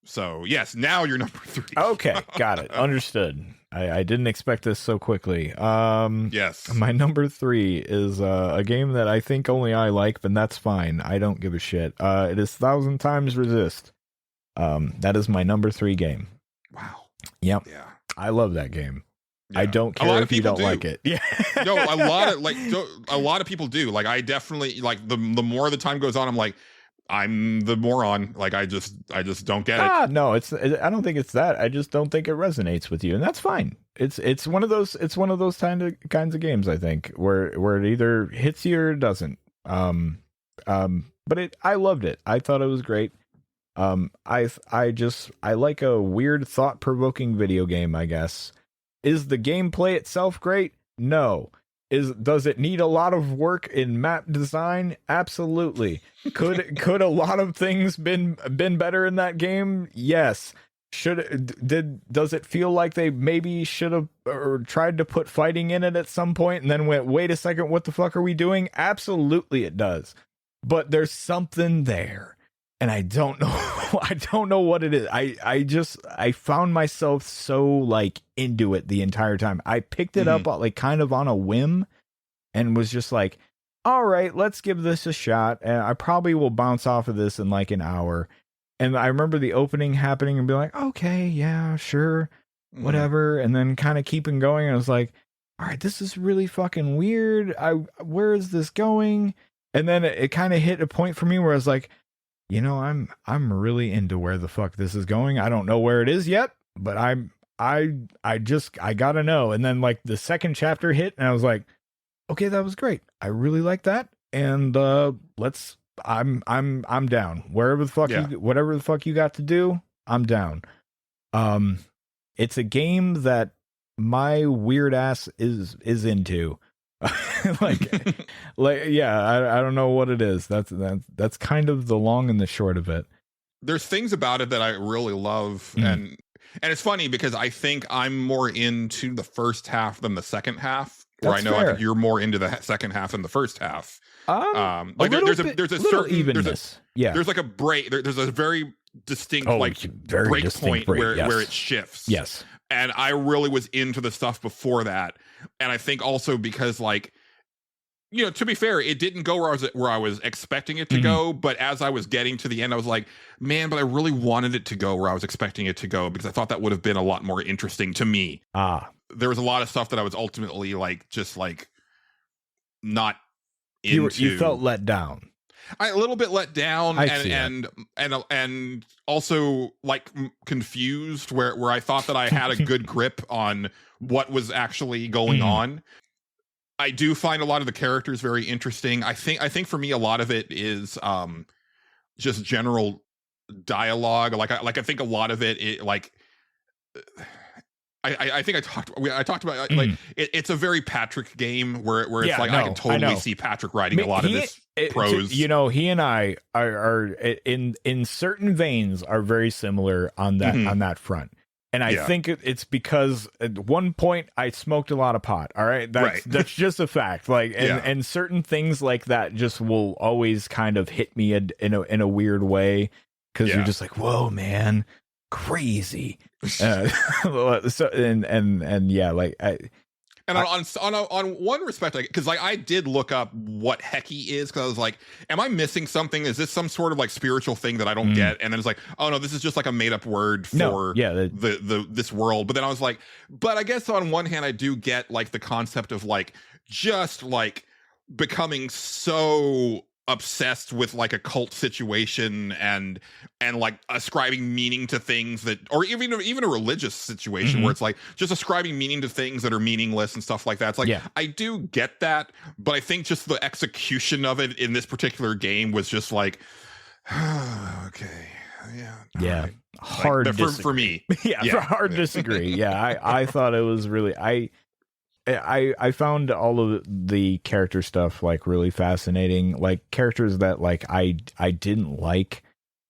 So yes, now you're number 3. Okay, got it. Understood. I didn't expect this so quickly. Yes. My number 3 is a game that I think only I like, but that's fine. I don't give a shit. It is 1,000 Times Resist. That is my number 3 game. Wow. Yep. Yeah. I love that game. Yeah. I don't care if you don't like it. Yeah. No, a lot of people do. Like, I definitely, like, the more the time goes on, I'm like, I'm the moron. Like, I just don't get it. No, I don't think it's that. I just don't think it resonates with you, and that's fine. It's one of those kinds of games, I think, where it either hits you or it doesn't. But I loved it. I thought it was great. I like a weird, thought-provoking video game, I guess. Is the gameplay itself great? No. Does it need a lot of work in map design? Absolutely. Could a lot of things been better in that game? Yes. Does it feel like they maybe should have or tried to put fighting in it at some point and then went, wait a second, what the fuck are we doing? Absolutely it does. But there's something there. And I don't know what it is. I found myself so like into it the entire time. I picked it up like kind of on a whim and was just like, all right, let's give this a shot. And I probably will bounce off of this in like an hour. And I remember the opening happening and be like, okay, yeah, sure, whatever. And then kind of keeping going. And I was like, all right, this is really fucking weird. Where is this going? And then it kind of hit a point for me where I was like, I'm really into where the fuck this is going. I don't know where it is yet, but I'm I gotta know. And then like the second chapter hit, and I was like, okay, that was great. I really like that. And I'm down. Wherever the fuck whatever the fuck you got to do, I'm down. It's a game that my weird ass is into. like I don't know what it is. That's kind of the long and the short of it. There's things about it that I really love, and it's funny because I think I'm more into the first half than the second half. Where That's I know fair. I think you're more into the second half than the first half. Like there's a certain evenness. There's like a break. There's a very distinct break distinct point where it shifts. Yes. And I really was into the stuff before that. And I think also because like, you know, to be fair, it didn't go where I was expecting it to go. But as I was getting to the end, I was like, man, but I really wanted it to go where I was expecting it to go, because I thought that would have been a lot more interesting to me. There was a lot of stuff that I was ultimately like, just like not into. You felt let down. A little bit let down, and also like confused where I thought that I had a good grip on what was actually going on. I do find a lot of the characters very interesting. I think for me a lot of it is just general dialogue. I think a lot of it like. I think I talked about like it's a very Patrick game where it's like I can totally see Patrick writing a lot of this prose. You know, he and I are in certain veins are very similar on that front. And I think it's because at one point I smoked a lot of pot. All right. That's just a fact. Like, and certain things like that just will always kind of hit me in a weird way. Cause you're just like, whoa, man, crazy. On one respect, because like I did look up what Heki is, because I was like, am I missing something? Is this some sort of like spiritual thing that I don't get? And then it's like, oh no, this is just like a made up word for this world. But then I was like, but I guess on one hand I do get like the concept of like just like becoming so obsessed with like a cult situation and like ascribing meaning to things that, or even a religious situation where it's like just ascribing meaning to things that are meaningless and stuff like that. It's like, I do get that, but I think just the execution of it in this particular game was just like, okay, right. Hard for me. Hard disagree. I thought it was really, I found all of the character stuff like really fascinating, like characters that like I didn't like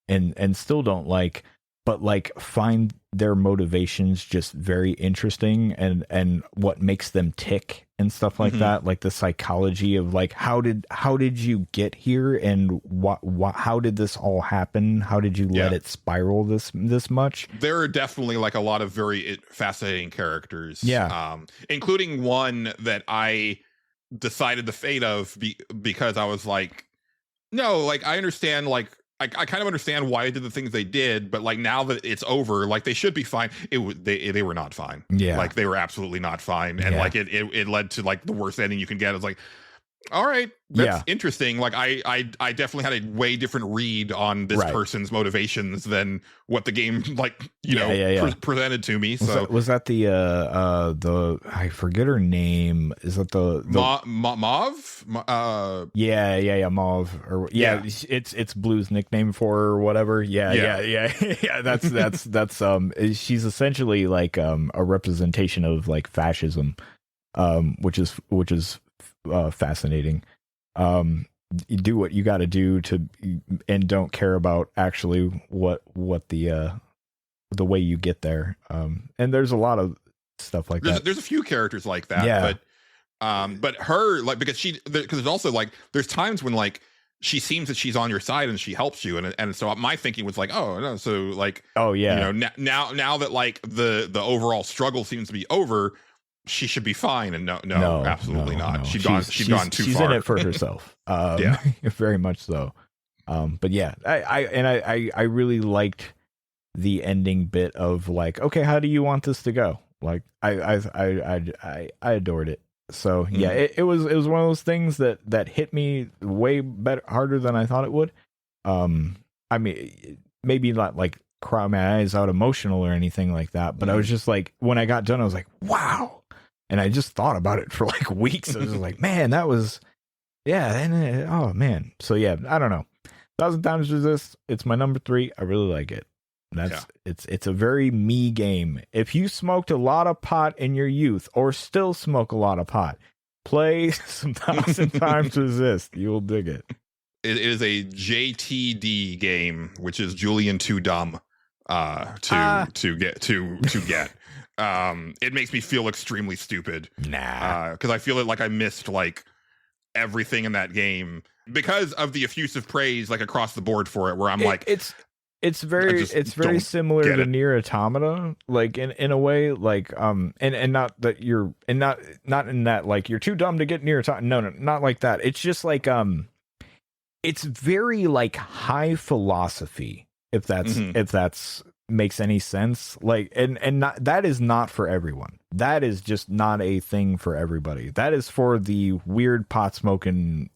and still don't like, but like find their motivations just very interesting and what makes them tick and stuff like that, like the psychology of like how did you get here and what how did this all happen, how did you let it spiral this much. There are definitely like a lot of very fascinating characters, including one that I decided the fate of because I was like, no, like I understand, like I kind of understand why they did the things they did, but like now that it's over, like they should be fine. They were not fine. Like they were absolutely not fine, and like it led to like the worst ending you can get. It's like, all right, that's interesting. Like I definitely had a way different read on this person's motivations than what the game like presented to me. Was that the I forget her name? Is that the Mauve? Mauve, or it's Blue's nickname for her or whatever. That's she's essentially like a representation of like fascism, which is fascinating. You do what you got to do and don't care about actually what the way you get there. And there's a lot of stuff like that. There's a few characters like that, but her, like, because it's also like there's times when like she seems that she's on your side and she helps you, and so my thinking was like, oh no, so like, now that like the overall struggle seems to be over, she should be fine. And no, absolutely not. No. She's gone too far. She's in it for herself. Very much so. But yeah, I really liked the ending bit of like, okay, how do you want this to go? Like I adored it. So yeah, it was one of those things that hit me way harder than I thought it would. I mean, maybe not like cry my eyes out emotional or anything like that. But I was just like, when I got done, I was like, wow. And I just thought about it for like weeks. I was just like, man, that was, yeah. And oh man. So yeah, I don't know. 1,000 Times Resist. It's my number 3. I really like it. It's a very me game. If you smoked a lot of pot in your youth or still smoke a lot of pot, play some 1,000 Times Resist. You'll dig it. It is a JTD game, which is Julian too dumb to get. It makes me feel extremely stupid. Nah, because I feel like I missed like everything in that game because of the effusive praise like across the board for it. Where I'm like, it's very similar to Nier Automata, like in a way, like and not that you're not in that like you're too dumb to get Nier Automata. No, not like that. It's just like it's very like high philosophy. If that's makes any sense, like and not, that is not for everyone. That is just not a thing for everybody. That is for the weird pot smoking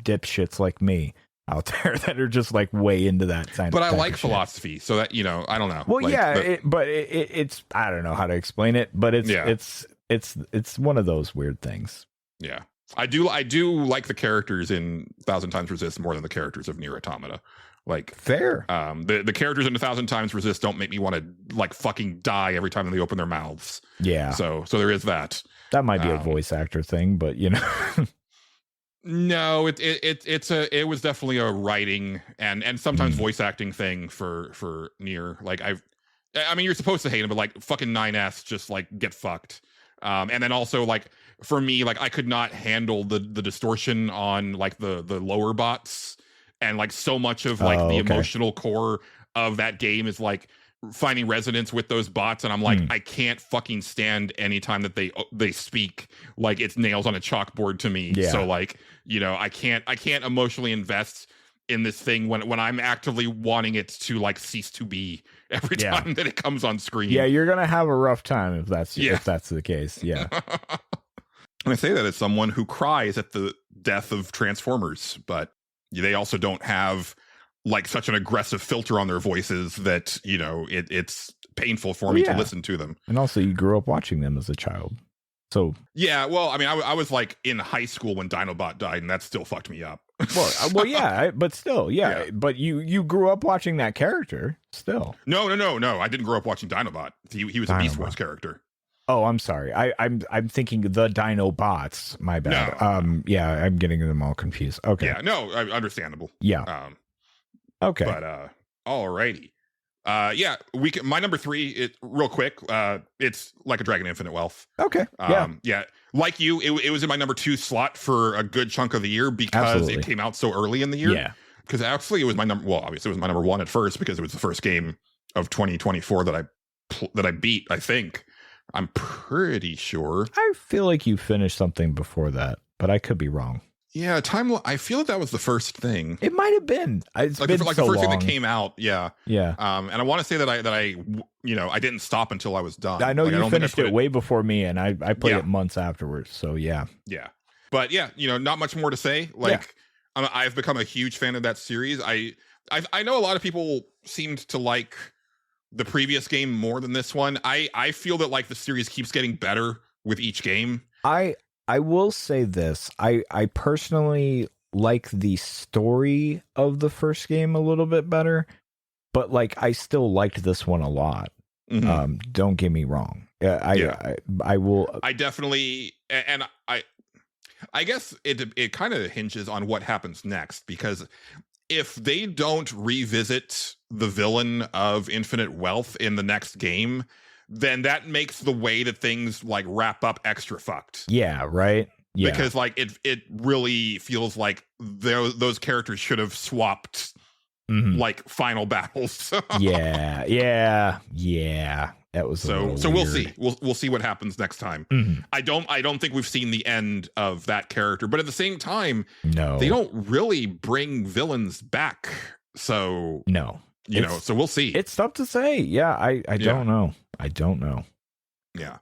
dipshits like me out there that are just like way into that kind. But I like philosophy, so that I don't know. Well, like, yeah, it's I don't know how to explain it, but it's one of those weird things. Yeah, I do like the characters in 1,000 Times Resist more than the characters of Nier Automata. Like fair. The characters in 1,000 Times Resist don't make me want to like fucking die every time they open their mouths. Yeah. So there is that. That might be a voice actor thing, but No, it was definitely a writing and sometimes voice acting thing for Nier. Like I mean you're supposed to hate him, but like fucking 9S just like get fucked. And then also like for me, like I could not handle the distortion on like the lower bots. And like so much of like the emotional core of that game is like finding resonance with those bots, and I'm like, I can't fucking stand any time that they speak. Like it's nails on a chalkboard to me. Yeah. So like I can't emotionally invest in this thing when I'm actively wanting it to like cease to be every time that it comes on screen. Yeah, you're gonna have a rough time if that's the case. Yeah. And I say that as someone who cries at the death of Transformers, but they also don't have like such an aggressive filter on their voices that, it's painful for me to listen to them. And also you grew up watching them as a child. So yeah, well, I mean, I was like in high school when Dinobot died, and that still fucked me up. well, yeah, but still, yeah. But you grew up watching that character still. No. I didn't grow up watching Dinobot. He was a Beast Wars character. Oh, I'm sorry. I'm thinking the Dinobots. My bad. No. Yeah, I'm getting them all confused. Okay. Yeah, no, understandable. Yeah. Okay. But alrighty. Yeah, my number 3, real quick, it's Like a Dragon Infinite Wealth. Okay. Yeah. Like you, it was in my number 2 slot for a good chunk of the year because it came out so early in the year. Yeah. Because actually it was obviously it was my number 1 at first because it was the first game of 2024 that I beat, I think. I'm pretty sure. I feel like you finished something before that, but I could be wrong. Yeah, I feel that was the first thing. It might have been. It's like been the so first long. thing that came out. Yeah. Yeah. And I want to say that I didn't stop until I was done. I know like, you finished it way before me, and I played it months afterwards. So yeah. Yeah. But yeah, not much more to say. Like I've become a huge fan of that series. I know a lot of people seemed to like the previous game more than this one. I feel that like the series keeps getting better with each game. I will say this. I personally like the story of the first game a little bit better, but like I still liked this one a lot. Mm-hmm. Don't get me wrong. I will. I definitely, and I guess it kind of hinges on what happens next, because if they don't revisit the villain of Infinite Wealth in the next game, then that makes the way that things like wrap up extra fucked. Yeah, right. Yeah. Because like it really feels like those characters should have swapped like final battles. yeah. That was so weird. We'll see. We'll see what happens next time. Mm-hmm. I don't think we've seen the end of that character, but at the same time, no, they don't really bring villains back. So no, so we'll see. It's tough to say. Yeah, I don't know. I don't know. Yeah.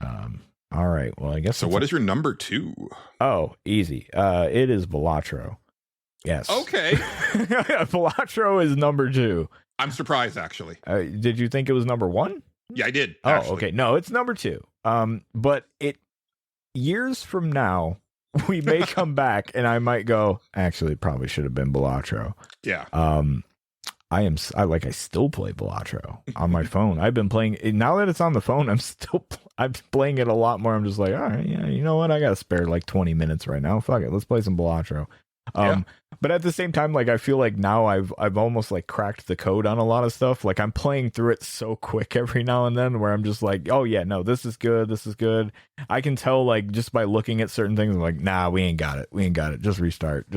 All right. Well, I guess. So what is your number 2? Oh, easy. It is Balatro. Yes. Okay. Balatro is number 2. I'm surprised, actually. Did you think it was number 1? Yeah, I did. Oh, actually. okay. No, it's number 2. But years from now, we may come back and I might go, actually, it probably should have been Balatro. Yeah. I still play Balatro on my phone. I've been playing now that it's on the phone. I'm playing it a lot more. I'm just like, all right, yeah, you know what? I got to spare like 20 minutes right now. Fuck it, let's play some Balatro. But at the same time, like I feel like now I've almost like cracked the code on a lot of stuff. Like I'm playing through it so quick every now and then, where I'm just like, oh yeah, no, this is good. This is good. I can tell like just by looking at certain things, I'm like, nah, we ain't got it. Just restart.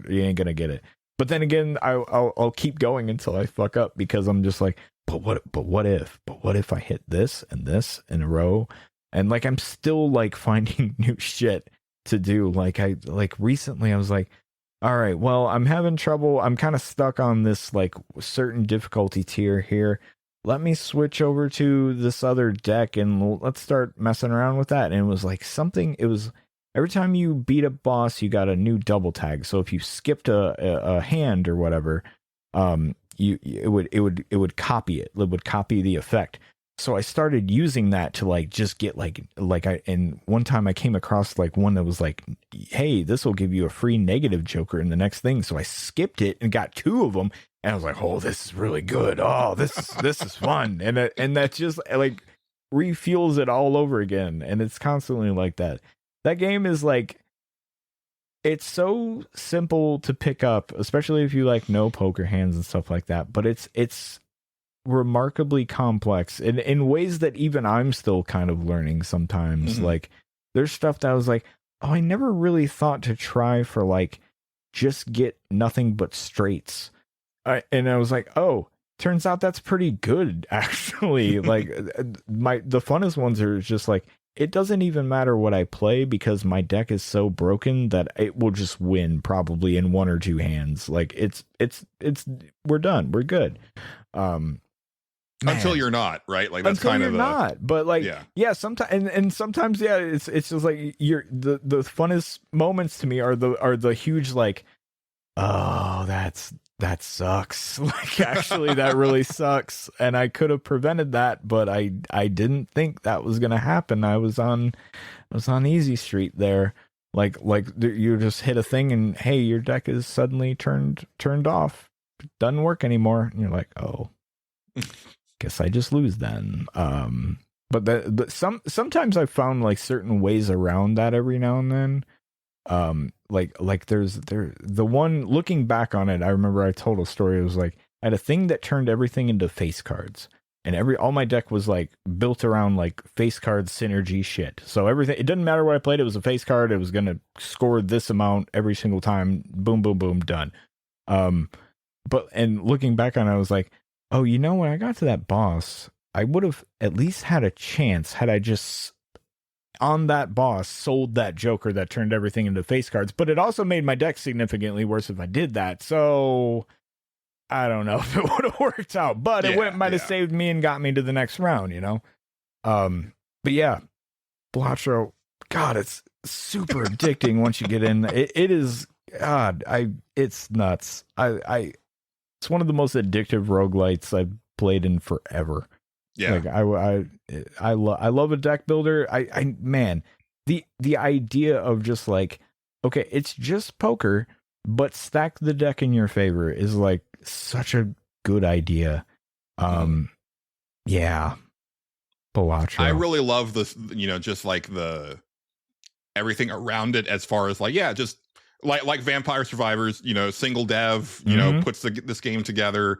You ain't gonna get it. But then again, I'll keep going until I fuck up, because I'm just like, but what if I hit this and this in a row? And like I'm still like finding new shit to do. Like recently I was like, all right, well, I'm having trouble. I'm kind of stuck on this like certain difficulty tier here. Let me switch over to this other deck and let's start messing around with that. And it was like every time you beat a boss, you got a new double tag. So if you skipped a hand or whatever, it would copy it. It would copy the effect. So I started using that to like just get and one time I came across like one that was like, hey, this will give you a free negative Joker in the next thing. So I skipped it and got 2 of them, and I was like, oh, this is really good. Oh, this is fun, and that just like refuels it all over again, and it's constantly like that. That game is like, it's so simple to pick up, especially if you like know poker hands and stuff like that. But it's remarkably complex in ways that even I'm still kind of learning sometimes. Mm-hmm. Like there's stuff that I was like, oh, I never really thought to try for like just get nothing but straights. And I was like, oh, turns out that's pretty good actually. Like the funnest ones are just like, it doesn't even matter what I play, because my deck is so broken that it will just win probably in 1 or 2 hands. Like it's we're done. We're good. Until you're not, right? Like that's kind of not. But like, yeah, sometimes and sometimes, yeah, it's just like the funnest moments to me are the huge like, oh, that sucks. Like actually, that really sucks, and I could have prevented that, but I didn't think that was gonna happen. I was on easy street there. Like you just hit a thing, and hey, your deck is suddenly turned off. It doesn't work anymore, and you're like, oh. Guess I just lose then. But sometimes I've found like certain ways around that every now and then. Like there's the one, looking back on it, I remember I told a story. It was like I had a thing that turned everything into face cards, and all my deck was like built around like face card synergy shit. So everything, it didn't matter what I played, it was a face card. It was gonna score this amount every single time. Boom, boom, boom, done. And looking back on it, I was like, oh, you know, when I got to that boss, I would have at least had a chance had I just, on that boss, sold that Joker that turned everything into face cards. But it also made my deck significantly worse if I did that. So I don't know if it would have worked out, but it might have saved me and got me to the next round, you know? But yeah, Balatro, God, it's super addicting once you get in. It is, God, it's nuts. It's one of the most addictive roguelites I've played in forever. Yeah. Like I love a deck builder. Man, the idea of just like, okay, it's just poker, but stack the deck in your favor is like such a good idea. Yeah. Balatro. I really love this, you know, just like everything around it, as far as like, yeah, just like Vampire Survivors, you know, single dev, you know, puts this game together,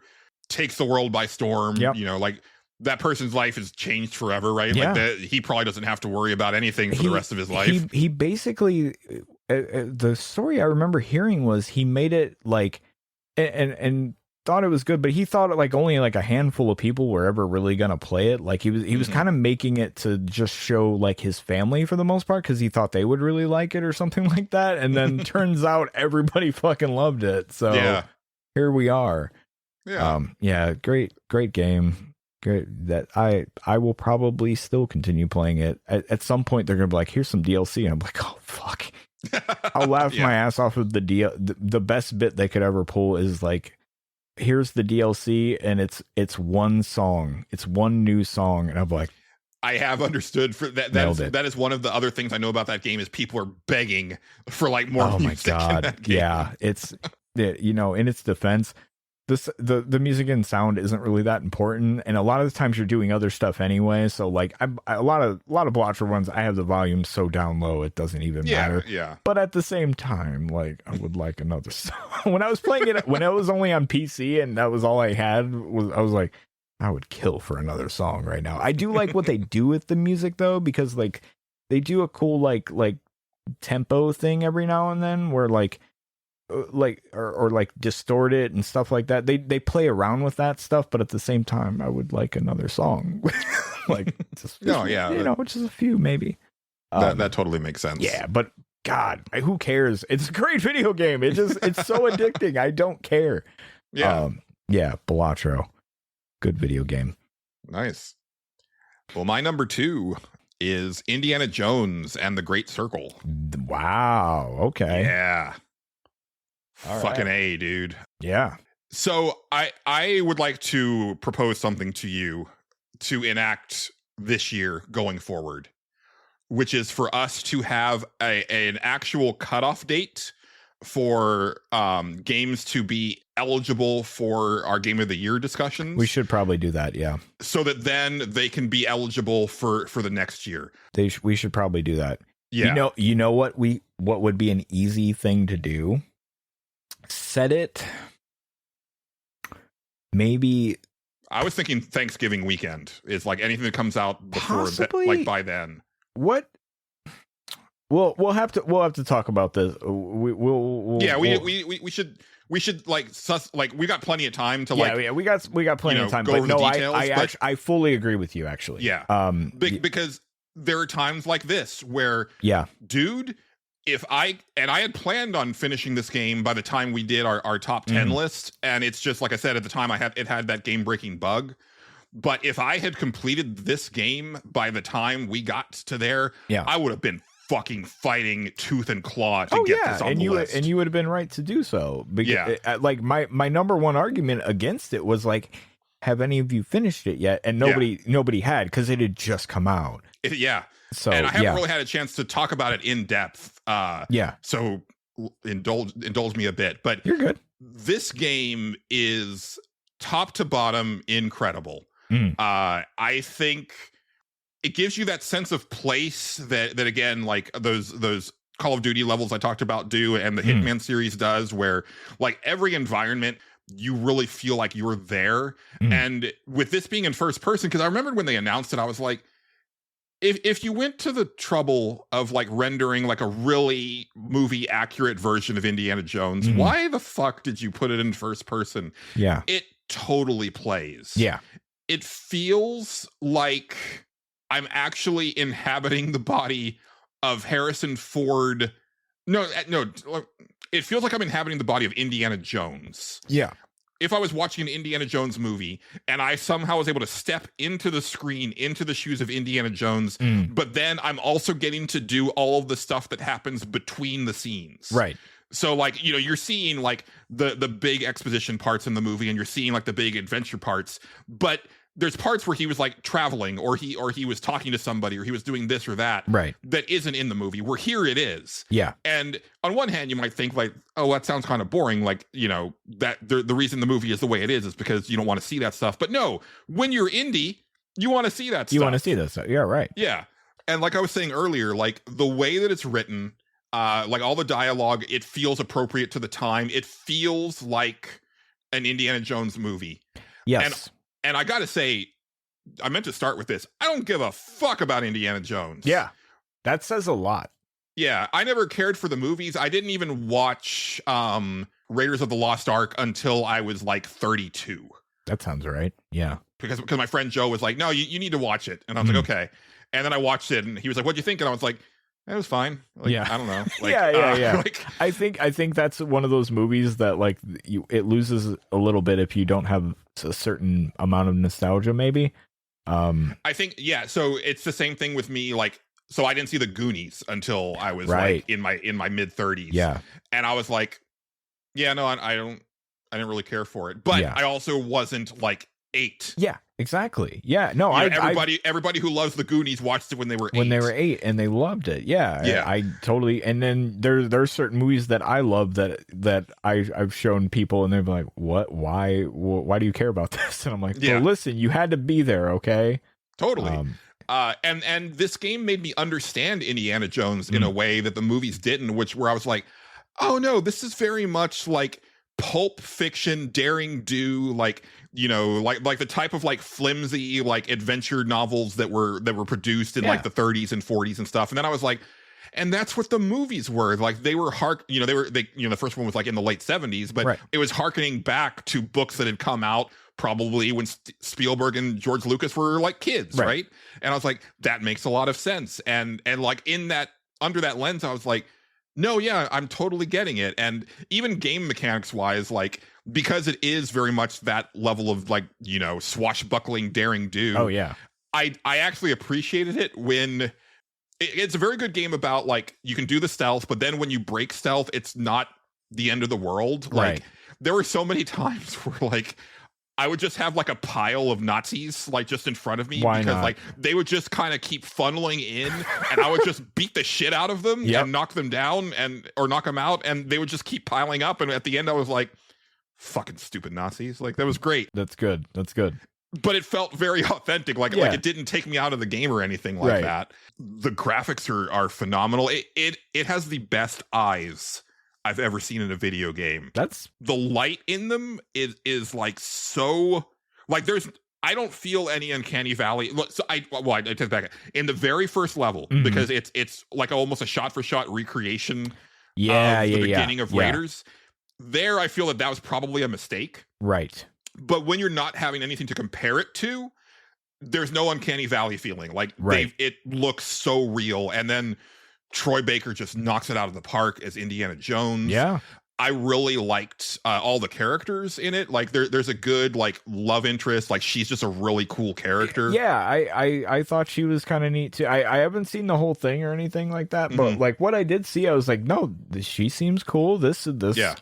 takes the world by storm. You know, like that person's life is changed forever, right? Yeah. Like he probably doesn't have to worry about anything for the rest of his life. He basically, the story I remember hearing was he made it like, and thought it was good, but he thought it like only like a handful of people were ever really gonna play it. Like he was kind of making it to just show like his family for the most part, because he thought they would really like it or something like that. And then turns out everybody fucking loved it. So here we are. Great game. Great that I will probably still continue playing it. At some point they're gonna be like, here's some DLC, and I'm like, oh fuck. I'll laugh my ass off of the best bit they could ever pull is like, here's the DLC, and it's one song, it's one new song, and I'm like, I have understood for that. That is one of the other things I know about that game is people are begging for like more music. Oh my god! Yeah, it's in its defense, the music and sound isn't really that important, and a lot of the times you're doing other stuff anyway. So like a lot of Blotcher ones, I have the volume so down low it doesn't even matter. Yeah. But at the same time, like I would like another song. When I was playing it, when it was only on PC and that was all I had, I was like, I would kill for another song right now. I do like what they do with the music though, because like they do a cool like tempo thing every now and then where like distort it and stuff like that. They play around with that stuff, but at the same time, I would like another song, like just just a few maybe. That totally makes sense. Yeah, but God, who cares? It's a great video game. It's so addicting. I don't care. Yeah, Balatro. Good video game. Nice. Well, my number 2 is Indiana Jones and the Great Circle. Wow. Okay. Yeah. All Fucking right. A, dude. Yeah. So I would like to propose something to you to enact this year going forward, which is for us to have an actual cutoff date for games to be eligible for our Game of the Year discussions. We should probably do that, yeah. So that then they can be eligible for the next year. We should probably do that. Yeah. You know what would be an easy thing to do? Set it maybe. I was thinking Thanksgiving weekend is like anything that comes out before like by then. What? We'll have to talk about this. We should like we got plenty of time to we got plenty of time. Go over the details, I fully agree with you actually. Yeah. Because there are times like this where dude, if I had planned on finishing this game by the time we did our top 10 list, and it's just like I said at the time it had that game breaking bug. But if I had completed this game by the time we got to there, I would have been fucking fighting tooth and claw to get this on the list. And you would have been right to do so. Because like my number one argument against it was like, have any of you finished it yet? And nobody had, because it had just come out. So and I haven't really had a chance to talk about it in depth. So indulge me a bit. But you're good. This game is top to bottom incredible. I think it gives you that sense of place that again, like those Call of Duty levels I talked about do, and the Hitman series does, where like every environment you really feel like you're there. And with this being in first person, because I remembered when they announced it, I was like, if you went to the trouble of like rendering like a really movie accurate version of Indiana Jones, why the fuck did you put it in first person? Yeah, it totally plays. Yeah, it feels like I'm actually inhabiting the body of Harrison Ford. No, it feels like I'm inhabiting the body of Indiana Jones. Yeah. If I was watching an Indiana Jones movie and I somehow was able to step into the screen, into the shoes of Indiana Jones, but then I'm also getting to do all of the stuff that happens between the scenes. Right. So like, you're seeing like the big exposition parts in the movie, and you're seeing like the big adventure parts, but there's parts where he was like traveling, or he was talking to somebody, or he was doing this or that, right, that isn't in the movie, where here it is. Yeah. And on one hand you might think like, oh, that sounds kind of boring, like, that the reason the movie is the way it is because you don't want to see that stuff. But no, when you're indie, you want to see that stuff. You want to see this. Yeah, right. Yeah. And like I was saying earlier, like the way that it's written, like all the dialogue, it feels appropriate to the time. It feels like an Indiana Jones movie. Yes. And I gotta say, I meant to start with this. I don't give a fuck about Indiana Jones. Yeah, that says a lot. Yeah, I never cared for the movies. I didn't even watch Raiders of the Lost Ark until I was like 32. That sounds right. Yeah. Because my friend Joe was like, no, you need to watch it. And I was like, okay. And then I watched it, and he was like, what'd you think? And I was like, it was fine. Like, yeah. I don't know. Like, yeah. Like, I think that's one of those movies that like it loses a little bit if you don't have a certain amount of nostalgia, maybe. I think, yeah. So it's the same thing with me. Like, so I didn't see the Goonies until I was like in my mid 30s. Yeah. And I was like, yeah, no, I I didn't really care for it, but Yeah. I also wasn't like 8. Yeah, exactly. Yeah, no, You know, everybody who loves the Goonies watched it when they were 8. when they were 8 and they loved it. Yeah, Yeah. I totally. And then there's certain movies that I love that I've shown people and they're like, what? Why do you care about this? And I'm like, Yeah. well, listen, you had to be there, okay? Totally. And this game made me understand Indiana Jones in a way that the movies didn't, where I was like, oh no, this is very much like pulp fiction, daring do, like, you know, like the type of like flimsy like adventure novels that were produced in like the 30s and 40s and stuff. And then I was like, and that's what the movies were like. They were the first one was like in the late 70s, but it was harkening back to books that had come out probably when Spielberg and George Lucas were like kids, right? And I was like, that makes a lot of sense. And like in that, under that lens, I was like, no, yeah, I'm totally getting it. And even game mechanics wise, like, because it is very much that level of like, you know, swashbuckling daring do. Oh yeah. I actually appreciated it when it's a very good game about like, you can do the stealth, but then when you break stealth, it's not the end of the world. Like there were so many times where like, I would just have like a pile of Nazis like just in front of me like they would just kind of keep funneling in and I would just beat the shit out of them and knock them down or knock them out and they would just keep piling up. And at the end I was like, fucking stupid Nazis. Like that was great. That's good. But it felt very authentic. Like it didn't take me out of the game or anything like that. The graphics are phenomenal. It has the best eyes I've ever seen in a video game. That's the light in them is like so like I don't feel any uncanny valley. So I take it back. In the very first level, because it's like almost a shot for shot recreation of the beginning of Raiders. There I feel that was probably a mistake. Right. But when you're not having anything to compare it to, there's no uncanny valley feeling. Like it looks so real. And then Troy Baker just knocks it out of the park as Indiana Jones. Yeah. I really liked all the characters in it. Like there's a good like love interest. Like she's just a really cool character. Yeah, I thought she was kind of neat too. I haven't seen the whole thing or anything like that, but like what I did see, I was like, no, she seems cool. This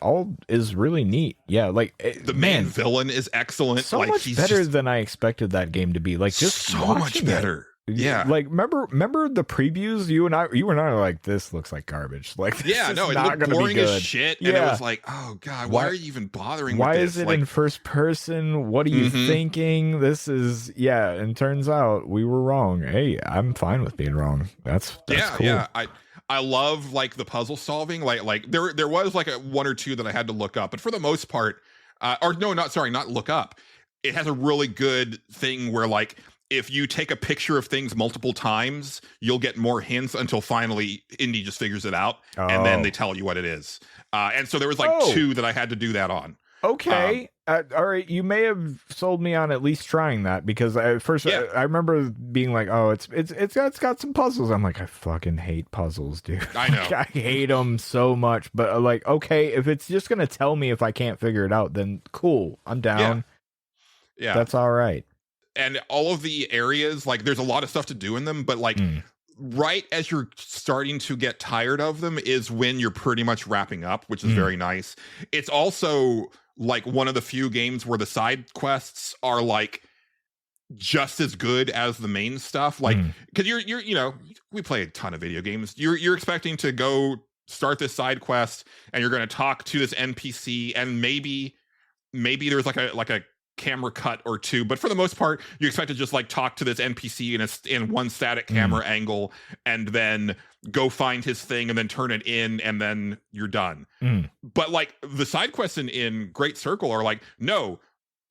all is really neat. Yeah, like the main villain is excellent. So like, much better than I expected that game to be. Like just so much better. Yeah, like remember the previews? You and I were like, this looks like garbage. Like, this it looked boring as shit. And it was like, oh god, why are you even bothering? Why with is this? it in first person? What are you thinking? This is And turns out we were wrong. Hey, I'm fine with being wrong. That's cool. Yeah. I love like the puzzle solving. Like there was like one or two that I had to look up, but for the most part, not look up. It has a really good thing where like, if you take a picture of things multiple times, you'll get more hints until finally Indy just figures it out, and then they tell you what it is. And so there was like 2 that I had to do that on. Okay. All right. You may have sold me on at least trying that because at first I remember being like, oh, it's got some puzzles. I'm like, I fucking hate puzzles, dude. I know. I hate them so much. But like, okay, if it's just gonna tell me if I can't figure it out, then cool, I'm down. Yeah. That's all right. And all of the areas, like there's a lot of stuff to do in them, but like right as you're starting to get tired of them is when you're pretty much wrapping up, which is very nice. It's also like one of the few games where the side quests are like just as good as the main stuff. Like, cause you're, you know, we play a ton of video games. You're expecting to go start this side quest and you're going to talk to this NPC and maybe there's like a camera cut or 2, but for the most part you expect to just like talk to this NPC in one static camera angle and then go find his thing and then turn it in and then you're done. But like the side quests in Great Circle are like, no,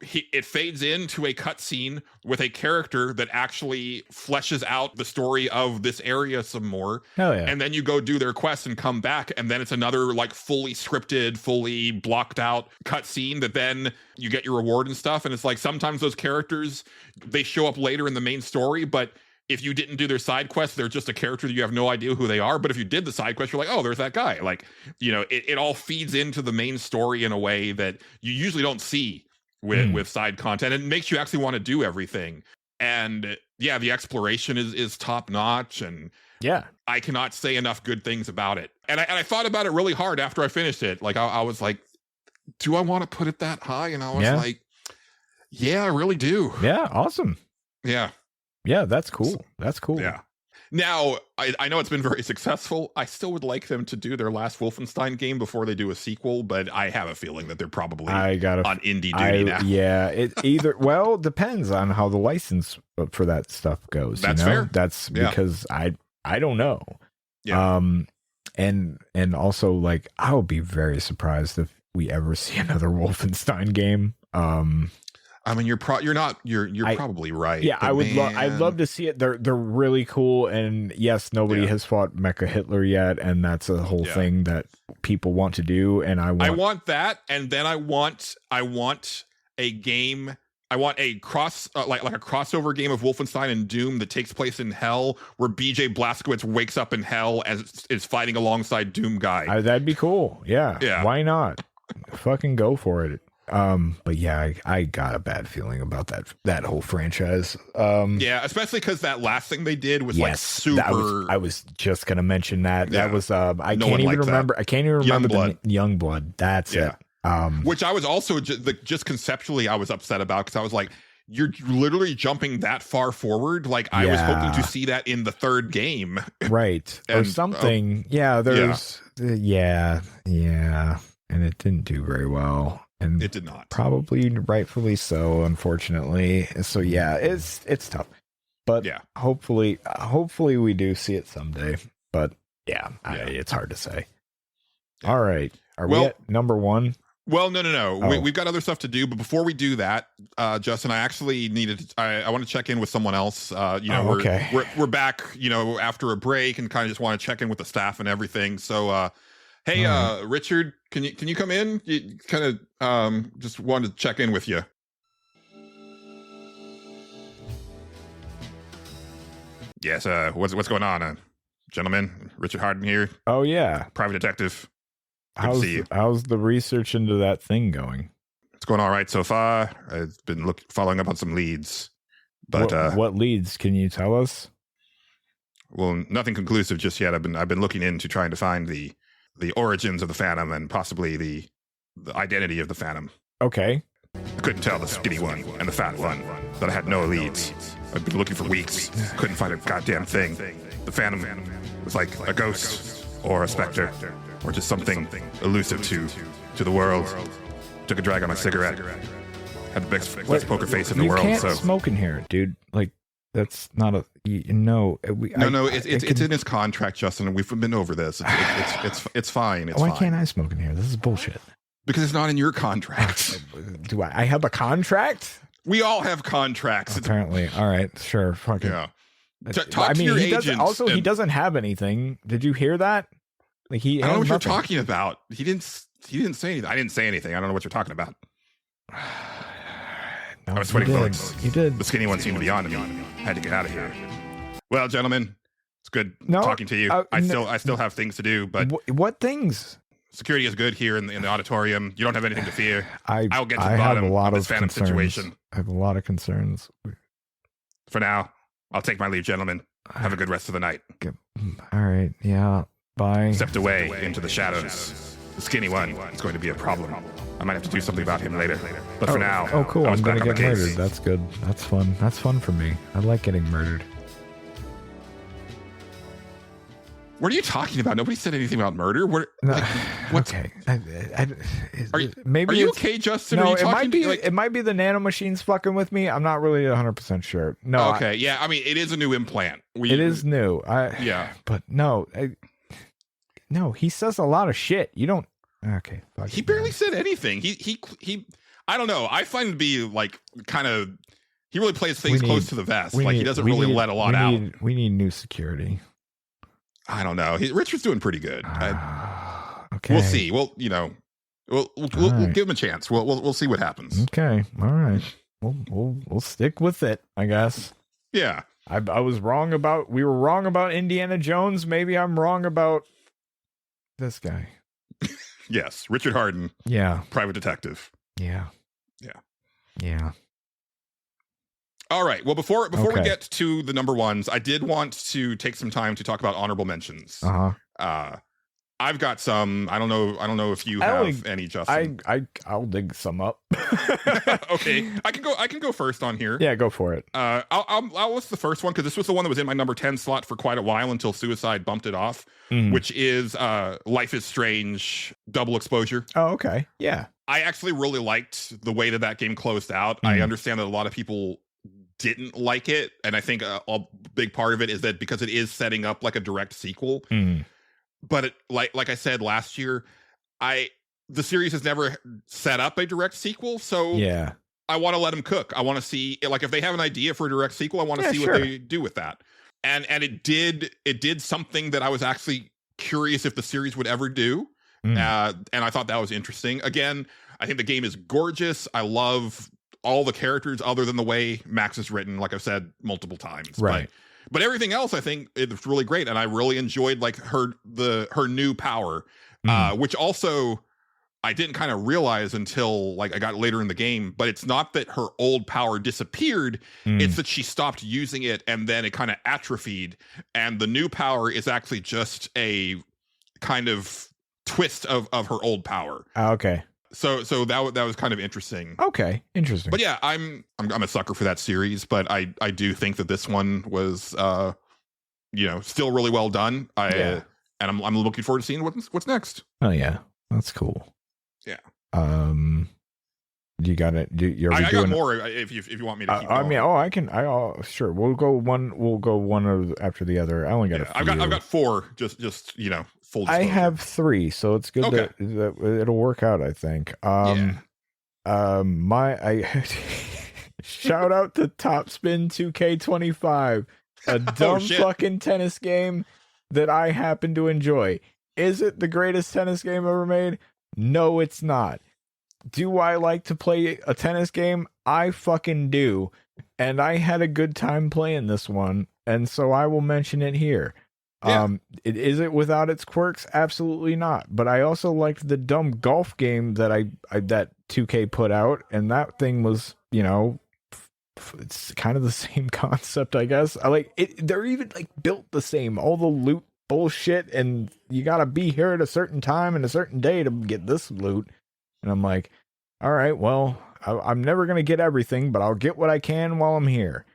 it fades into a cutscene with a character that actually fleshes out the story of this area some more. Hell yeah. And then you go do their quest and come back, and then it's another like fully scripted, fully blocked out cutscene that then you get your reward and stuff. And it's like sometimes those characters, they show up later in the main story, but if you didn't do their side quest, they're just a character that you have no idea who they are. But if you did the side quest, you're like, oh, there's that guy. Like, you know, it all feeds into the main story in a way that you usually don't see with side content. It makes you actually want to do everything. And yeah, the exploration is top notch, and I cannot say enough good things about it. And I thought about it really hard after I finished it. Like I was like, do I want to put it that high? And I was Yeah. like, yeah, I really do. Yeah, awesome. Yeah. Yeah, that's cool. That's cool. Yeah. Now, I know it's been very successful. I still would like them to do their last Wolfenstein game before they do a sequel, but I have a feeling that they're probably I got on indie duty now. Yeah, it either well depends on how the license for that stuff goes. That's you know? fair. That's because I don't know. Yeah. And also like I'll be very surprised if we ever see another Wolfenstein game. I mean, you're probably right. Yeah, but I would. man, I'd love to see it. They're really cool. And yes, nobody has fought Mecha Hitler yet, and that's a whole thing that people want to do. And I want that, and then I want a game. I want a like a crossover game of Wolfenstein and Doom that takes place in hell, where BJ Blazkowicz wakes up in hell and is fighting alongside Doom guy. That'd be cool. Yeah. Yeah. Why not? Fucking go for it. But yeah, I got a bad feeling about that whole franchise. Yeah, especially because that last thing they did was like super. I was just gonna mention that. Yeah. That was I No can't one even liked that. remember. I can't even remember Youngblood. the Youngblood. That's it. Which I was also just conceptually I was upset about because I was like, you're literally jumping that far forward. Like I was hoping to see that in the third game, right? Or And, something. There's and it didn't do very well. And it did not. Probably rightfully so, unfortunately. So yeah, it's tough. But hopefully we do see it someday. But it's hard to say. All right. Are we at number 1? Well, no. Oh. We've got other stuff to do, but before we do that, Justin, I actually needed. I want to check in with someone else. We're back. After a break, and kind of just want to check in with the staff and everything. So, hey, Richard, can you come in? You kind of just wanted to check in with you. Yes. What's going on, gentlemen? Richard Harden here. Oh yeah, private detective. Good to see you. How's the research into that thing going? It's going all right so far. I've been following up on some leads, but what leads? Can you tell us? Well, nothing conclusive just yet. I've been looking into trying to find the origins of the Phantom and possibly the identity of the Phantom. Okay. I couldn't tell the skinny one and the fat one, but I had no leads. I've been looking for weeks. Couldn't find a goddamn thing. The Phantom was like a ghost or a specter or just something elusive to the world. Took a drag on my cigarette. Had the best poker face in the world. You can't smoke in here, dude. Like, that's not a... No, it's in his contract, Justin, and we've been over this. It's fine. It's Why fine. can't I smoke in here? This is bullshit. Because it's not in your contract. Do I have a contract? We all have contracts. Apparently. All right, sure. Fucking. Yeah. Talk to your agent. Also, he doesn't have anything. Did you hear that? Like I don't know what you're talking about. He didn't say anything. I didn't say anything. I don't know what you're talking about. No, I was sweating bullets. You did. The skinny one seemed to be on to me. Had to get out of here. Well, gentlemen, it's good talking to you. I still have things to do, but what things? Security is good here in the auditorium. You don't have anything to fear. I'll get to the I bottom have a lot of this Phantom concerns. situation. I have a lot of concerns. For now, I'll take my leave, gentlemen. Have a good rest of the night. All right. Yeah. Bye. Stepped away into the shadows. The skinny one is going to be a problem. I might have to do something about him later. But for now, oh cool. I was I'm gonna back on get the case. murdered. That's good. That's fun. That's fun for me. I like getting murdered. What are you talking about? Nobody said anything about murder. Okay. Maybe are you okay, Justin? No, are you it might be. to, like, it might be the nanomachines fucking with me. I'm not really 100% sure. No. Okay. Yeah. I mean, it is a new implant. It is new. But no. No. He says a lot of shit. You don't. Okay. He barely said anything. He. I don't know. I find him to be like kind of. He really plays things close to the vest. Like he doesn't really let a lot out. We need new security. I don't know. Richard's doing pretty good. Okay. We'll see. We'll give him a chance. We'll see what happens. Okay. All right. We'll stick with it, I guess. Yeah. I was wrong about. We were wrong about Indiana Jones. Maybe I'm wrong about this guy. Yes, Richard Harden. Yeah. Private detective. Yeah. All right. Well, before we get to the number ones, I did want to take some time to talk about honorable mentions. Uh-huh. I've got some. I don't know if you have any, Justin. I'll dig some up. Okay, I can go first on here. Yeah, go for it. I'll list the first one because this was the one that was in my number 10 slot for quite a while until Suicide bumped it off, which is Life is Strange Double Exposure. Oh, okay. Yeah. I actually really liked the way that game closed out. I understand that a lot of people didn't like it, and I think a big part of it is that because it is setting up like a direct sequel. But it, like I said last year, the series has never set up a direct sequel, so yeah, I want to let them cook. I want to see, like, if they have an idea for a direct sequel, I want to see what they do with that. And it did something that I was actually curious if the series would ever do. And I thought that was interesting. Again, I think the game is gorgeous. I love all the characters other than the way Max is written, like I've said multiple times. Right. But everything else, I think it's really great, and I really enjoyed like her new power, which also I didn't kind of realize until like I got later in the game. But it's not that her old power disappeared; it's that she stopped using it, and then it kind of atrophied. And the new power is actually just a kind of twist of her old power. Okay. So that was kind of interesting. Okay, interesting. But yeah, I'm a sucker for that series, but I do think that this one was still really well done. And I'm looking forward to seeing what's next. Oh yeah, that's cool. Yeah. You got it. I got more if you want me to keep going. I mean, I can. Sure. We'll go one after the other. I only got. I've got four. Just full disclosure. I have three, so it's good that it'll work out. I think. Shout out to Topspin 2K25, a dumb fucking tennis game that I happen to enjoy. Is it the greatest tennis game ever made? No, it's not. Do I like to play a tennis game? I fucking do. And I had a good time playing this one, and so I will mention it here. Yeah. Is it without its quirks? Absolutely not. But I also liked the dumb golf game that that 2K put out, and that thing was, it's kind of the same concept, I guess. I like it. They're even like built the same. All the loot bullshit, and you gotta be here at a certain time and a certain day to get this loot. And I'm like, all right, well, I'm never going to get everything, but I'll get what I can while I'm here.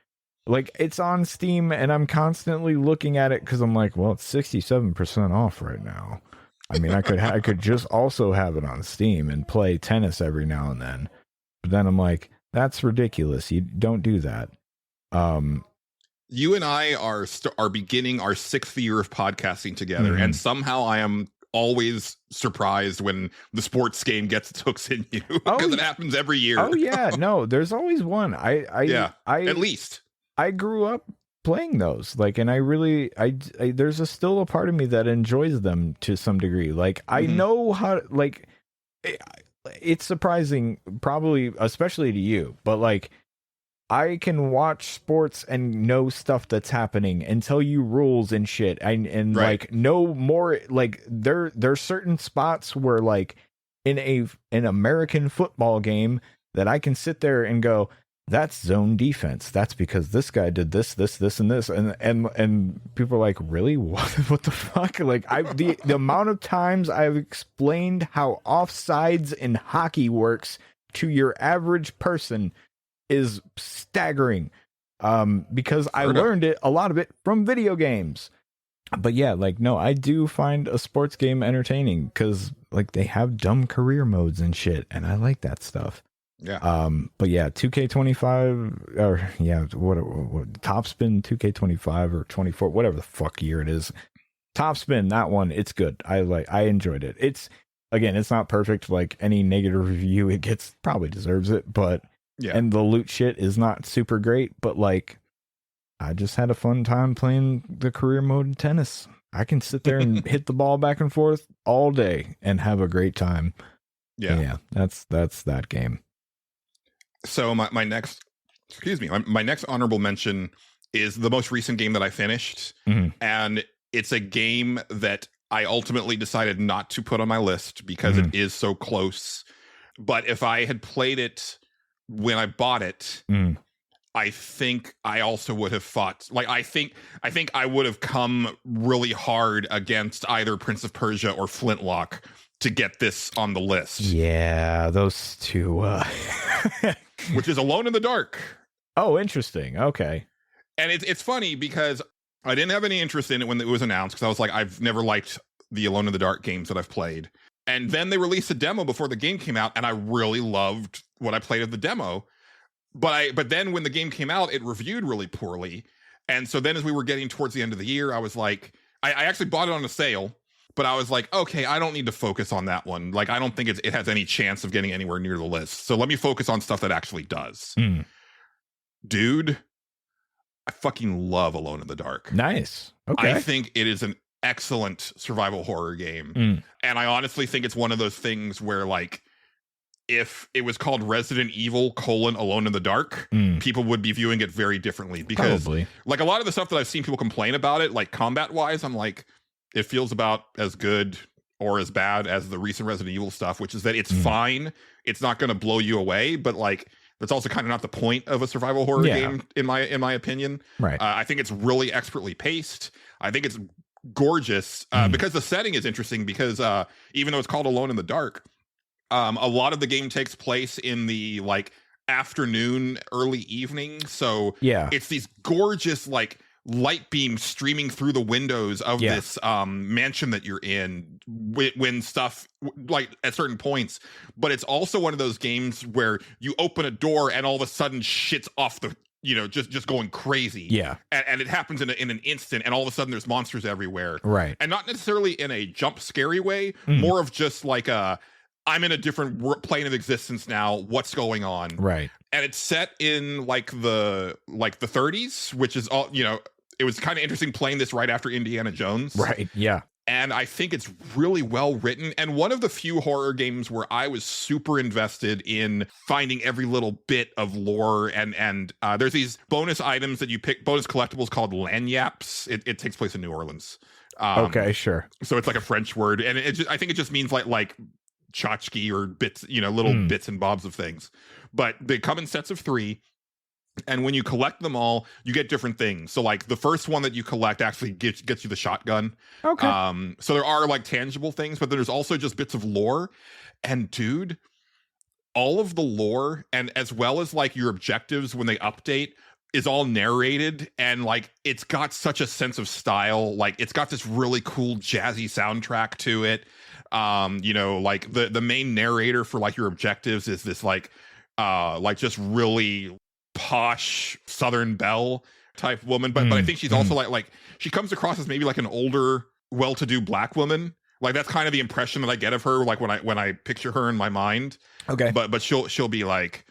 Like, it's on Steam, and I'm constantly looking at it because I'm like, well, it's 67% off right now. I mean, I could just also have it on Steam and play tennis every now and then. But then I'm like, that's ridiculous. You don't do that. You and I are beginning our 6th year of podcasting together, and somehow I am always surprised when the sports game gets its hooks in you because it happens every year. Oh yeah, no, there's always one. At least I grew up playing those, like, and I really, there's still a part of me that enjoys them to some degree. Like, I know how, like, it's surprising, probably, especially to you, but like, I can watch sports and know stuff that's happening and tell you rules and shit, and like know more. Like, there's certain spots where, like, in an American football game, that I can sit there and go, that's zone defense. That's because this guy did this, and this, and people are like, really? What the fuck? Like, the amount of times I've explained how offsides in hockey works to your average person is staggering, because I learned a lot of it from video games. But yeah, like, no, I do find a sports game entertaining because, like, they have dumb career modes and shit, and I like that stuff. Yeah. But yeah, 2K25, or what Topspin 2K25 or 24, whatever the fuck year it is. Topspin, that one, it's good. I enjoyed it. It's not perfect. Like, any negative review it gets probably deserves it, but yeah. And the loot shit is not super great, but like, I just had a fun time playing the career mode in tennis. I can sit there and hit the ball back and forth all day and have a great time. Yeah, that's that game. So my next honorable mention is the most recent game that I finished, and it's a game that I ultimately decided not to put on my list because it is so close. But if I had played it when I bought it, I think I also would have fought. Like, I think I would have come really hard against either Prince of Persia or Flintlock to get this on the list. Yeah, those two. Which is Alone in the Dark. Oh, interesting. Okay. And it's funny because I didn't have any interest in it when it was announced, because I was like, I've never liked the Alone in the Dark games that I've played. And then they released a demo before the game came out, and I really loved what I played of the demo. But then when the game came out, it reviewed really poorly. And so then as we were getting towards the end of the year, I was like, I actually bought it on a sale, but I was like, okay, I don't need to focus on that one. Like, I don't think it has any chance of getting anywhere near the list. So let me focus on stuff that actually does. Dude, I fucking love Alone in the Dark. Nice. Okay. I think it is an excellent survival horror game. And I honestly think it's one of those things where, like, if it was called Resident Evil Alone in the Dark, people would be viewing it very differently, because Probably. like a lot of the stuff that I've seen people complain about it, like combat wise, I'm like, it feels about as good or as bad as the recent Resident Evil stuff, which is that it's fine. It's not going to blow you away, but like, that's also kind of not the point of a survival horror game, in my opinion. Right. I think it's really expertly paced. I think it's gorgeous because the setting is interesting, because even though it's called Alone in the Dark, a lot of the game takes place in the like afternoon, early evening. So it's these gorgeous like light beams streaming through the windows of this mansion that you're in when stuff like at certain points. But it's also one of those games where you open a door and all of a sudden shit's off the, you know, just going crazy. Yeah. And it happens in an instant, and all of a sudden there's monsters everywhere. Right. And not necessarily in a jump scary way, more of just like I'm in a different plane of existence now. What's going on? Right. And it's set in like the 30s, which is all, you know, it was kind of interesting playing this right after Indiana Jones. Right. Yeah. And I think it's really well written, and one of the few horror games where I was super invested in finding every little bit of lore. And there's these bonus items that you pick, bonus collectibles called lagniappes. It takes place in New Orleans. Okay, sure. So it's like a French word, and I think it just means like tchotchke or bits, you know, little bits and bobs of things. But they come in sets of 3. And when you collect them all, you get different things. So like the first one that you collect actually gets you the shotgun. Okay. So there are like tangible things, but there's also just bits of lore. And dude, all of the lore, and as well as like your objectives when they update, is all narrated, and like it's got such a sense of style. Like it's got this really cool jazzy soundtrack to it. You know, like the main narrator for like your objectives is this like just really posh Southern belle type woman, but I think she's also like she comes across as maybe like an older, well-to-do black woman. Like that's kind of the impression that I get of her, like when I picture her in my mind. Okay, but she'll be like,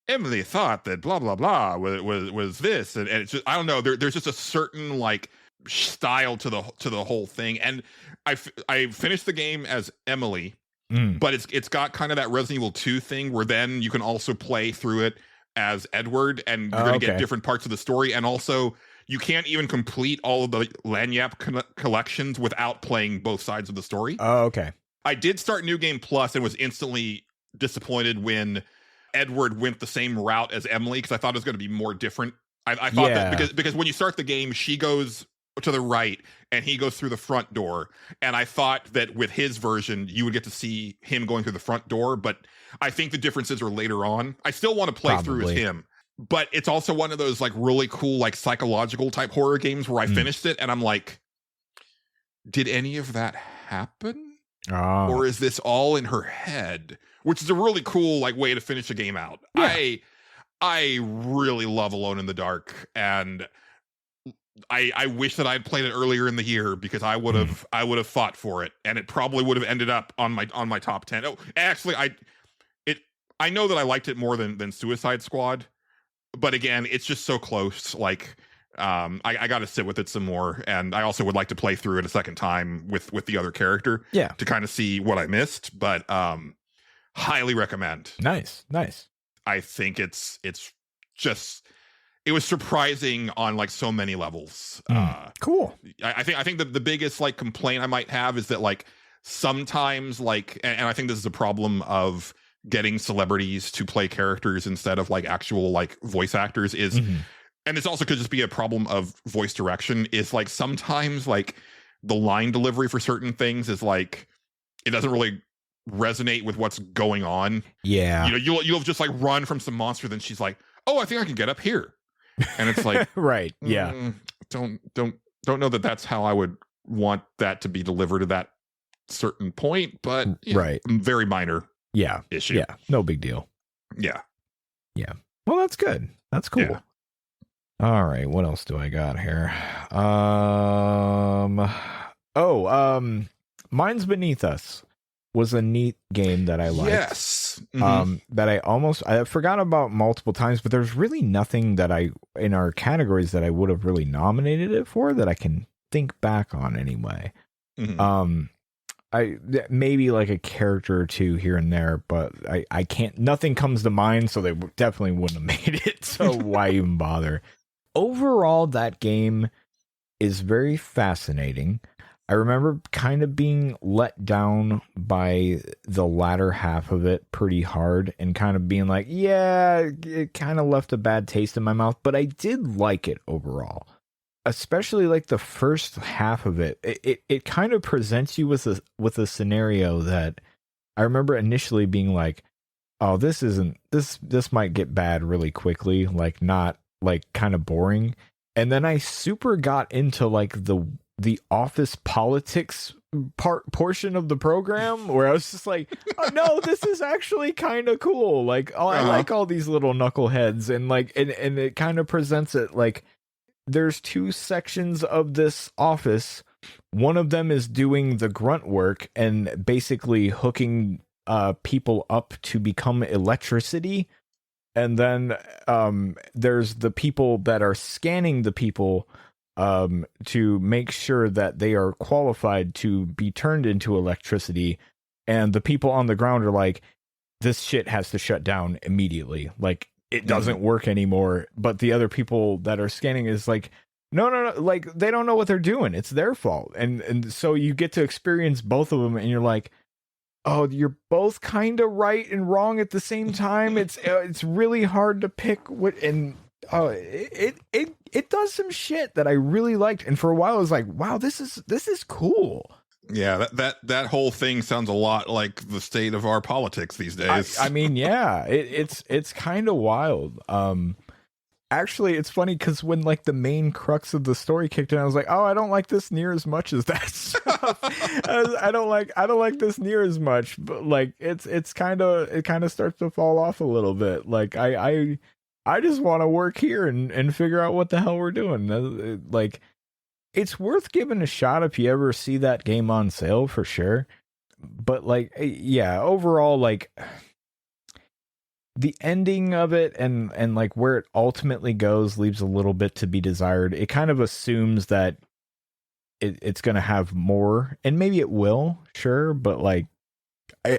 Emily thought that blah blah blah was this, and it's just, I don't know. There's just a certain like style to the whole thing, and I finished the game as Emily, but it's got kind of that Resident Evil 2 thing where then you can also play through it as Edward, and you're going to get different parts of the story. And also you can't even complete all of the lagniappe collections without playing both sides of the story. Oh, okay. I did start New Game Plus and was instantly disappointed when Edward went the same route as Emily, because I thought it was going to be more different. I thought that because when you start the game, she goes to the right and he goes through the front door, and I thought that with his version you would get to see him going through the front door, but I think the differences are later on. I still want to play through as him, but it's also one of those like really cool like psychological type horror games where I finished it and I'm like, did any of that happen? Or is this all in her head? Which is a really cool like way to finish a game out. I really love Alone in the Dark, and I wish that I'd played it earlier in the year, because I would have fought for it, and it probably would have ended up on my top 10. Oh, actually, I know that I liked it more than Suicide Squad, but again, it's just so close. Like, I got to sit with it some more, and I also would like to play through it a second time with the other character, to kind of see what I missed. But highly recommend. Nice. I think it's just. It was surprising on like so many levels. Cool. I think the biggest like complaint I might have is that like sometimes like, and I think this is a problem of getting celebrities to play characters instead of like actual like voice actors is, and this also could just be a problem of voice direction, is like sometimes like the line delivery for certain things is like, it doesn't really resonate with what's going on. Yeah. You know, you'll just like run from some monster, then she's like, oh, I think I can get up here. And it's like, right. Yeah. Don't know that that's how I would want that to be delivered at that certain point, but right. Very minor issue. Yeah. No big deal. Yeah. Yeah. Well, that's good. That's cool. Yeah. All right. What else do I got here? Minds Beneath Us was a neat game that I liked. Yes. That I forgot about multiple times, but there's really nothing that in our categories that I would have really nominated it for that I can think back on anyway. Maybe like a character or two here and there, but I can't, nothing comes to mind, so they definitely wouldn't have made it. So why even bother? Overall, that game is very fascinating. I remember kind of being let down by the latter half of it pretty hard and kind of being like, yeah, it kind of left a bad taste in my mouth, but I did like it overall. Especially like the first half of it. It kind of presents you with a scenario that I remember initially being like, oh, this might get bad really quickly, like not like kind of boring. And then I super got into like the office politics portion of the program where I was just like, oh no, this is actually kind of cool. Like, oh, I like all these little knuckleheads, and like, and it kind of presents it like there's two sections of this office. One of them is doing the grunt work and basically hooking people up to become electricity. And then there's the people that are scanning the people to make sure that they are qualified to be turned into electricity. And the people on the ground are like, this shit has to shut down immediately. Like, it doesn't work anymore. But the other people that are scanning is like, no, like, they don't know what they're doing. It's their fault. And so you get to experience both of them, and you're like, oh, you're both kind of right and wrong at the same time. It's really hard to pick what, and it does some shit that I really liked. And for a while I was like, wow, this is cool. Yeah, that whole thing sounds a lot like the state of our politics these days. I mean, yeah, it's kind of wild. Actually, it's funny because when like the main crux of the story kicked in, I was like, oh, I don't like this near as much as that stuff. I don't like this near as much, but like it kind of starts to fall off a little bit. Like I just want to work here and figure out what the hell we're doing. Like, it's worth giving a shot if you ever see that game on sale, for sure. But like, yeah, overall, like, the ending of it and like where it ultimately goes leaves a little bit to be desired. It kind of assumes that it's going to have more, and maybe it will, sure, but like,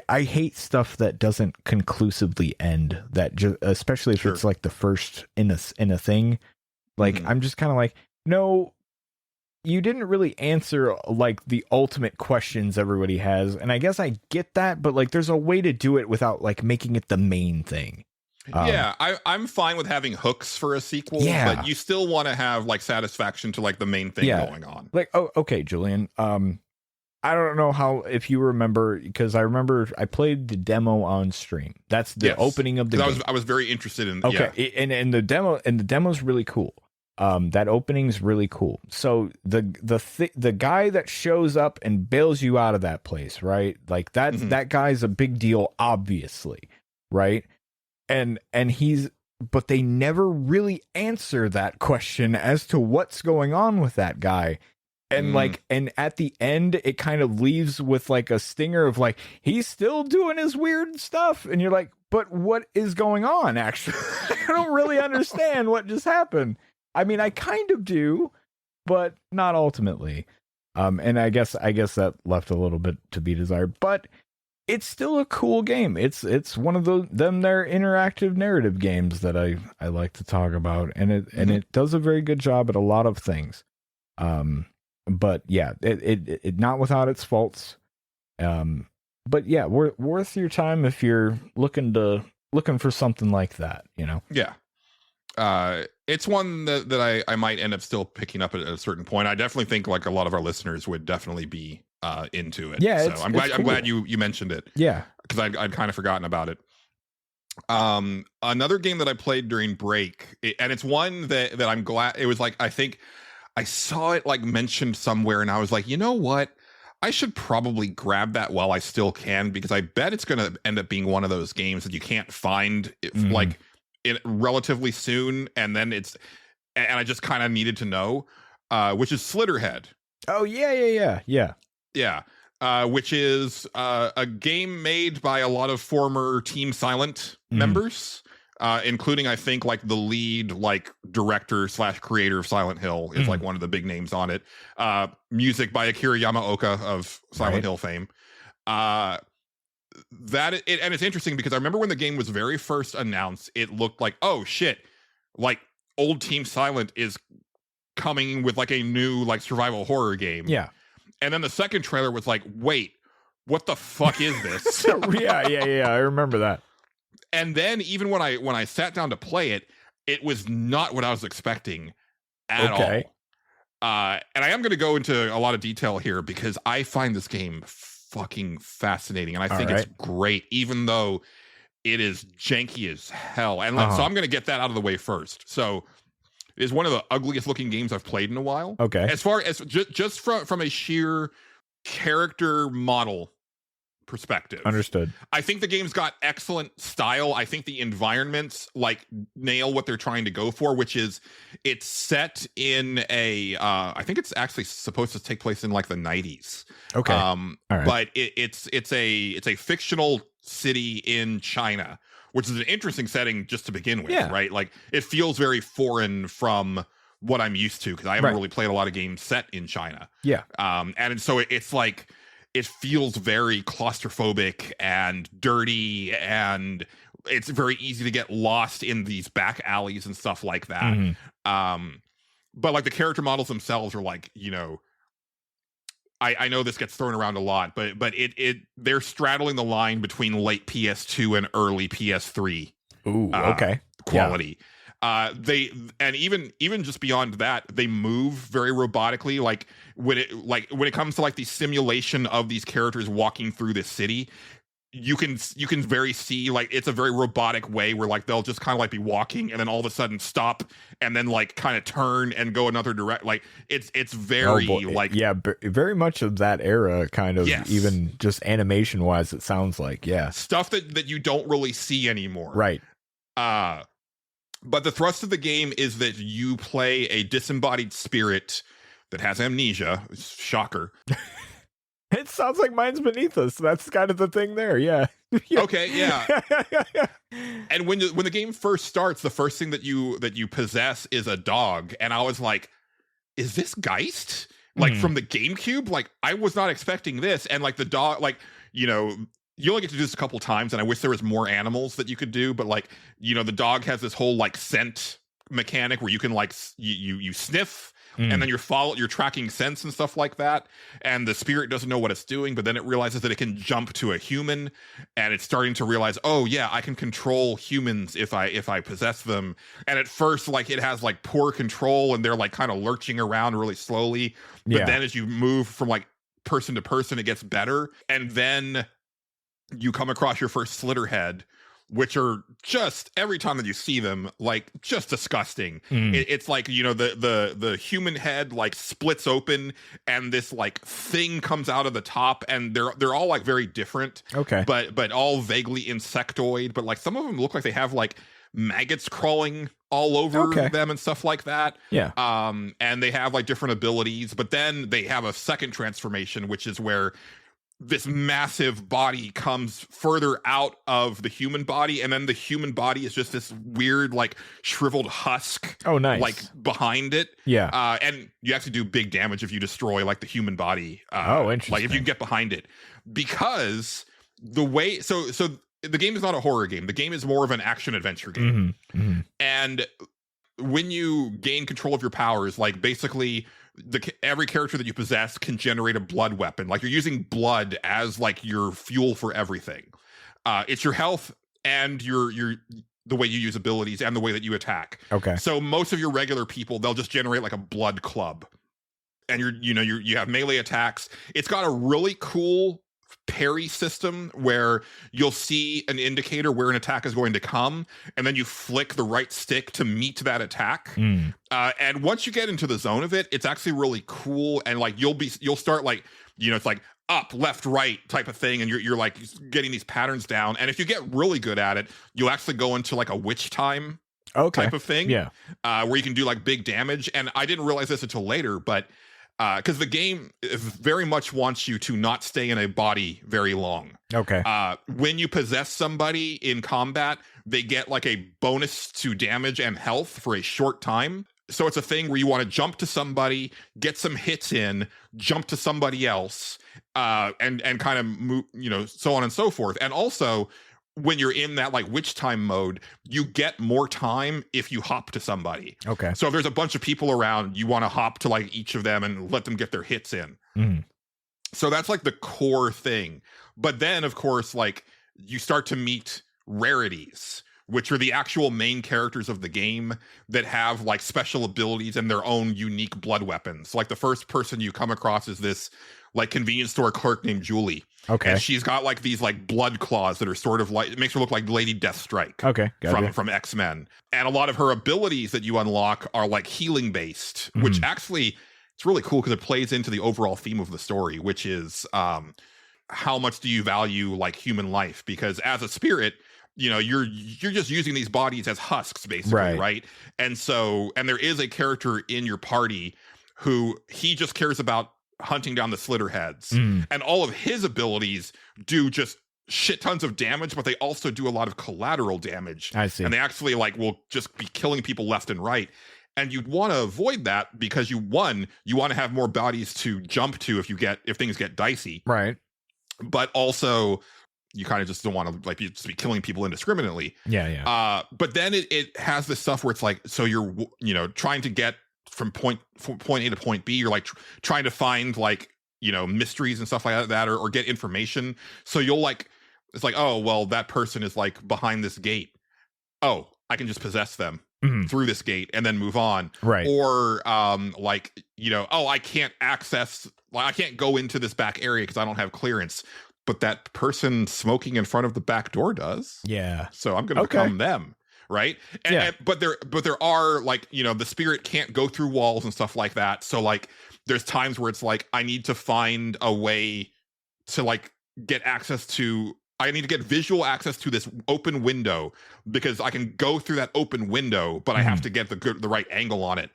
I hate stuff that doesn't conclusively end, that especially if it's like the first in a thing. Like, I'm just kind of like, no, you didn't really answer like the ultimate questions everybody has. And I guess I get that, but like, there's a way to do it without like making it the main thing. Yeah, I'm fine with having hooks for a sequel, but you still want to have like satisfaction to like the main thing going on. Like, oh, okay, Julian. I don't know if you remember, because I remember I played the demo on stream. That's the opening of the game. I was very interested in. Okay, yeah. and the demo's really cool. That opening's really cool. So the guy that shows up and bails you out of that place, right? Like that guy's a big deal, obviously, right? And but they never really answer that question as to what's going on with that guy. And like, and at the end, it kind of leaves with like a stinger of like, he's still doing his weird stuff. And you're like, but what is going on? Actually, I don't really understand what just happened. I mean, I kind of do, but not ultimately. And I guess that left a little bit to be desired, but it's still a cool game. It's one of them interactive narrative games that I like to talk about, and it does a very good job at a lot of things. But yeah, it not without its faults. but yeah, worth your time if you're looking for something like that, you know. Yeah. It's one that I might end up still picking up at a certain point. I definitely think like a lot of our listeners would definitely be into it. Yeah, so I'm glad you mentioned it. Yeah, because I'd kind of forgotten about it. Another game that I played during break, and it's one that I'm glad it was like, I think I saw it like mentioned somewhere, and I was like, you know what? I should probably grab that while I still can, because I bet it's going to end up being one of those games that you can't find like it relatively soon, and I just kind of needed to know, which is Slitterhead. Oh yeah. Which is a game made by a lot of former Team Silent members, including I think like the lead like director / creator of Silent Hill is like one of the big names on it. Music by Akira Yamaoka of Silent Hill fame. And it's interesting because I remember when the game was very first announced, it looked like, oh shit, like old Team Silent is coming with like a new like survival horror game. Yeah. And then the second trailer was like, wait, what the fuck is this? yeah. I remember that. And then even when I sat down to play it, it was not what I was expecting at all. And I am going to go into a lot of detail here because I find this game fucking fascinating. And I think it's great, even though it is janky as hell. And so I'm going to get that out of the way first. So it is one of the ugliest looking games I've played in a while. Okay. As far as just from a sheer character model perspective. Understood. I think the game's got excellent style. I think the environments like nail what they're trying to go for, which is it's set in I think it's actually supposed to take place in like the 90s. Okay. All right. But it's a fictional city in China, which is an interesting setting just to begin with, right? Like it feels very foreign from what I'm used to because I haven't really played a lot of games set in China. Yeah. And so it's like it feels very claustrophobic and dirty, and it's very easy to get lost in these back alleys and stuff like that. But like the character models themselves are like, you know, I know this gets thrown around a lot, but they're straddling the line between late PS2 and early PS3. Ooh, okay. Quality. They and even just beyond that, they move very robotically. Like when it comes to like the simulation of these characters walking through this city, you can very see like it's a very robotic way where like they'll just kind of like be walking and then all of a sudden stop and then like kind of turn and go another direct. Like it's very very much of that era kind of, even just animation wise, it sounds like stuff that you don't really see anymore. Right. But the thrust of the game is that you play a disembodied spirit that has amnesia. Shocker. It sounds like Minds Beneath Us. That's kind of the thing there. Yeah. Okay. Yeah. And when the game first starts, the first thing that you possess is a dog, and I was like, "Is this Geist? Like from the GameCube? Like I was not expecting this." And like the dog, like you know. You only get to do this a couple times, and I wish there was more animals that you could do. But like, you know, the dog has this whole like scent mechanic where you can like you sniff, and then you're tracking scents and stuff like that. And the spirit doesn't know what it's doing, but then it realizes that it can jump to a human, and it's starting to realize, oh yeah, I can control humans if I possess them. And at first, like it has like poor control, and they're like kind of lurching around really slowly. But then as you move from like person to person, it gets better, and then you come across your first Slitterhead, which are just every time that you see them, like just disgusting. It's like, you know, the human head like splits open and this like thing comes out of the top, and they're all like very different. Okay. But all vaguely insectoid, but like some of them look like they have like maggots crawling all over them and stuff like that. Yeah. And they have like different abilities, but then they have a second transformation, which is where this massive body comes further out of the human body, and then the human body is just this weird like shriveled husk. Oh, nice. Like behind it. Yeah. And you actually do big damage if you destroy like the human body. Interesting. Like if you can get behind it, because the way so the game is not a horror game. The game is more of an action adventure game. And when you gain control of your powers, like basically every character that you possess can generate a blood weapon. Like you're using blood as like your fuel for everything. It's your health and your the way you use abilities and the way that you attack. Okay. So most of your regular people, they'll just generate like a blood club. And you have melee attacks. It's got a really cool parry system where you'll see an indicator where an attack is going to come, and then you flick the right stick to meet that attack. And once you get into the zone of it, it's actually really cool. And like you'll start like, it's like up, left, right type of thing, and you're like getting these patterns down. And if you get really good at it, you'll actually go into like a witch time type of thing. Yeah. Where you can do like big damage. And I didn't realize this until later, but because the game very much wants you to not stay in a body very long. Okay. When you possess somebody in combat, they get like a bonus to damage and health for a short time. So it's a thing where you want to jump to somebody, get some hits in, jump to somebody else, and kind of move, so on and so forth. And also, when you're in that like witch time mode, you get more time if you hop to somebody. Okay. So if there's a bunch of people around, you want to hop to like each of them and let them get their hits in. So that's like the core thing. But then of course, like you start to meet rarities, which are the actual main characters of the game that have like special abilities and their own unique blood weapons. Like the first person you come across is this like convenience store clerk named Julie. Okay. And she's got like these like blood claws that are sort of like, it makes her look like Lady Deathstrike. Okay. From X-Men. And a lot of her abilities that you unlock are like healing based, which actually it's really cool because it plays into the overall theme of the story, which is how much do you value like human life? Because as a spirit, you're just using these bodies as husks basically, right? And there is a character in your party who he just cares about hunting down the slitterheads, and all of his abilities do just shit tons of damage, but they also do a lot of collateral damage. I see. And they actually like will just be killing people left and right. And you'd want to avoid that because you want to have more bodies to jump to if things get dicey. Right. But also you kind of just don't want to like just be killing people indiscriminately. Yeah. But then it has this stuff where it's like, so you're trying to get from point A to point B, you're like trying to find like mysteries and stuff like that or get information. So you'll like, it's like, oh well, that person is like behind this gate, oh I can just possess them through this gate and then move on. Right. Or oh I can't go into this back area because I don't have clearance, but that person smoking in front of the back door does. Yeah. So I'm gonna become them. Right. But there are like, the spirit can't go through walls and stuff like that. So like there's times where it's like, I need to find a way to like I need to get visual access to this open window because I can go through that open window, but I have to get the right angle on it.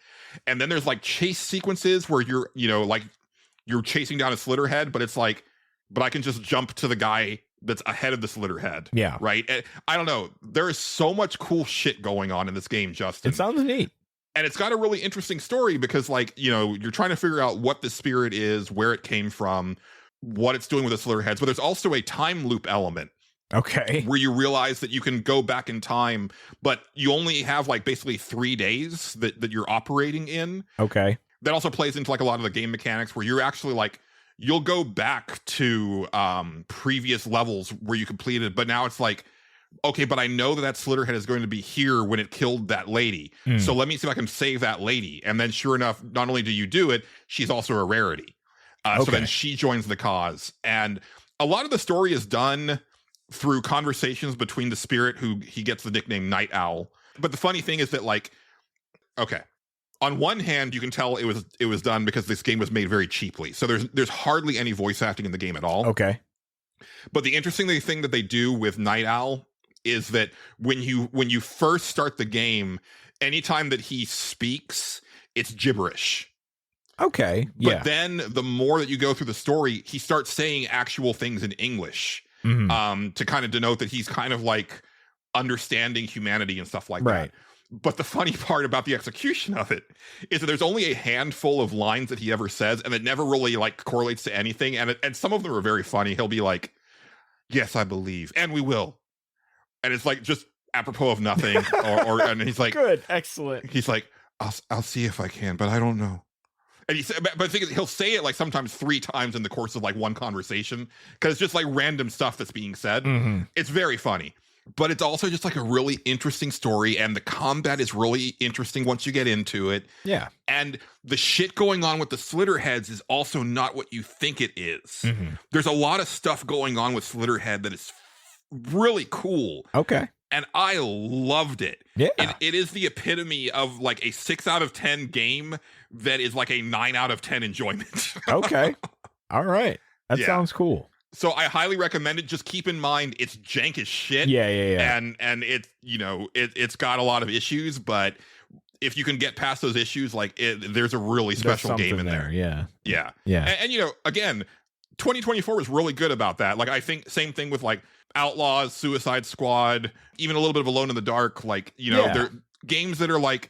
And then there's like chase sequences where you're chasing down a slitterhead, but it's like, but I can just jump to the guy that's ahead of the slitterhead. Yeah. Right. And I don't know. There is so much cool shit going on in this game, Justin. It sounds neat. And it's got a really interesting story because like, you're trying to figure out what the spirit is, where it came from, what it's doing with the slitterheads. But there's also a time loop element. Okay. Where you realize that you can go back in time, but you only have like basically 3 days that you're operating in. Okay. That also plays into like a lot of the game mechanics where you're actually like, you'll go back to previous levels where you completed, but now it's like, okay, but I know that slitterhead is going to be here when it killed that lady. So let me see if I can save that lady. And then sure enough, not only do you do it, she's also a rarity. So then she joins the cause. And a lot of the story is done through conversations between the spirit, who he gets the nickname Night Owl. But the funny thing is that like, okay, on one hand, you can tell it was done because this game was made very cheaply. So there's hardly any voice acting in the game at all. Okay. But the interesting thing that they do with Night Owl is that when you first start the game, anytime that he speaks, it's gibberish. Okay. But then the more that you go through the story, he starts saying actual things in English to kind of denote that he's kind of like understanding humanity and stuff like that. But the funny part about the execution of it is that there's only a handful of lines that he ever says, and it never really like correlates to anything. And some of them are very funny. He'll be like, "Yes, I believe, and we will," and it's like just apropos of nothing, and he's like, Good, excellent. he's like, I'll see if I can, but I don't know. And he said, but the thing is, he'll say it like sometimes 3 times in the course of like one conversation, because it's just like random stuff that's being said. Mhm. It's very funny, but it's also just like a really interesting story, and the combat is really interesting once you get into it. Yeah. And the shit going on with the Slitterheads is also not what you think it is. Mhm. There's a lot of stuff going on with Slitterhead that is really cool. Okay. And I loved it. Yeah. It is the epitome of like a 6 out of 10 game that is like a 9 out of 10 enjoyment. Okay. All right. That Yeah. sounds cool. So I highly recommend it. Just keep in mind it's jank as shit. Yeah. And it, you know, it's got a lot of issues, but if you can get past those issues, like there's a really special game in there. Yeah. Yeah. Yeah. And you know, again, 2024 is really good about that. Like I think same thing with like Outlaws, Suicide Squad, even a little bit of Alone in the Dark. Like, you know, Yeah. they're games that are like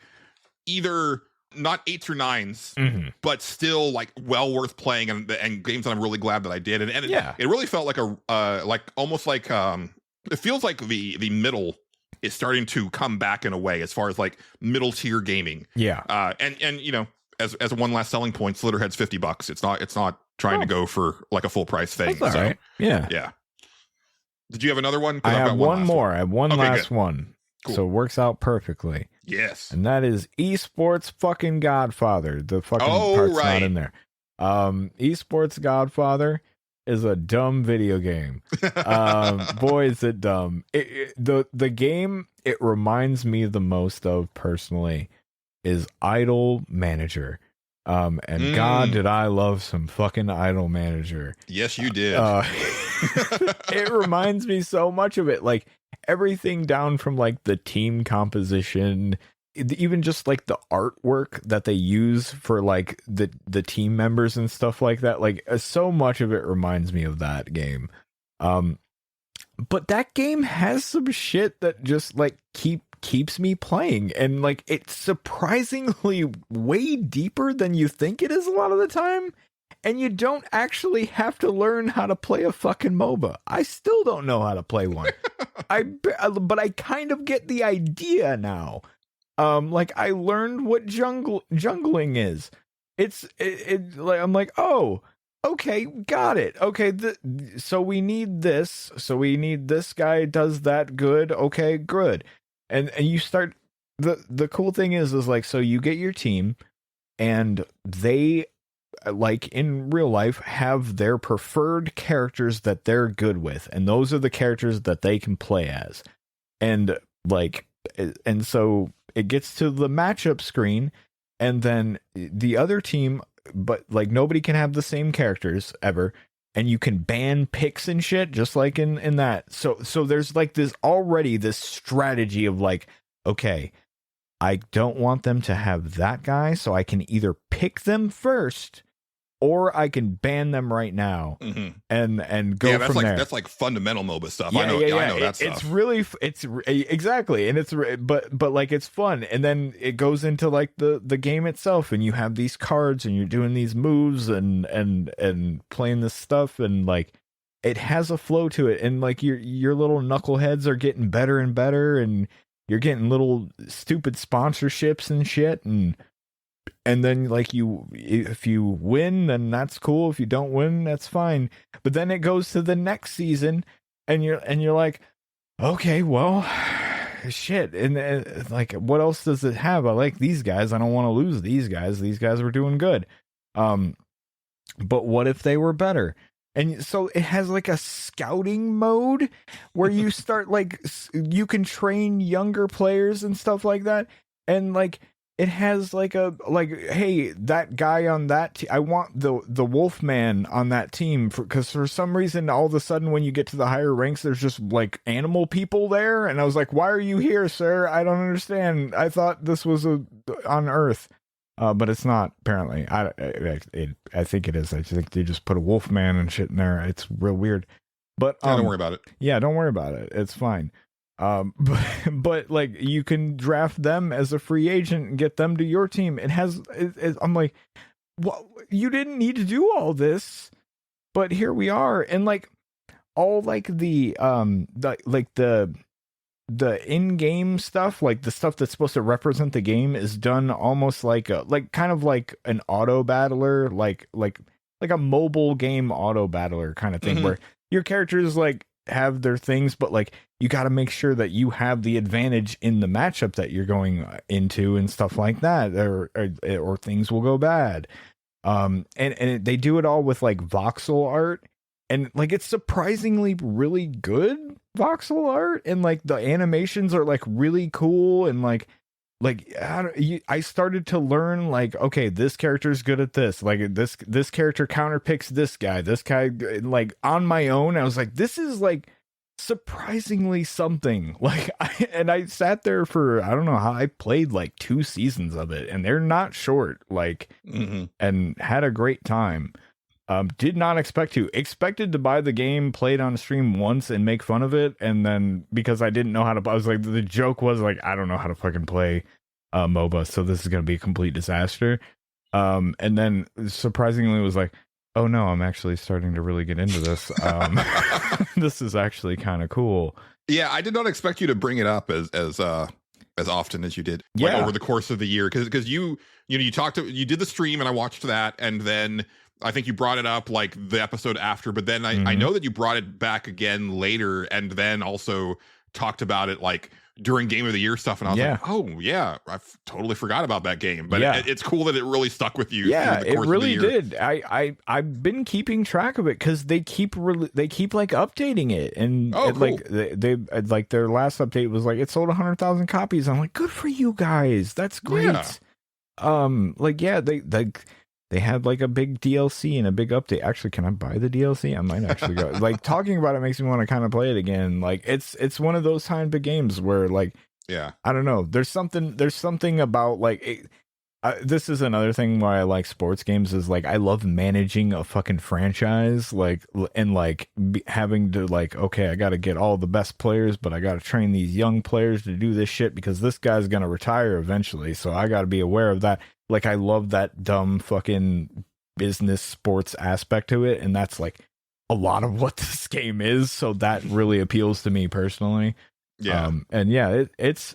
either not 8s or 9s, Mhm. but still like well worth playing, and games that I'm really glad that I did. And Yeah. it really felt like a like almost like it feels like the middle is starting to come back in a way as far as like middle tier gaming. Yeah. And you know, as one last selling point, Slitterhead's $50. It's not trying to go for like a full price thing. That's all So right. Yeah. yeah. Did you have another one? 'Cause I I've have got one last more. I have one Okay, last good. one. Cool. So it works out perfectly. Yes. And that is esports fucking Godfather. The fucking Oh, part's right. not in there. Esports Godfather is a dumb video game. Boy, is it dumb. The game it reminds me the most of personally is Idle Manager. And God, did I love some fucking Idle Manager. Yes, you did. It reminds me so much of it. Like everything down from like the team composition, even just like the artwork that they use for like the team members and stuff like that. Like so much of it reminds me of that game. But that game has some shit that just like keeps me playing, and like it's surprisingly way deeper than you think it is a lot of the time, and you don't actually have to learn how to play a fucking MOBA. I still don't know how to play one. But I kind of get the idea now. Like I learned what jungling is. It like I'm like, oh, okay, got it. Okay, so we need this. So we need this guy does that good. Okay, good. And you start the cool thing is like, so you get your team and they like in real life have their preferred characters that they're good with, and those are the characters that they can play as. And like and so it gets to the matchup screen, and then the other team, but like nobody can have the same characters ever, and you can ban picks and shit just like in that. So there's like this strategy of like, okay, I don't want them to have that guy, so I can either pick them first or I can ban them right now and go that's from like there. that's like fundamental MOBA stuff. Yeah, I know that stuff. It's really exactly, and but like it's fun, and then it goes into like the game itself, and you have these cards, and you're doing these moves, and playing this stuff, and like it has a flow to it, and like your little knuckleheads are getting better and better, and you're getting little stupid sponsorships and shit, and then like if you win, then that's cool. If you don't win, that's fine. But then it goes to the next season, and you're like, okay, well, shit. And like, what else does it have? I like these guys. I don't want to lose these guys. These guys were doing good. But what if they were better? And so it has like a scouting mode where you start like you can train younger players and stuff like that, and like. It has like hey, that guy on that I want the Wolfman on that team, because for some reason all of a sudden when you get to the higher ranks there's just like animal people there, and I was like, why are you here, sir? I don't understand. I thought this was on Earth, but it's not apparently. I think it is. I think they just put a Wolfman and shit in there. It's real weird. But don't worry about it. Yeah, don't worry about it. It's fine. But like you can draft them as a free agent and get them to your team. I'm like, well, you didn't need to do all this, but here we are. And like all like the the in-game stuff, like the stuff that's supposed to represent the game, is done almost like kind of like an auto battler, like a mobile game auto battler kind of thing, where your characters like have their things, but like you got to make sure that you have the advantage in the matchup that you're going into and stuff like that, or things will go bad. And they do it all with like voxel art, and like it's surprisingly really good voxel art, and like the animations are like really cool, and like I started to learn like, okay, this character is good at this, like this character counterpicks this guy, like on my own. I was like, this is like surprisingly something. Like I sat there for, I don't know how, I played like 2 seasons of it, and they're not short, like, and had a great time. Did not expected to buy the game, played on stream once and make fun of it, and then because I didn't know how to, I was like, the joke was like, I don't know how to fucking play MOBA, so this is gonna be a complete disaster. And then surprisingly was like, oh no, I'm actually starting to really get into this. This is actually kind of cool. Yeah, I did not expect you to bring it up as often as you did, like, over the course of the year, because you did the stream and I watched that, and then I think you brought it up like the episode after, but then I know that you brought it back again later, and then also talked about it like during Game of the Year stuff, and I was like, oh yeah, I totally forgot about that game. But it's cool that it really stuck with you. Yeah, through the course it really of the year. did. I've been keeping track of it because they keep like updating it, and cool. like they like their last update was like it sold 100,000 copies. I'm like, good for you guys, that's great. Yeah. They had like a big DLC and a big update. Actually, can I buy the DLC? I might actually go. Like, talking about it makes me want to kind of play it again. Like, it's one of those kind of games where, like, I don't know. There's something about like this is another thing why I like sports games, is like I love managing a fucking franchise, like, and like having to like, okay, I got to get all the best players, but I got to train these young players to do this shit because this guy's gonna retire eventually, so I got to be aware of that. Like, I love that dumb fucking business sports aspect to it, and that's like a lot of what this game is. So that really appeals to me personally. Yeah, and yeah, it's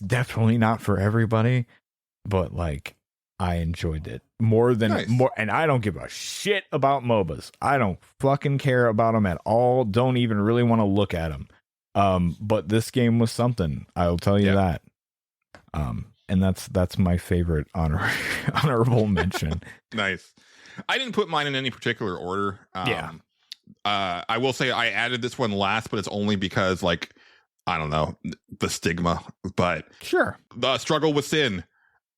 definitely not for everybody, but like I enjoyed it more, and I don't give a shit about MOBAs. I don't fucking care about them at all. Don't even really want to look at them. But this game was something. I'll tell you that. And that's my favorite honorable mention. Nice. I didn't put mine in any particular order. I will say I added this one last, but it's only because, like, I don't know, the stigma. But sure, the Struggle with Sin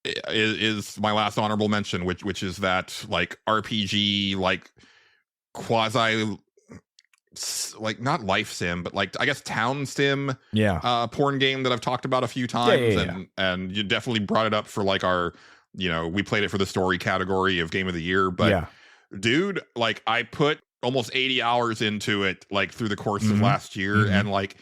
is my last honorable mention, which is that like RPG, like quasi, like not life sim, but like I guess town sim, porn game that I've talked about a few times, and you definitely brought it up for like our, we played it for the story category of Game of the Year. But dude, like I put almost 80 hours into it, like through the course of last year, and like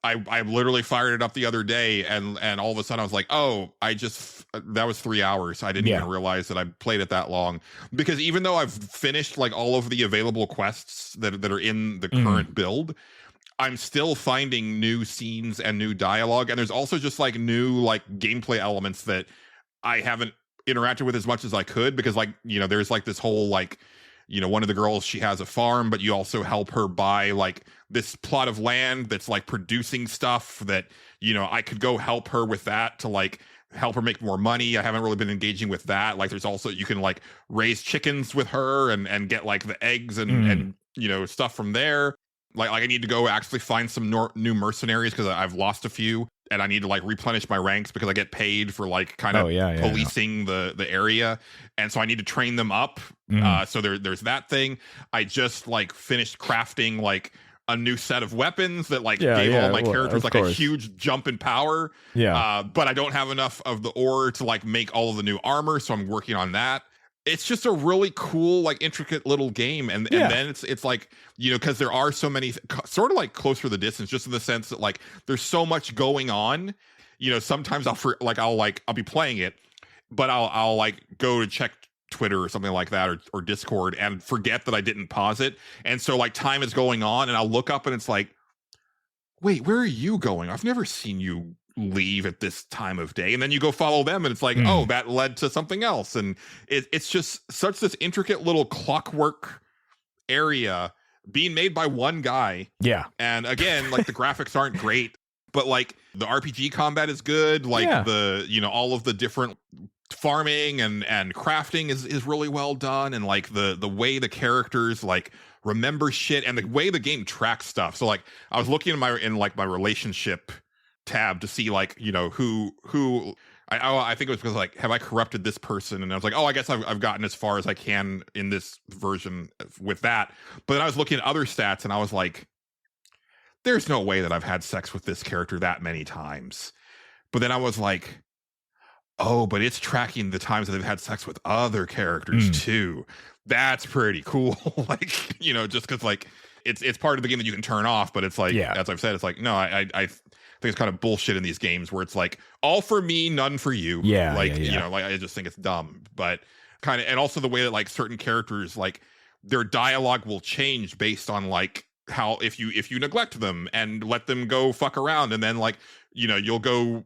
I literally fired it up the other day, and all of a sudden I was like, oh, that was 3 hours. I didn't even realize that I played it that long, because even though I've finished like all of the available quests that are in the current build, I'm still finding new scenes and new dialogue, and there's also just like new like gameplay elements that I haven't interacted with as much as I could, because like, there's like this whole like, one of the girls, she has a farm, but you also help her buy like this plot of land that's like producing stuff that, I could go help her with that to like help her make more money. I haven't really been engaging with that. Like there's also, you can like raise chickens with her and get like the eggs and stuff from there. Like I need to go actually find some new mercenaries, because I've lost a few, and I need to like replenish my ranks because I get paid for like kind of policing the area, and so I need to train them up. So there's that thing. I just like finished crafting like a new set of weapons that like gave all my characters like a huge jump in power. But I don't have enough of the ore to like make all of the new armor, so I'm working on that. It's just a really cool, like intricate little game. And then it's like, because there are so many sort of like closer to the distance, just in the sense that like there's so much going on. Sometimes I'll be playing it, but I'll like go to check Twitter or something like that, or Discord, and forget that I didn't pause it. And so like time is going on, and I'll look up and it's like, wait, where are you going? I've never seen you leave at this time of day. And then you go follow them and it's like, oh, that led to something else. And it's just such this intricate little clockwork area being made by one guy. Yeah. And again, like the graphics aren't great, but like the RPG combat is good. Like the, you know, all of the different farming and crafting is really well done. And like the way the characters like remember shit and the way the game tracks stuff. So like I was looking in my relationship tab to see like, you know, who I think it was because like, have I corrupted this person? And I was like, oh, I guess I've gotten as far as I can in this version with that. But then I was looking at other stats and I was like, there's no way that I've had sex with this character that many times. But then I was like, oh, but it's tracking the times that they've had sex with other characters too. That's pretty cool. Like, you know, just because like it's part of the game that you can turn off, but it's like, as I've said, it's like, no, I think it's kind of bullshit in these games where it's like all for me, none for you. Yeah. Like, you know, like I just think it's dumb, but kind of, and also the way that like certain characters, like their dialogue will change based on like how, if you neglect them and let them go fuck around and then like, you know, you'll go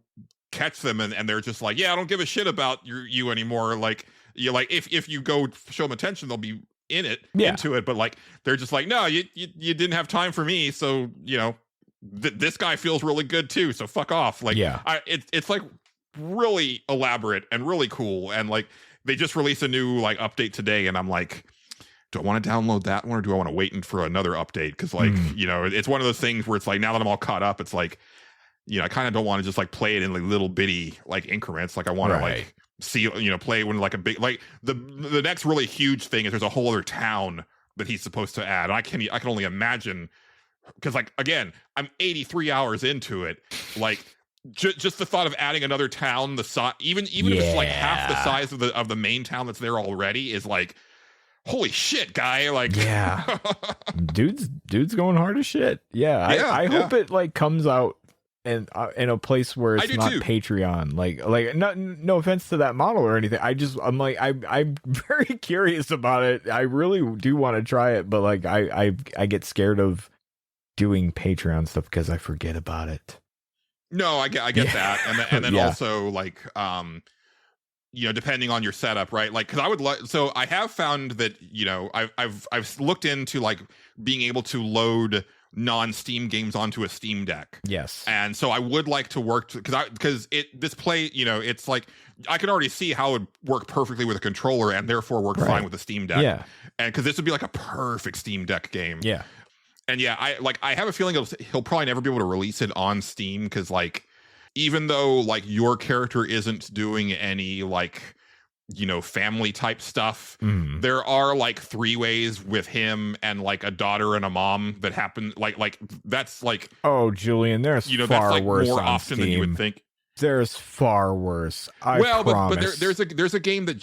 catch them and they're just like, yeah, I don't give a shit about you anymore. Like you like, if you go show them attention, they'll be into it. But like, they're just like, no, you didn't have time for me. So, you know, this guy feels really good too, so fuck off. Like, it's like really elaborate and really cool. And like, they just released a new like update today, and I'm like, do I want to download that one or do I want to wait for another update? Because like, you know, it's one of those things where it's like, now that I'm all caught up, it's like, you know, I kind of don't want to just like play it in like little bitty like increments. Like I want to like see, you know, play when like a big, like the next really huge thing is there's a whole other town that he's supposed to add. And I can only imagine. Because like, again, I'm 83 hours into it. Like just the thought of adding another town, the size, even if it's like half the size of the main town that's there already, is like, holy shit, guy. Like, dude's going hard as shit. I hope it like comes out in a place where it's not Patreon. Like no offense to that model or anything. I'm very curious about it. I really do want to try it, but like I get scared of doing Patreon stuff because I forget about it. No, I get that, and then also like you know, depending on your setup, right? Like, because I would so I have found that, you know, I've looked into like being able to load non-Steam games onto a Steam Deck. Yes, and so I would like to work because this play, you know, it's like I can already see how it would work perfectly with a controller and therefore work fine with a Steam Deck. Yeah, and because this would be like a perfect Steam Deck game. Yeah. And yeah, I have a feeling he'll probably never be able to release it on Steam because like, even though like your character isn't doing any like, you know, family type stuff, there are like 3 ways with him and like a daughter and a mom that happen like that's like, oh, Julian, there's, you know, far that's like worse more often Steam. Than you would think. There's far worse. But there's a game that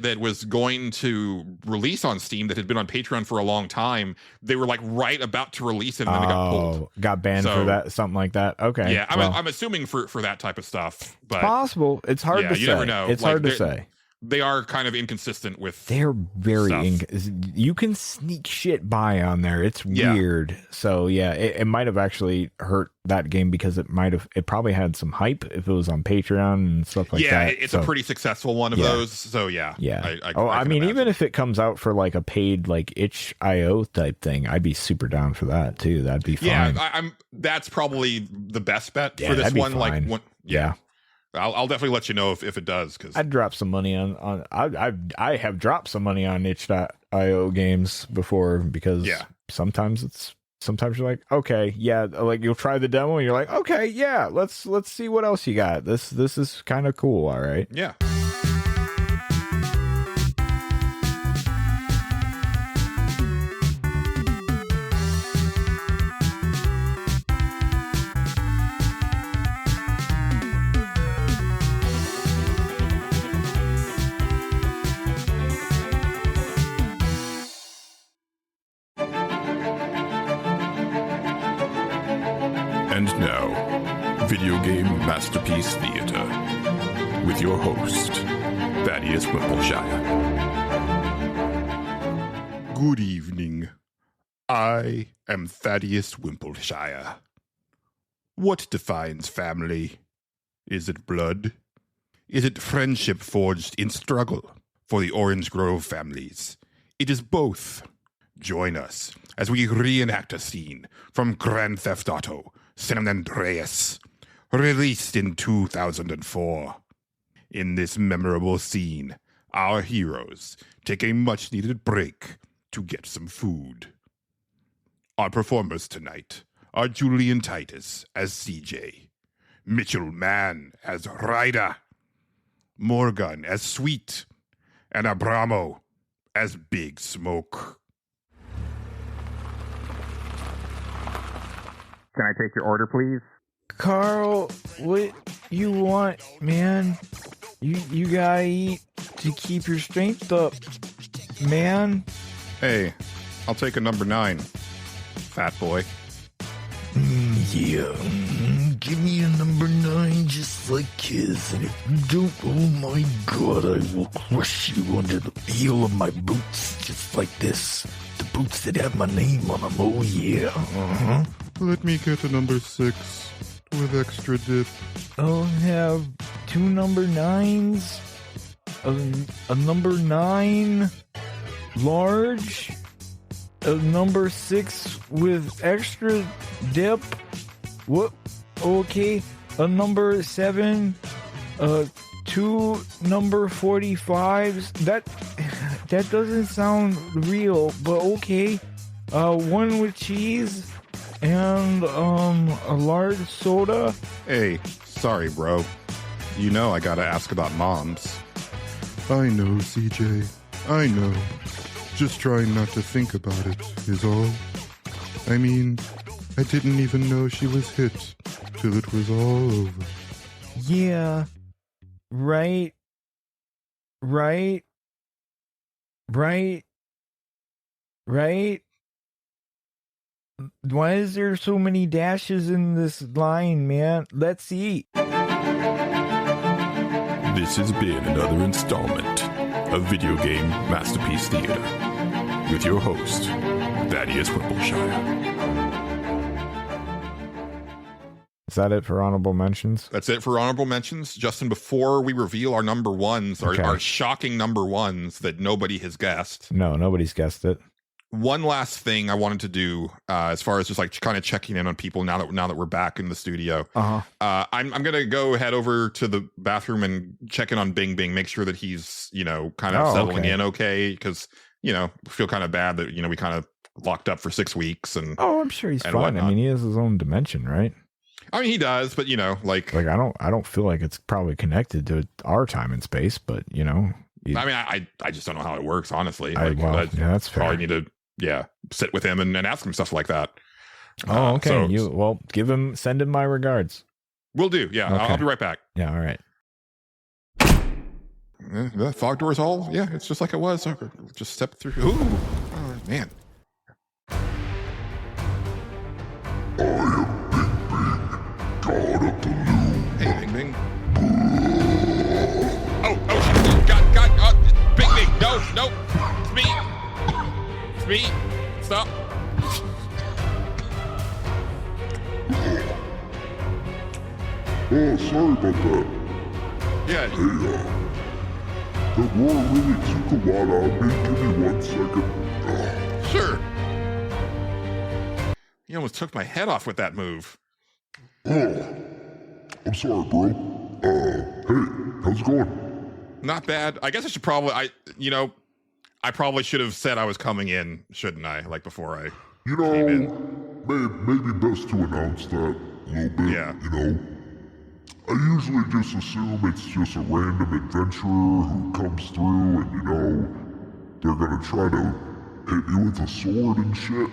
that was going to release on Steam that had been on Patreon for a long time. They were like right about to release it and then it got pulled. Got banned for that, something like that. Okay. Yeah, I'm assuming for that type of stuff. But it's possible. It's hard to say. You never know. It's like, hard to say. They are kind of inconsistent with. They're very. You can sneak shit by on there. It's weird. So yeah, it might have actually hurt that game because it probably had some hype if it was on Patreon and stuff like that. Yeah, it's a pretty successful one of those. So yeah. I mean, even if it comes out for like a paid like itch.io type thing, I'd be super down for that too. That'd be fine. Yeah, that's probably the best bet for this one. Like one. Yeah. I'll definitely let you know if it does, because I'd drop some money on I have dropped some money on itch.io games before because sometimes you're like, okay, like you'll try the demo and you're like, okay, let's see what else you got. This is kind of cool. All right. Yeah. And now, Video Game Masterpiece Theater, with your host, Thaddeus Whippleshire. Good evening. I am Thaddeus Wimpleshire. What defines family? Is it blood? Is it friendship forged in struggle? For the Orange Grove families, it is both. Join us as we reenact a scene from Grand Theft Auto San Andreas, released in 2004. In this memorable scene, our heroes take a much-needed break to get some food. Our performers tonight are Julian Titus as CJ, Mitchell Mann as Ryder, Morgan as Sweet, and Abramo as Big Smoke. Can I take your order, please? Carl, what you want, man? You gotta eat to keep your strength up, man. Hey, I'll take a number 9, fat boy. Yeah, give me a number 9 just like his, and if you don't, oh my god, I will crush you under the heel of my boots, just like this. The boots that have my name on them, oh yeah. Let me get a number 6 with extra dip. I'll have 2 number 9s, a number 9 large, a number 6 with extra dip. What? Okay, a number 7, 2 number 45s. That doesn't sound real, but okay. 1 with cheese and a large soda. Hey, sorry, bro. You know I gotta ask about moms. I know, CJ. I know. Just trying not to think about it is all. I mean, I didn't even know she was hit till it was all over. Yeah. Right. Why is there so many dashes in this line, man? Let's eat. This has been another installment of Video Game Masterpiece Theater with your host, Thaddeus Whippleshire. Is that it for honorable mentions? That's it for honorable mentions. Justin, before we reveal our number 1s, our shocking number 1s that nobody has guessed. No, nobody's guessed it. One last thing I wanted to do, as far as just like kind of checking in on people now that we're back in the studio. I'm gonna go head over to the bathroom and check in on Bing Bing, make sure that he's kind of settling in okay, because feel kind of bad that we kind of locked up for 6 weeks and I'm sure he's fine. Whatnot. I mean, he has his own dimension, right? I mean, he does, but like I don't feel like it's probably connected to our time and space, but I mean, I just don't know how it works, honestly. That's fair. Probably need to sit with him and ask him stuff like that. Okay. Send him my regards. Will do. Yeah, okay. I'll be right back. Yeah, all right. The fog door's all, it's just like it was. Just step through. Ooh, oh, man. I am God of the Loom. Hey, Bing Bing. Oh, God, Bing Bing, no, it's me, stop. Oh, sorry about that. Yeah. Hey, the roar really took a while out of me. Give me 1 second. Sure. You almost took my head off with that move. I'm sorry, bro. Hey, how's it going? Not bad. I guess I should probably, I probably should have said I was coming in, shouldn't I? Like before I came in. Maybe best to announce that a little bit. Yeah. I usually just assume it's just a random adventurer who comes through and, they're gonna try to hit you with a sword and shit.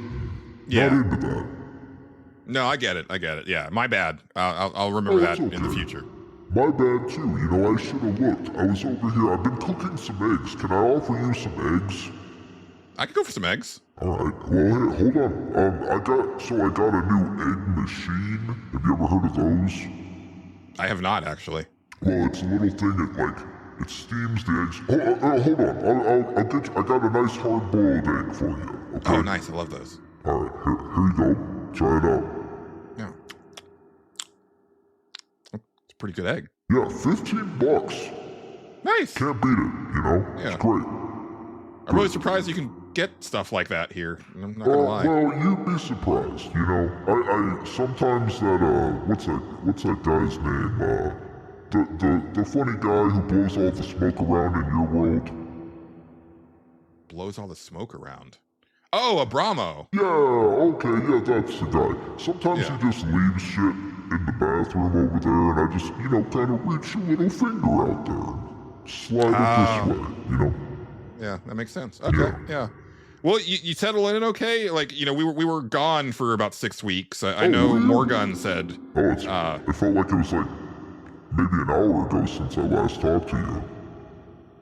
Yeah. Not into that. No, I get it. Yeah, my bad. I'll remember that in the future. My bad too. I should have looked. I was over here. I've been cooking some eggs. Can I offer you some eggs? I could go for some eggs. All right. Well, hey, hold on. I got a new egg machine. Have you ever heard of those? I have not, actually. Well, it's a little thing. It steams the eggs. Hold on. I'll get you. I got a nice hard-boiled egg for you. Okay? Oh, nice. I love those. All right. Here you go. Try it out. pretty good egg. Yeah, $15. Nice. Can't beat it, you know? Yeah. It's great. I'm really surprised you can get stuff like that here. I'm not gonna lie. Well, you'd be surprised, you know. I sometimes that what's that guy's name? The funny guy who blows all the smoke around in your world. Blows all the smoke around. Oh, Abramo. Yeah, okay, yeah, that's the guy. Sometimes he just leaves shit in the bathroom over there, and I just, you know, kind of reach a little finger out there and slide it this way, you know. Yeah, that makes sense. Okay, yeah. Well, you settled in okay? Like, you know, we were gone for about 6 weeks. I know really? Morgan said. Oh, it felt like it was like maybe an hour ago since I last talked to you.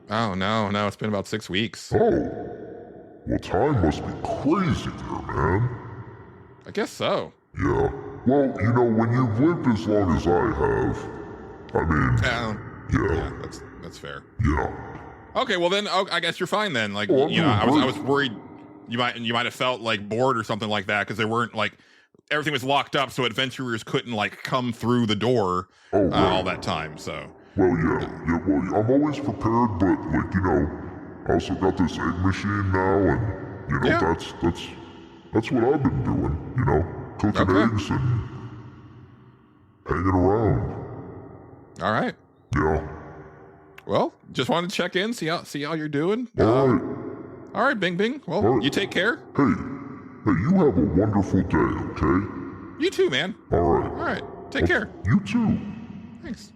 Oh, no, it's been about 6 weeks. Oh, well, time must be crazy there, man. I guess so. Yeah. Well, you know, when you've lived as long as I have, I mean, yeah, that's fair. Yeah. Okay, well then, I guess you're fine then. Like, well, you know, I was worried you might have felt like bored or something like that because they weren't like everything was locked up, so adventurers couldn't like come through the door all that time. So. Well, yeah. Well, I'm always prepared, but like, you know, I also got this egg machine now, and you know, that's what I've been doing. You know, cooking eggs and hanging around. All right. Yeah. Well, just wanted to check in, see how you're doing. All right. All right, Bing Bing. Well, you take care. Hey, you have a wonderful day, okay? You too, man. All right. All right. Take care. You too. Thanks.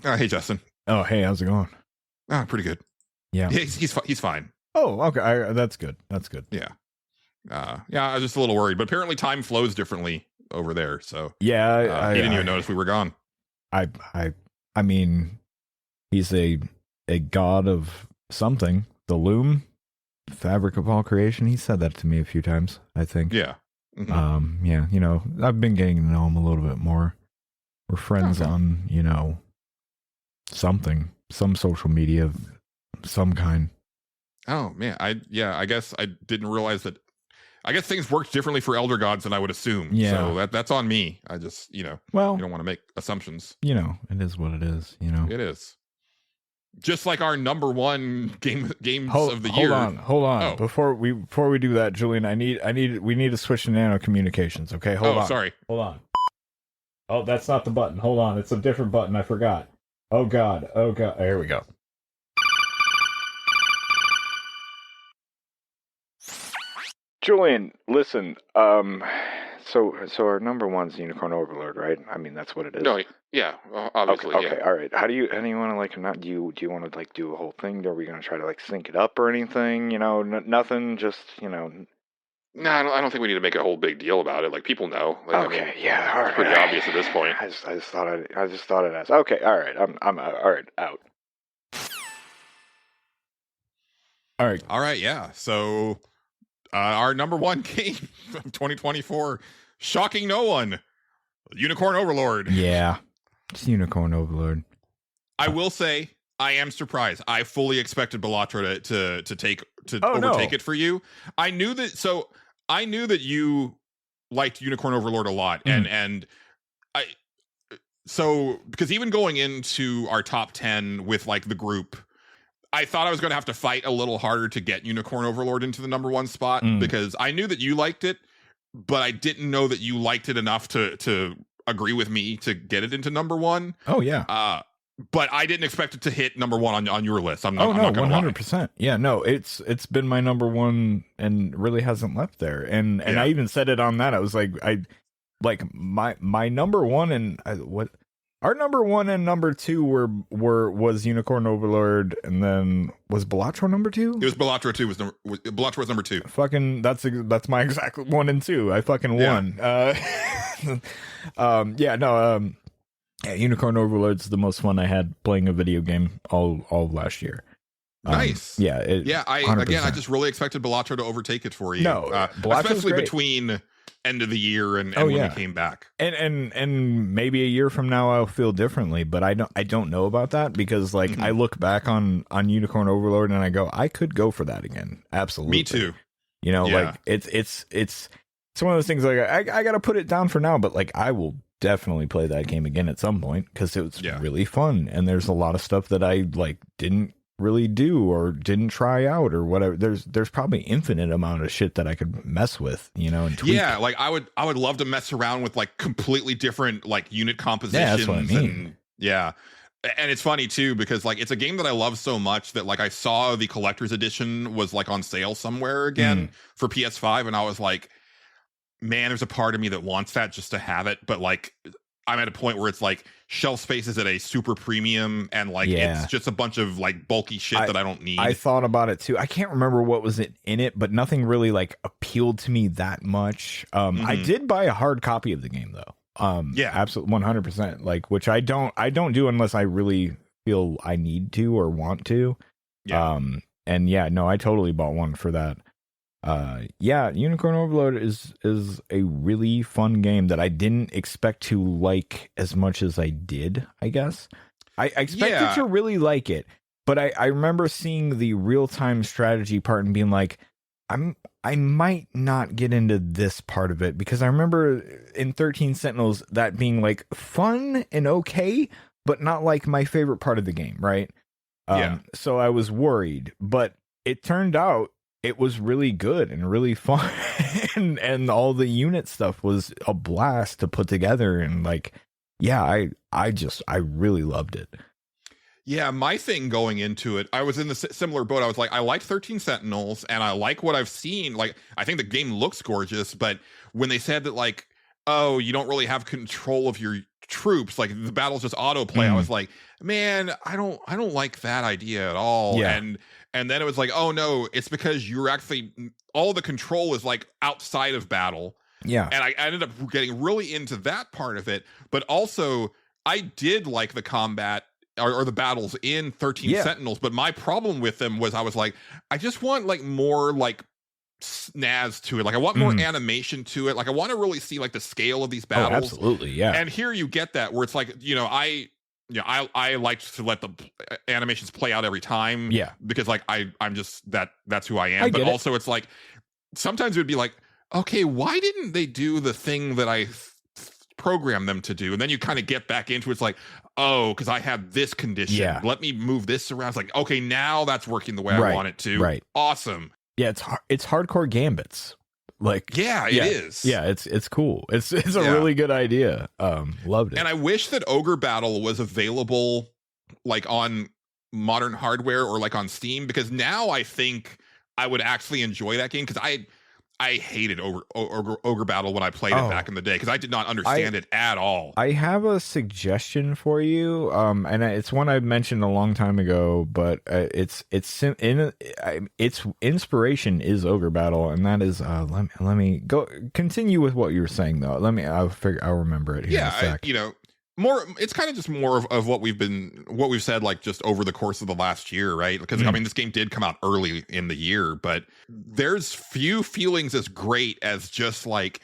Hey, Justin. Oh, hey, how's it going? Pretty good. Yeah. He's fine. Oh, okay. That's good. Yeah. I was just a little worried, but apparently time flows differently over there. So yeah, he didn't even notice we were gone. I mean, he's a god of something. The Loom, fabric of all creation. He said that to me a few times, I think. Yeah. Mm-hmm. Yeah. You know, I've been getting to know him a little bit more. We're friends on, you know, some social media of some kind. Oh man, I guess I didn't realize that. I guess things worked differently for elder gods than I would assume. Yeah. So that's on me. I just, you know, well, you don't want to make assumptions. You know, it is what it is. You know, it is. Just like our number one games of the year. Hold on. Oh. Before we do that, Julian, we need to switch to nano communications. Okay, hold on. Sorry. Hold on. Oh, that's not the button. Hold on, it's a different button. I forgot. Oh God. There we go. Julian, listen. So our number one's Unicorn Overlord, right? I mean, that's what it is. No, yeah, obviously. Okay, yeah. All right. How do you want to like not? Do you want to like do a whole thing? Are we gonna try to like sync it up or anything? You know, nothing. Just you know. No, I don't think we need to make a whole big deal about it. Like people know. Like, okay, I mean, yeah, all right. It's pretty obvious at this point. I just thought I'd ask. Okay, all right. I'm all right. Out. All right. Yeah. So. Our number one game of 2024, shocking no one, Unicorn Overlord. Yeah, it's Unicorn Overlord. I will say I am surprised. I fully expected Belatra to overtake it for you. I knew that you liked Unicorn Overlord a lot, and because even going into our top 10 with like the group, I thought I was going to have to fight a little harder to get Unicorn Overlord into the number one spot because I knew that you liked it, but I didn't know that you liked it enough to agree with me to get it into number one. Oh yeah. But I didn't expect it to hit number one on your list. I'm not 100%. Yeah, no, it's been my number one and really hasn't left there. And I even said it on that. I was like, my number one and our number one and number two was Unicorn Overlord, and then was Belatra number two? It was Belatra 2. Belatra was number 2. Fucking that's my exact 1 and 2. I fucking won. Unicorn Overlord's the most fun I had playing a video game all of last year. Nice. I just really expected Belatra to overtake it for you. No, especially between end of the year and when we came back. And maybe a year from now I'll feel differently, but I don't know about that because like I look back on Unicorn Overlord and I go, I could go for that again. Absolutely. Me too. You know, like it's it's one of those things like I got to put it down for now, but like I will definitely play that game again at some point because it was really fun. And there's a lot of stuff that I like didn't really do or didn't try out or whatever. There's probably infinite amount of shit that I could mess with, you know, and tweak. Yeah, like I would love to mess around with like completely different like unit compositions. Yeah, that's what I mean. And yeah. And it's funny too because like it's a game that I love so much that like I saw the collector's edition was like on sale somewhere again for PS5 and I was like, man, there's a part of me that wants that just to have it, but like I'm at a point where it's like shelf space is at a super premium and like it's just a bunch of like bulky shit that I don't need. I thought about it too. I can't remember what was in it, but nothing really like appealed to me that much. I did buy a hard copy of the game though. Yeah, absolutely, 100%. Like, which I don't do unless I really feel I need to or want to. Yeah. And yeah, no, I totally bought one for that. Yeah, Unicorn Overload is a really fun game that I didn't expect to like as much as I did. I guess I expected to really like it, but I remember seeing the real time strategy part and being like, I might not get into this part of it because I remember in 13 Sentinels that being like fun and okay, but not like my favorite part of the game, right? So I was worried, but it turned out it was really good and really fun and all the unit stuff was a blast to put together. And like, yeah, I really loved it. Yeah, my thing going into it, I was in the similar boat. I was like, I like 13 Sentinels and I like what I've seen. Like, I think the game looks gorgeous, but when they said that like, oh, you don't really have control of your troops, like the battles just autoplay, I was like, man, I don't like that idea at all. Yeah. And then it was like, oh no, it's because you're actually, all the control is like outside of battle. Yeah. And I ended up getting really into that part of it. But also, I did like the combat or the battles in 13 Sentinels. But my problem with them was I was like, I just want like more like snaz to it. Like I want more animation to it. Like I want to really see like the scale of these battles. Oh, absolutely. Yeah. And here you get that where it's like, you know, I like to let the animations play out every time. Yeah. Because like I'm just that's who I am. But also it's like sometimes it would be like, okay, why didn't they do the thing that I programmed them to do? And then you kind of get back into it's like, oh, because I have this condition. Yeah. Let me move this around. It's like, okay, now that's working the way I want it to. Right. Awesome. Yeah, it's hardcore gambits. Like it is. Yeah, it's cool. It's a really good idea. Loved it. And I wish that Ogre Battle was available like on modern hardware or like on Steam, because now I think I would actually enjoy that game, because I hated Ogre Battle when I played it back in the day, because I did not understand it at all. I have a suggestion for you, and it's one I mentioned a long time ago, but its inspiration is Ogre Battle, and that is let me go continue with what you were saying though. I'll remember it here in a sec. More, it's kind of just more of what we've said like just over the course of the last year, right? Because I mean, this game did come out early in the year, but there's few feelings as great as just like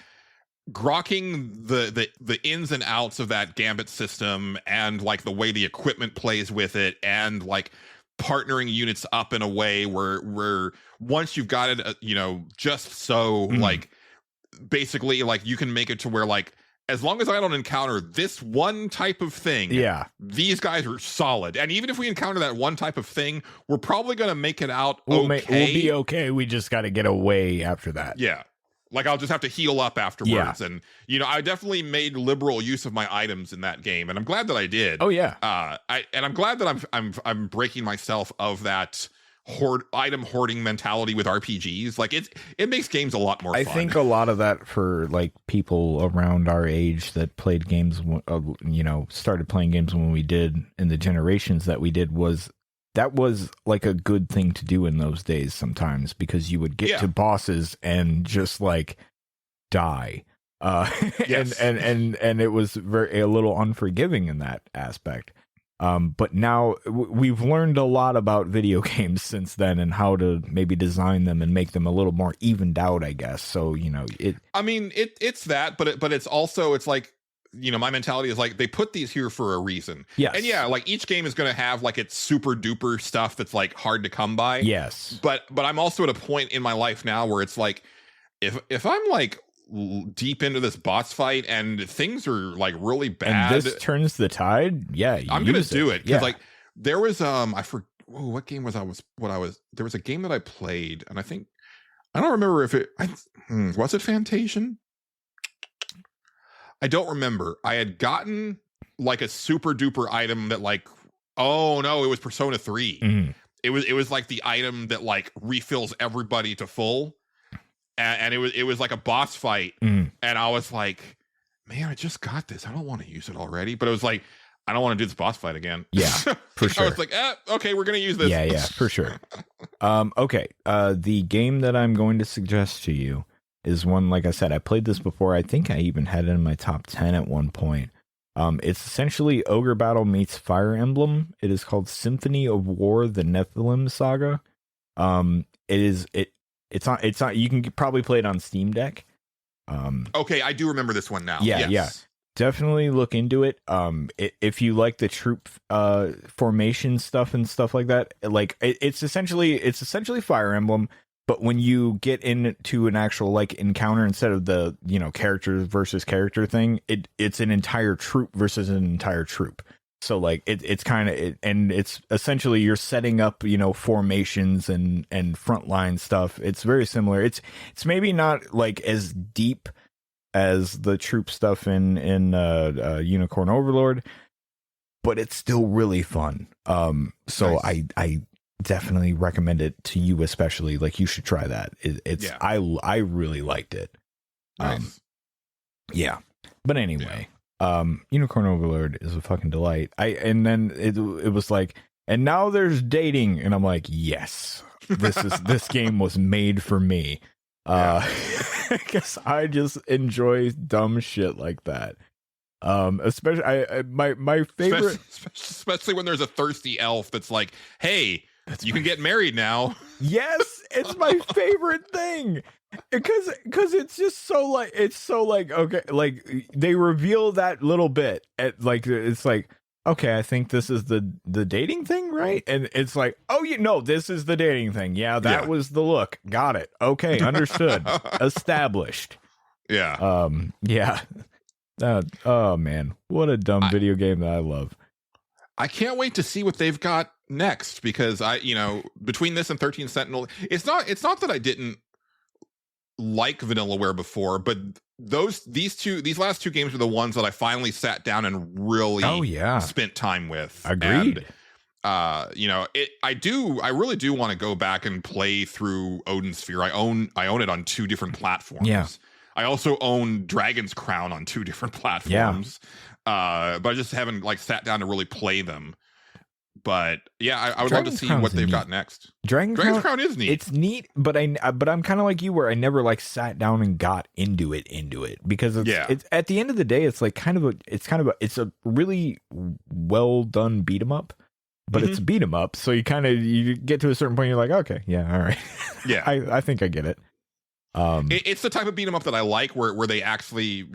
grokking the ins and outs of that Gambit system, and like the way the equipment plays with it, and like partnering units up in a way where once you've got it, just so like basically like you can make it to where like, as long as I don't encounter this one type of thing, these guys are solid. And even if we encounter that one type of thing, we're probably going to make it out we'll be okay. We just got to get away after that. Yeah. Like I'll just have to heal up afterwards. And, I definitely made liberal use of my items in that game, and I'm glad that I did. Oh, yeah. I'm glad that I'm breaking myself of that item hoarding mentality with RPGs. Like it makes games a lot more fun. I think a lot of that for like people around our age that played games, started playing games when we did, in the generations that we did, was like a good thing to do in those days sometimes, because you would get to bosses and just like die. Yes. and it was a little unforgiving in that aspect. But now we've learned a lot about video games since then, and how to maybe design them and make them a little more evened out, I guess. So, I mean, it's that, but it's also, it's like, my mentality is like, they put these here for a reason. Yes. And like each game is going to have like its super duper stuff that's like hard to come by. Yes. But I'm also at a point in my life now where it's like, if I'm like deep into this boss fight, and things are like really bad. And this turns the tide. Yeah, I'm gonna do it because Yeah. like there was I forgot what game was there was a game that I played, and I don't remember if it was it Fantasian. I don't remember. I had gotten like a super duper item that like, oh no, it was Persona 3. Mhm. It was like the item that like refills everybody to full, and it was like a boss fight, Mhm. and I was like, man, I just got this. I don't want to use it already, but it was like, I don't want to do this boss fight again. Yeah, for sure. I was like, okay, we're gonna use this. Yeah, for sure. Okay. The game that I'm going to suggest to you is one, like I said, I played this before. I think I even had it in my top 10 at one point. It's essentially Ogre Battle meets Fire Emblem. It is called Symphony of War: The Nephilim Saga. It's on. You can probably play it on Steam Deck. Okay, I do remember this one now. Yeah, Yes. definitely look into it. If you like the troop formation stuff and stuff like that, like it's essentially Fire Emblem, but when you get into an actual like encounter, instead of the character versus character thing, it's an entire troop versus an entire troop. So like it's kind of and it's essentially you're setting up formations and frontline stuff. It's very similar. It's maybe not like as deep as the troop stuff in Unicorn Overlord, but it's still really fun. So Nice. I definitely recommend it to you, especially. Like, you should try that. Yeah. I really liked it. Nice. Yeah. But anyway, Unicorn Overlord is a fucking delight. And then it was like, and now there's dating, and I'm like, yes, this game was made for me. I guess I just enjoy dumb shit like that. Especially my favorite, especially when there's a thirsty elf that's like, hey, you can get married now. Yes, it's my favorite thing. Because it's just so like okay, like they reveal that little bit at like, it's like, okay, I think this is the dating thing, right? And it's like, oh, this is the dating thing. Yeah, that was the look. Got it. Okay, understood. Established. Yeah. Yeah. Oh man, what a dumb video game that I love. I can't wait to see what they've got next, because between this and 13 Sentinel, it's not that I didn't like Vanillaware before, but these last two games are the ones that I finally sat down and really spent time with. Agreed. And, I really do want to go back and play through Odin Sphere. I own it on 2 different platforms. Yeah. I also own Dragon's Crown on 2 different platforms. Yeah. But I just haven't like sat down to really play them. But yeah, I would love to see what they've got next. Dragon's Crown is neat. It's neat, but I'm kind of like you, where I never like sat down and got into it because it's at the end of the day, it's like it's a really well done beat 'em up, but it's a beat 'em up. So you get to a certain point, you're like, okay, yeah, all right, yeah, I think I get it. It's the type of beat 'em up that I like, where they actually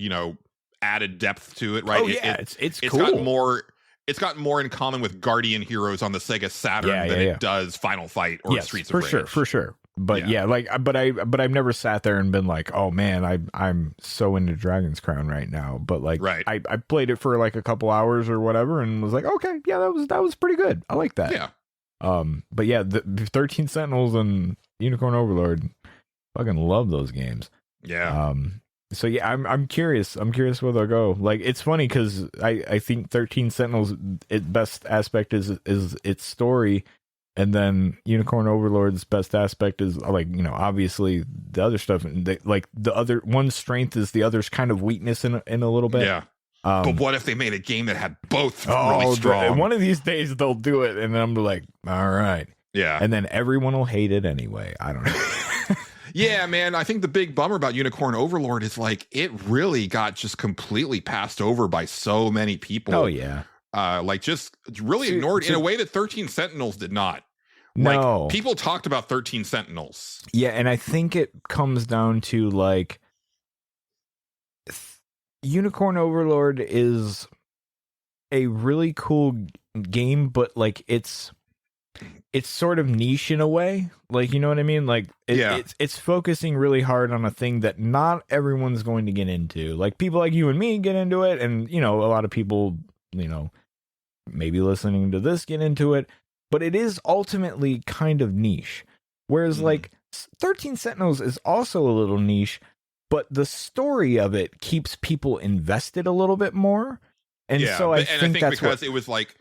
added depth to it, right? Oh yeah, it's cool. It's got more in common with Guardian Heroes on the Sega Saturn than it does Final Fight or Streets of Rage. For sure. But but I've never sat there and been like, oh man, I'm so into Dragon's Crown right now. But like, I played it for like a couple hours or whatever, and was like, okay, yeah, that was pretty good. I like that. Yeah. But yeah, the 13 Sentinels and Unicorn Overlord, fucking love those games. Yeah. So yeah, I'm curious. I'm curious where they'll go. Like, it's funny because I think 13 Sentinels, its best aspect is its story, and then Unicorn Overlord's best aspect is like, obviously the other stuff. Like the other one's strength is the other's kind of weakness in a little bit. Yeah. But what if they made a game that had both really strong? One of these days they'll do it, and then I'm like, all right. Yeah. And then everyone will hate it anyway. I don't know. Yeah, man, I think the big bummer about Unicorn Overlord is like it really got just completely passed over by so many people. Oh yeah. Like just really ignored in a way that 13 Sentinels did not. No. Like, people talked about 13 Sentinels. Yeah, and I think it comes down to like Unicorn Overlord is a really cool game, but like it's it's sort of niche in a way, like, you know what I mean? Like, it's focusing really hard on a thing that not everyone's going to get into. Like, people like you and me get into it, and, you know, a lot of people, you know, maybe listening to this get into it, but it is ultimately kind of niche. Whereas, like, 13 Sentinels is also a little niche, but the story of it keeps people invested a little bit more. And so I think that's because it was like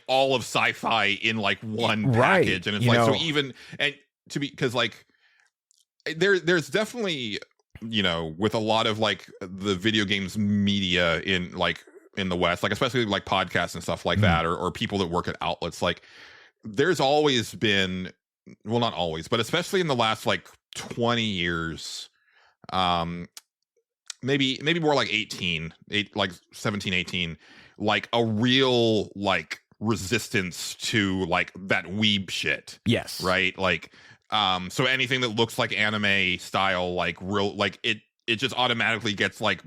all of sci-fi in like one package, and it's like, so even, and to be, because like there's definitely, you know, with a lot of like the video games media in the West, like especially like podcasts and stuff like that, or people that work at outlets, like there's always been, well, not always, but especially in the last like 20 years, maybe more like 17, 18, like a real like resistance to like that weeb shit. Yes. Right. Like, so anything that looks like anime style, like real, like it just automatically gets like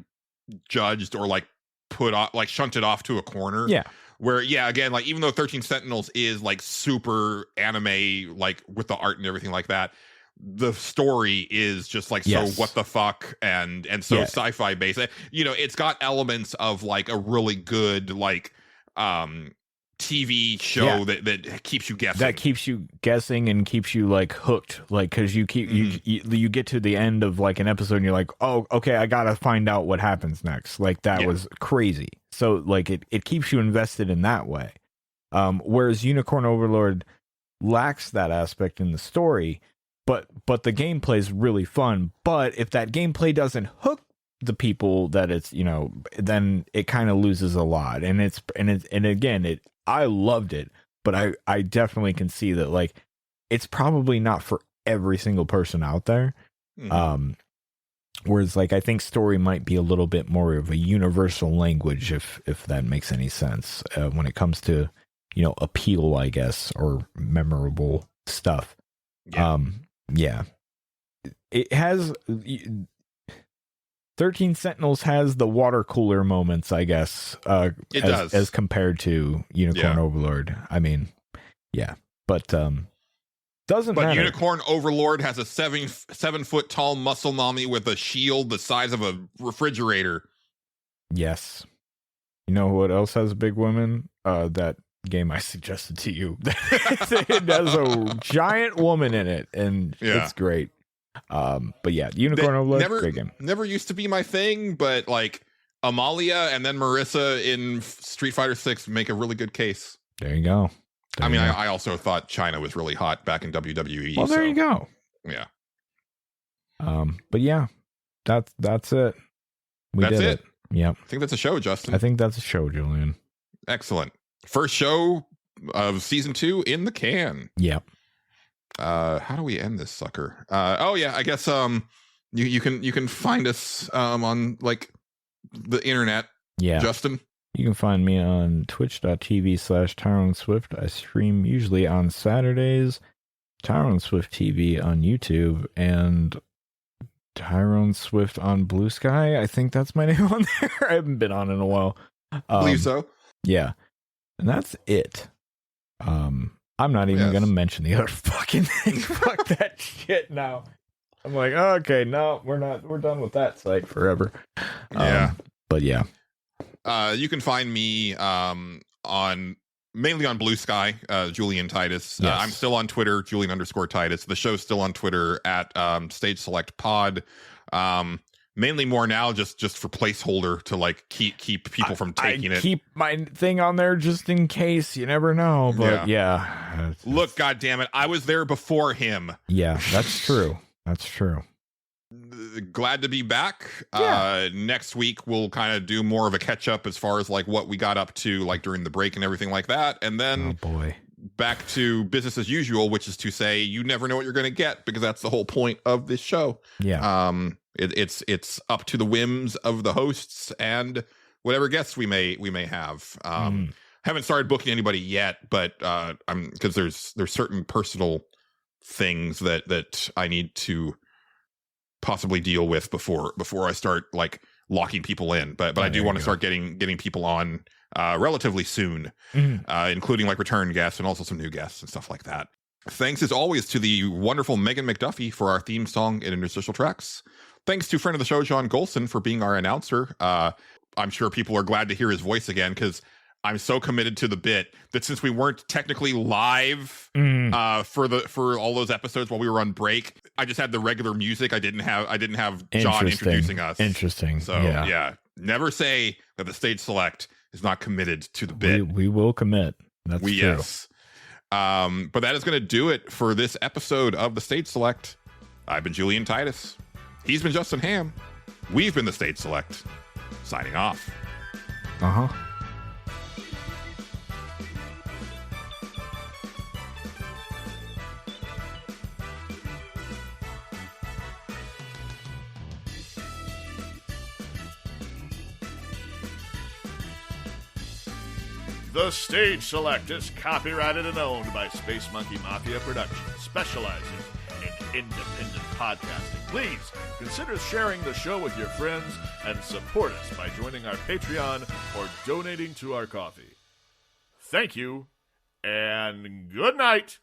judged or like put off, like shunted off to a corner. Yeah. Where, yeah, again, like even though 13 Sentinels is like super anime, like with the art and everything like that, the story is just like, so what the fuck, and so sci-fi based. You know, it's got elements of like a really good like TV show that keeps you guessing. That keeps you guessing and keeps you like hooked, like, because you keep you get to the end of like an episode and you're like, oh, okay, I gotta find out what happens next. Like that was crazy. So like it keeps you invested in that way. Whereas Unicorn Overlord lacks that aspect in the story. But the gameplay is really fun. But if that gameplay doesn't hook the people that it's, you know, then it kind of loses a lot. And again, I loved it, but I definitely can see that like it's probably not for every single person out there. Whereas like I think story might be a little bit more of a universal language, if that makes any sense, when it comes to, you know, appeal, I guess, or memorable stuff. Yeah, it has 13 Sentinels has the water cooler moments, I guess. It does, as compared to Unicorn Overlord. I mean, but doesn't matter. But Unicorn Overlord has a 7 foot tall muscle mommy with a shield the size of a refrigerator. Yes. You know what else has big women? That game I suggested to you. It has a giant woman in it, and it's great. But yeah, Unicorn Overlord, great game. Never used to be my thing, but like Amalia and then Marissa in Street Fighter 6 make a really good case. There you go. I also thought China was really hot back in WWE. Well, there you go. Yeah. But yeah, that's it. That's it. Yep. I think that's a show, Justin. I think that's a show, Julian. Excellent. First show of season 2 in the can. Yep. How do we end this sucker? I guess you can find us on like the internet. Yeah. Justin. You can find me on twitch.tv/Tyrone Swift. I stream usually on Saturdays. Tyrone Swift TV on YouTube and Tyrone Swift on Blue Sky. I think that's my name on there. I haven't been on in a while. Believe so. Yeah. And that's it. I'm not even going to mention the other fucking thing. Fuck that shit now. I'm like, oh, okay, no, we're done with that site forever. But yeah. You can find me mainly on Blue Sky, Julian Titus. Yes. I'm still on Twitter, Julian_Titus. The show's still on Twitter at Stage Select Pod. Mainly more now just for placeholder to like keep people from taking it. Keep my thing on there just in case. You never know. But yeah. Look, goddammit, I was there before him. Yeah, that's true. That's true. Glad to be back. Next week we'll kind of do more of a catch up as far as like what we got up to like during the break and everything like that, and then back to business as usual, which is to say you never know what you're going to get, because that's the whole point of this show. It's up to the whims of the hosts and whatever guests we may have. Haven't started booking anybody yet, but I'm, because there's certain personal things that I need to possibly deal with before I start like locking people in. But I do want to start getting people on relatively soon, including like return guests and also some new guests and stuff like that. Thanks as always to the wonderful Megan McDuffie for our theme song and interstitial tracks. Thanks to friend of the show, John Golson, for being our announcer. I'm sure people are glad to hear his voice again because I'm so committed to the bit that since we weren't technically live for all those episodes while we were on break, I just had the regular music. I didn't have John introducing us. Interesting. So yeah, never say that the stage select is not committed to the bit. We will commit. That's true. Yes. But that is going to do it for this episode of the Stage Select. I've been Julian Titus. He's been Justin Ham. We've been the Stage Select. Signing off. The Stage Select is copyrighted and owned by Space Monkey Mafia Productions, specializing in independent podcasting. Please consider sharing the show with your friends and support us by joining our Patreon or donating to our coffee. Thank you, and good night.